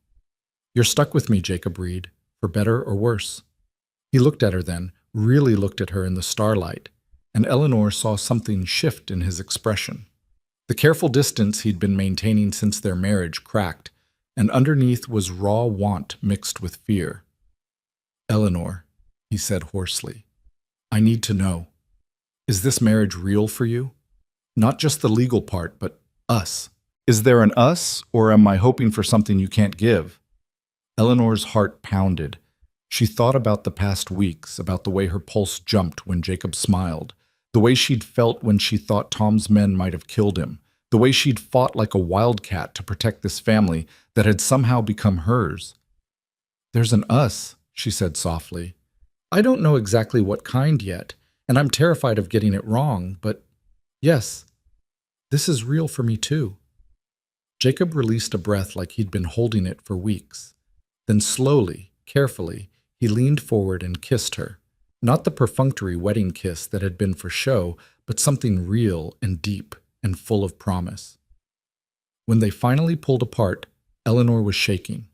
You're stuck with me, Jacob Reed, for better or worse." He looked at her then, really looked at her in the starlight, and Eleanor saw something shift in his expression. The careful distance he'd been maintaining since their marriage cracked, and underneath was raw want mixed with fear. "Eleanor," he said hoarsely, "I need to know. Is this marriage real for you? Not just the legal part, but us. Is there an us, or am I hoping for something you can't give?" Eleanor's heart pounded. She thought about the past weeks, about the way her pulse jumped when Jacob smiled, the way she'd felt when she thought Tom's men might have killed him, the way she'd fought like a wildcat to protect this family that had somehow become hers. "There's an us," she said softly. "I don't know exactly what kind yet, and I'm terrified of getting it wrong, but yes, this is real for me too." Jacob released a breath like he'd been holding it for weeks. Then slowly, carefully, he leaned forward and kissed her. Not the perfunctory wedding kiss that had been for show, but something real and deep and full of promise. When they finally pulled apart, Eleanor was shaking.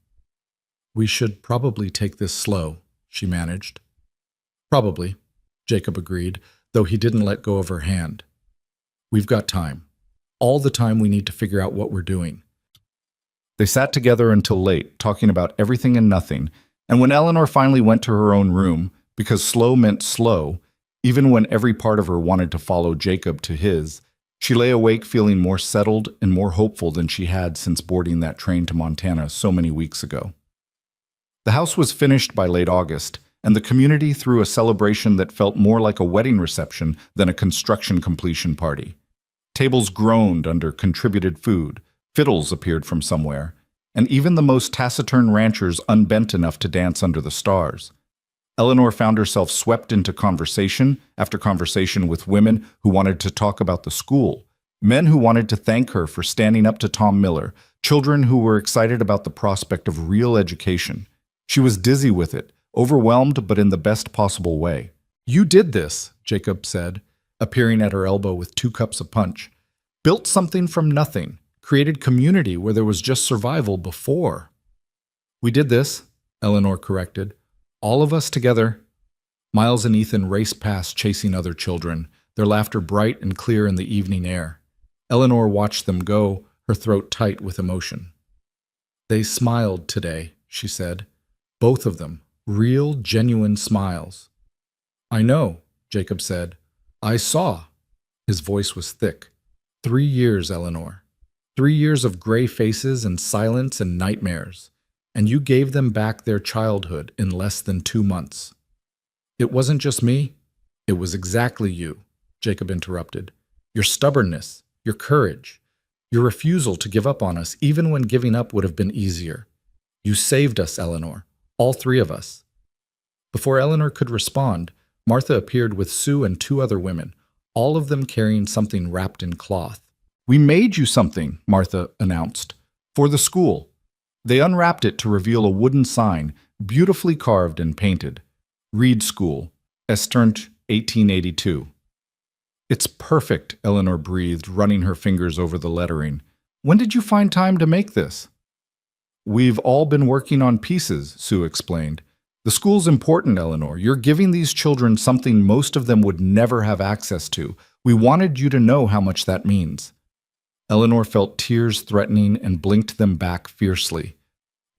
We should probably take this slow, she managed. Probably, Jacob agreed, though he didn't let go of her hand. We've got time. All the time we need to figure out what we're doing. They sat together until late, talking about everything and nothing, and when Eleanor finally went to her own room, because slow meant slow, even when every part of her wanted to follow Jacob to his, she lay awake feeling more settled and more hopeful than she had since boarding that train to Montana so many weeks ago. The house was finished by late August, and the community threw a celebration that felt more like a wedding reception than a construction completion party. Tables groaned under contributed food, fiddles appeared from somewhere, and even the most taciturn ranchers unbent enough to dance under the stars. Eleanor found herself swept into conversation after conversation with women who wanted to talk about the school, men who wanted to thank her for standing up to Tom Miller, children who were excited about the prospect of real education. She was dizzy with it, overwhelmed but in the best possible way. "You did this," Jacob said, appearing at her elbow with 2 cups of punch. "Built something from nothing, created community where there was just survival before." "We did this," Eleanor corrected. "All of us together." Miles and Ethan raced past chasing other children, their laughter bright and clear in the evening air. Eleanor watched them go, her throat tight with emotion. "They smiled today," she said. "Both of them. Real, genuine smiles." "I know," Jacob said. "I saw." His voice was thick. 3 years, Eleanor. 3 years of gray faces and silence and nightmares. And you gave them back their childhood in less than 2 months. "It wasn't just me. It was exactly you," Jacob interrupted. "Your stubbornness, your courage, your refusal to give up on us even when giving up would have been easier. You saved us, Eleanor, all 3 of us." Before Eleanor could respond, Martha appeared with Sue and 2 other women, all of them carrying something wrapped in cloth. "We made you something," Martha announced, "for the school." They unwrapped it to reveal a wooden sign, beautifully carved and painted. "Reed School, Esternt, 1882. "It's perfect," Eleanor breathed, running her fingers over the lettering. "When did you find time to make this?" "We've all been working on pieces," Sue explained. "The school's important, Eleanor. You're giving these children something most of them would never have access to. We wanted you to know how much that means." Eleanor felt tears threatening and blinked them back fiercely.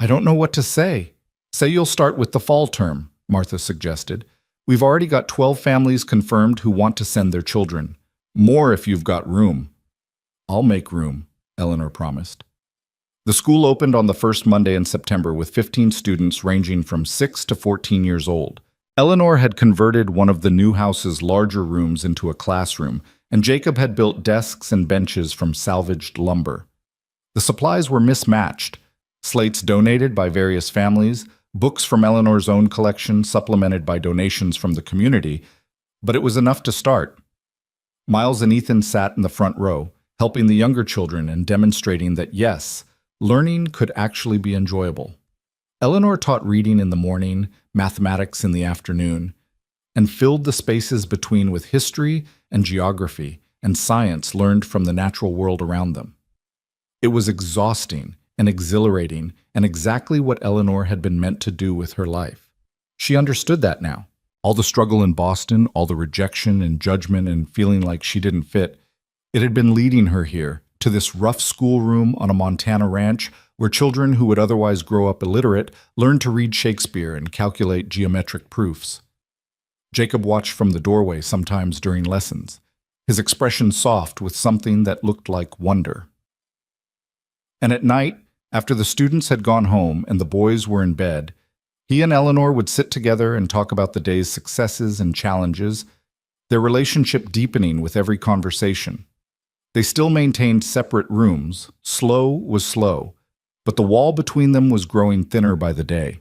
"I don't know what to say." "Say you'll start with the fall term," Martha suggested. "We've already got 12 families confirmed who want to send their children. More if you've got room." "I'll make room," Eleanor promised. The school opened on the first Monday in September with 15 students ranging from 6 to 14 years old. Eleanor had converted one of the new house's larger rooms into a classroom, and Jacob had built desks and benches from salvaged lumber. The supplies were mismatched: slates donated by various families, books from Eleanor's own collection supplemented by donations from the community, but it was enough to start. Miles and Ethan sat in the front row, helping the younger children and demonstrating that yes, learning could actually be enjoyable. Eleanor taught reading in the morning, mathematics in the afternoon, and filled the spaces between with history and geography and science learned from the natural world around them. It was exhausting and exhilarating and exactly what Eleanor had been meant to do with her life. She understood that now. All the struggle in Boston, all the rejection and judgment and feeling like she didn't fit, it had been leading her here, to this rough schoolroom on a Montana ranch where children who would otherwise grow up illiterate learned to read Shakespeare and calculate geometric proofs. Jacob watched from the doorway sometimes during lessons, his expression soft with something that looked like wonder. And at night, after the students had gone home and the boys were in bed, he and Eleanor would sit together and talk about the day's successes and challenges, their relationship deepening with every conversation. They still maintained separate rooms. Slow was slow, but the wall between them was growing thinner by the day.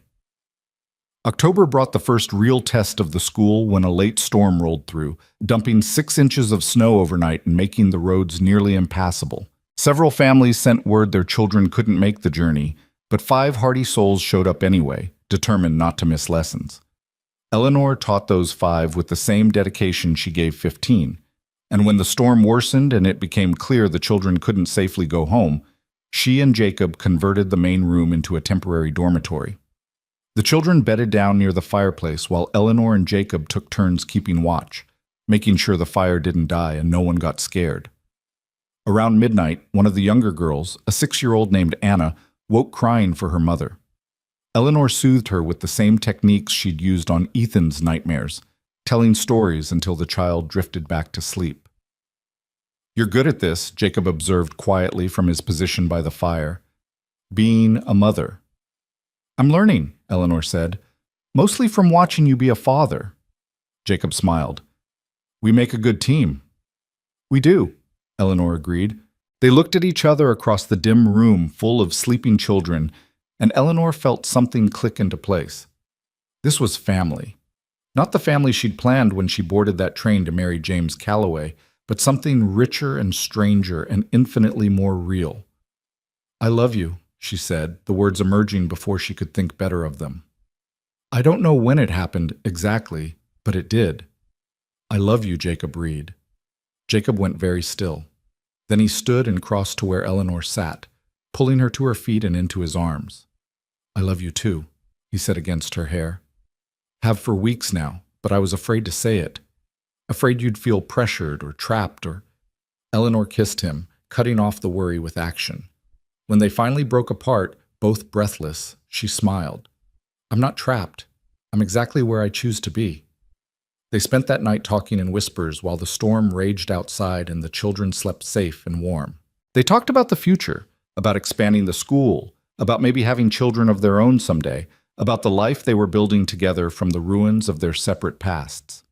October brought the first real test of the school when a late storm rolled through, dumping 6 inches of snow overnight and making the roads nearly impassable. Several families sent word their children couldn't make the journey, but 5 hardy souls showed up anyway, determined not to miss lessons. Eleanor taught those 5 with the same dedication she gave 15, and when the storm worsened and it became clear the children couldn't safely go home, she and Jacob converted the main room into a temporary dormitory. The children bedded down near the fireplace while Eleanor and Jacob took turns keeping watch, making sure the fire didn't die and no one got scared. Around midnight, one of the younger girls, a 6-year-old named Anna, woke crying for her mother. Eleanor soothed her with the same techniques she'd used on Ethan's nightmares, telling stories until the child drifted back to sleep. "You're good at this," Jacob observed quietly from his position by the fire. "Being a mother." "I'm learning," Eleanor said, "mostly from watching you be a father." Jacob smiled. "We make a good team." "We do," Eleanor agreed. They looked at each other across the dim room full of sleeping children, and Eleanor felt something click into place. This was family. Not the family she'd planned when she boarded that train to marry James Calloway, but something richer and stranger and infinitely more real. "I love you," she said, the words emerging before she could think better of them. "I don't know when it happened exactly, but it did." "I love you, Jacob Reed." Jacob went very still. Then he stood and crossed to where Eleanor sat, pulling her to her feet and into his arms. "I love you too," he said against her hair. "Have for weeks now, but I was afraid to say it. Afraid you'd feel pressured or trapped or—" Eleanor kissed him, cutting off the worry with action. When they finally broke apart, both breathless, she smiled. "I'm not trapped. I'm exactly where I choose to be." They spent that night talking in whispers while the storm raged outside and the children slept safe and warm. They talked about the future, about expanding the school, about maybe having children of their own someday, about the life they were building together from the ruins of their separate pasts.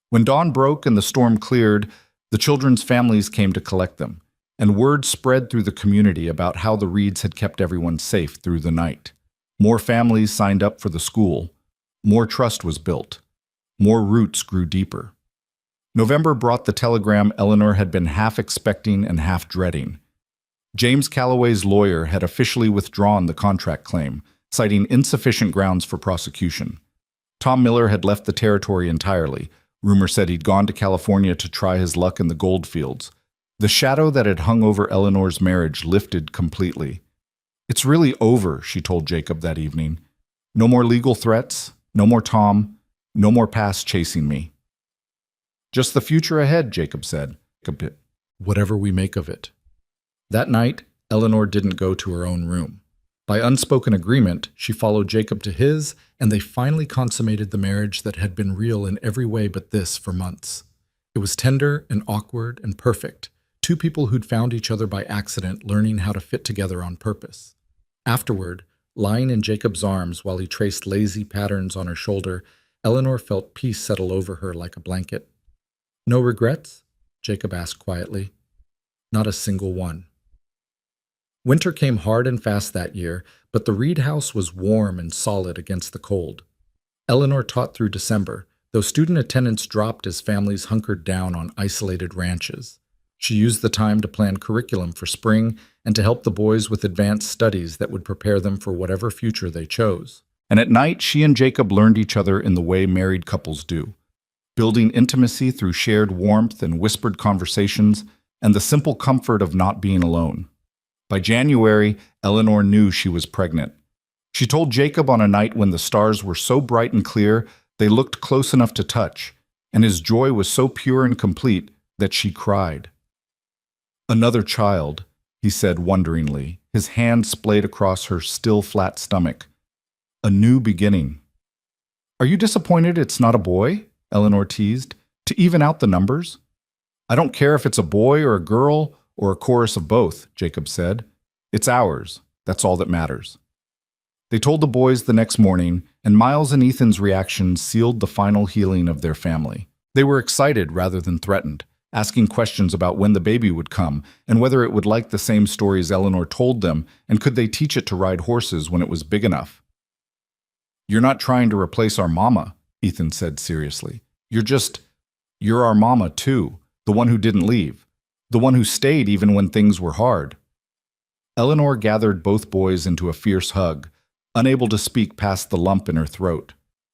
When dawn broke and the storm cleared, the children's families came to collect them, and word spread through the community about how the Reeds had kept everyone safe through the night. More families signed up for the school. More trust was built. More roots grew deeper. November brought the telegram Eleanor had been half expecting and half dreading. James Calloway's lawyer had officially withdrawn the contract claim, citing insufficient grounds for prosecution. Tom Miller had left the territory entirely. Rumor said he'd gone to California to try his luck in the gold fields. The shadow that had hung over Eleanor's marriage lifted completely. "It's really over," she told Jacob that evening. "No more legal threats, no more Tom, no more past chasing me." "Just the future ahead," Jacob said. "Whatever we make of it." That night, Eleanor didn't go to her own room. By unspoken agreement, she followed Jacob to his, and they finally consummated the marriage that had been real in every way but this for months. It was tender and awkward and perfect, two people who'd found each other by accident learning how to fit together on purpose. Afterward, lying in Jacob's arms while he traced lazy patterns on her shoulder, Eleanor felt peace settle over her like a blanket. "No regrets?" Jacob asked quietly. "Not a single one." Winter came hard and fast that year, but the Reed house was warm and solid against the cold. Eleanor taught through December, though student attendance dropped as families hunkered down on isolated ranches. She used the time to plan curriculum for spring and to help the boys with advanced studies that would prepare them for whatever future they chose. And at night, she and Jacob learned each other in the way married couples do, building intimacy through shared warmth and whispered conversations and the simple comfort of not being alone. By January, Eleanor knew she was pregnant. She told Jacob on a night when the stars were so bright and clear they looked close enough to touch, and his joy was so pure and complete that she cried. "Another child," he said wonderingly, his hand splayed across her still flat stomach. "A new beginning." "Are you disappointed it's not a boy?" Eleanor teased, "to even out the numbers?" "I don't care if it's a boy or a girl or a chorus of both," Jacob said. "It's ours. That's all that matters." They told the boys the next morning, and Miles and Ethan's reaction sealed the final healing of their family. They were excited rather than threatened, asking questions about when the baby would come and whether it would like the same stories Eleanor told them, and could they teach it to ride horses when it was big enough. "You're not trying to replace our mama," Ethan said seriously. You're our mama too, the one who didn't leave. The one who stayed even when things were hard." Eleanor gathered both boys into a fierce hug, unable to speak past the lump in her throat.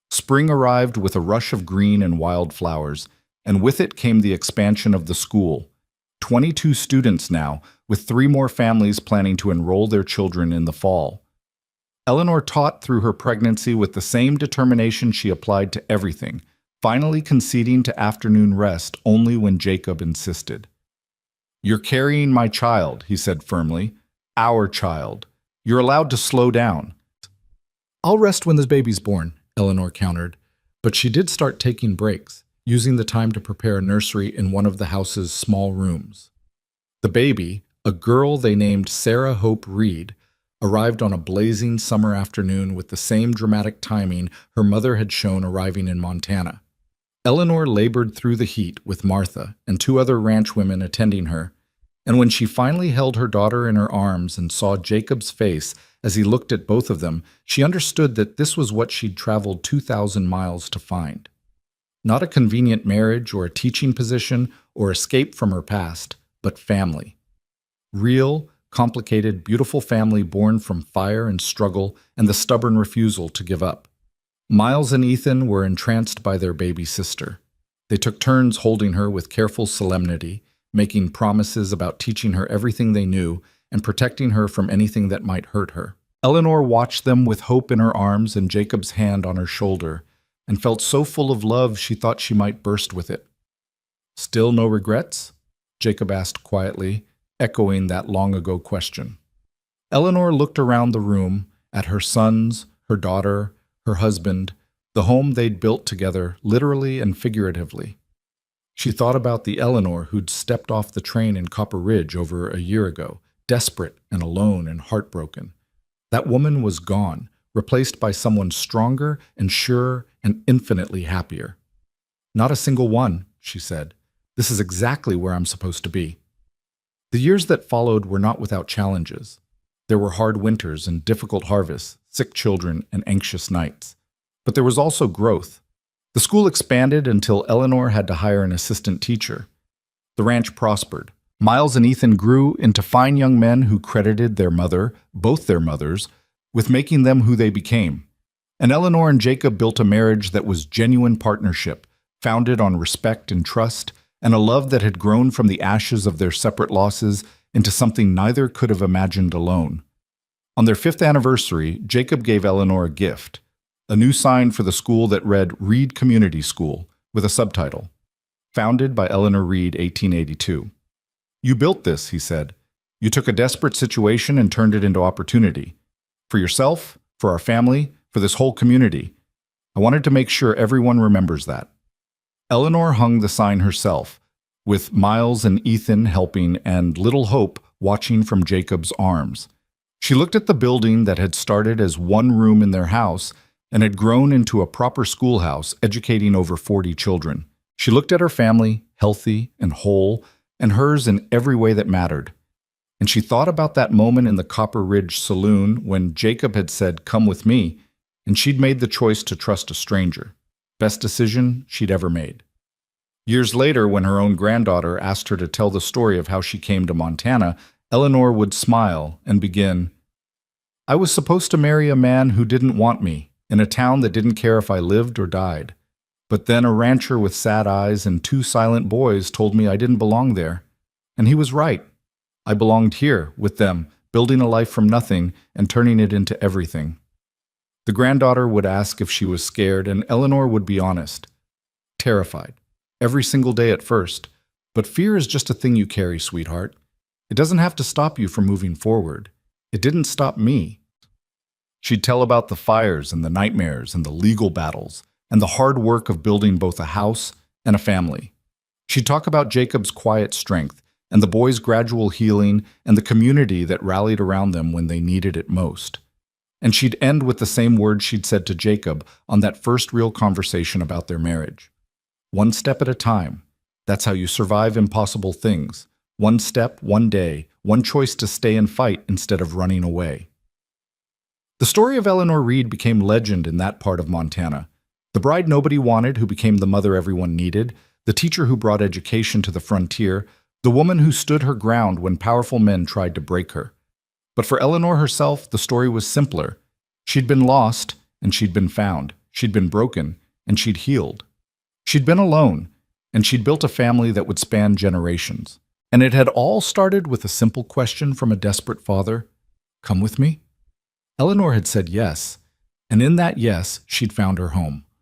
Spring arrived with a rush of green and wildflowers, and with it came the expansion of the school. 22 students now, with 3 more families planning to enroll their children in the fall. Eleanor taught through her pregnancy with the same determination she applied to everything, finally conceding to afternoon rest only when Jacob insisted. "You're carrying my child," he said firmly. "Our child. You're allowed to slow down." "I'll rest when this baby's born," Eleanor countered, but she did start taking breaks, using the time to prepare a nursery in one of the house's small rooms. The baby, a girl they named Sarah Hope Reed, arrived on a blazing summer afternoon with the same dramatic timing her mother had shown arriving in Montana. Eleanor labored through the heat with Martha and 2 other ranch women attending her, and when she finally held her daughter in her arms and saw Jacob's face as he looked at both of them, she understood that this was what she'd traveled 2,000 miles to find. Not a convenient marriage or a teaching position or escape from her past, but family. Real, complicated, beautiful family born from fire and struggle and the stubborn refusal to give up. Miles and Ethan were entranced by their baby sister. They took turns holding her with careful solemnity, making promises about teaching her everything they knew and protecting her from anything that might hurt her. Eleanor watched them with hope in her arms and Jacob's hand on her shoulder, and felt so full of love she thought she might burst with it. "Still no regrets?" Jacob asked quietly, echoing that long-ago question. Eleanor looked around the room, at her sons, her daughter, her husband, the home they'd built together, literally and figuratively. She thought about the Eleanor who'd stepped off the train in Copper Ridge over a year ago, desperate and alone and heartbroken. That woman was gone, replaced by someone stronger and surer and infinitely happier. "Not a single one," she said. "This is exactly where I'm supposed to be." The years that followed were not without challenges. There were hard winters and difficult harvests, sick children and anxious nights. But there was also growth. The school expanded until Eleanor had to hire an assistant teacher. The ranch prospered. Miles and Ethan grew into fine young men who credited their mother, both their mothers, with making them who they became. And Eleanor and Jacob built a marriage that was genuine partnership, founded on respect and trust, and a love that had grown from the ashes of their separate losses into something neither could have imagined alone. On their 5th anniversary, Jacob gave Eleanor a gift, a new sign for the school that read Reed Community School, with a subtitle, "Founded by Eleanor Reed, 1882. "You built this," he said. "You took a desperate situation and turned it into opportunity. For yourself, for our family, for this whole community. I wanted to make sure everyone remembers that." Eleanor hung the sign herself, with Miles and Ethan helping and little Hope watching from Jacob's arms. She looked at the building that had started as one room in their house and had grown into a proper schoolhouse, educating over 40 children. She looked at her family, healthy and whole, and hers in every way that mattered. And she thought about that moment in the Copper Ridge saloon when Jacob had said, "Come with me," and she'd made the choice to trust a stranger. Best decision she'd ever made. Years later, when her own granddaughter asked her to tell the story of how she came to Montana, Eleanor would smile and begin, "I was supposed to marry a man who didn't want me, in a town that didn't care if I lived or died. But then a rancher with sad eyes and 2 silent boys told me I didn't belong there. And he was right. I belonged here, with them, building a life from nothing and turning it into everything." The granddaughter would ask if she was scared, and Eleanor would be honest. Terrified. Every single day at first. But fear is just a thing you carry, sweetheart. It doesn't have to stop you from moving forward. It didn't stop me. She'd tell about the fires and the nightmares and the legal battles and the hard work of building both a house and a family. She'd talk about Jacob's quiet strength and the boys' gradual healing and the community that rallied around them when they needed it most. And she'd end with the same words she'd said to Jacob on that first real conversation about their marriage. "One step at a time. That's how you survive impossible things. One step, one day, one choice to stay and fight instead of running away." The story of Eleanor Reed became legend in that part of Montana. The bride nobody wanted who became the mother everyone needed, the teacher who brought education to the frontier, the woman who stood her ground when powerful men tried to break her. But for Eleanor herself, the story was simpler. She'd been lost, and she'd been found. She'd been broken, and she'd healed. She'd been alone, and she'd built a family that would span generations. And it had all started with a simple question from a desperate father, "Come with me?" Eleanor had said yes, and in that yes, she'd found her home.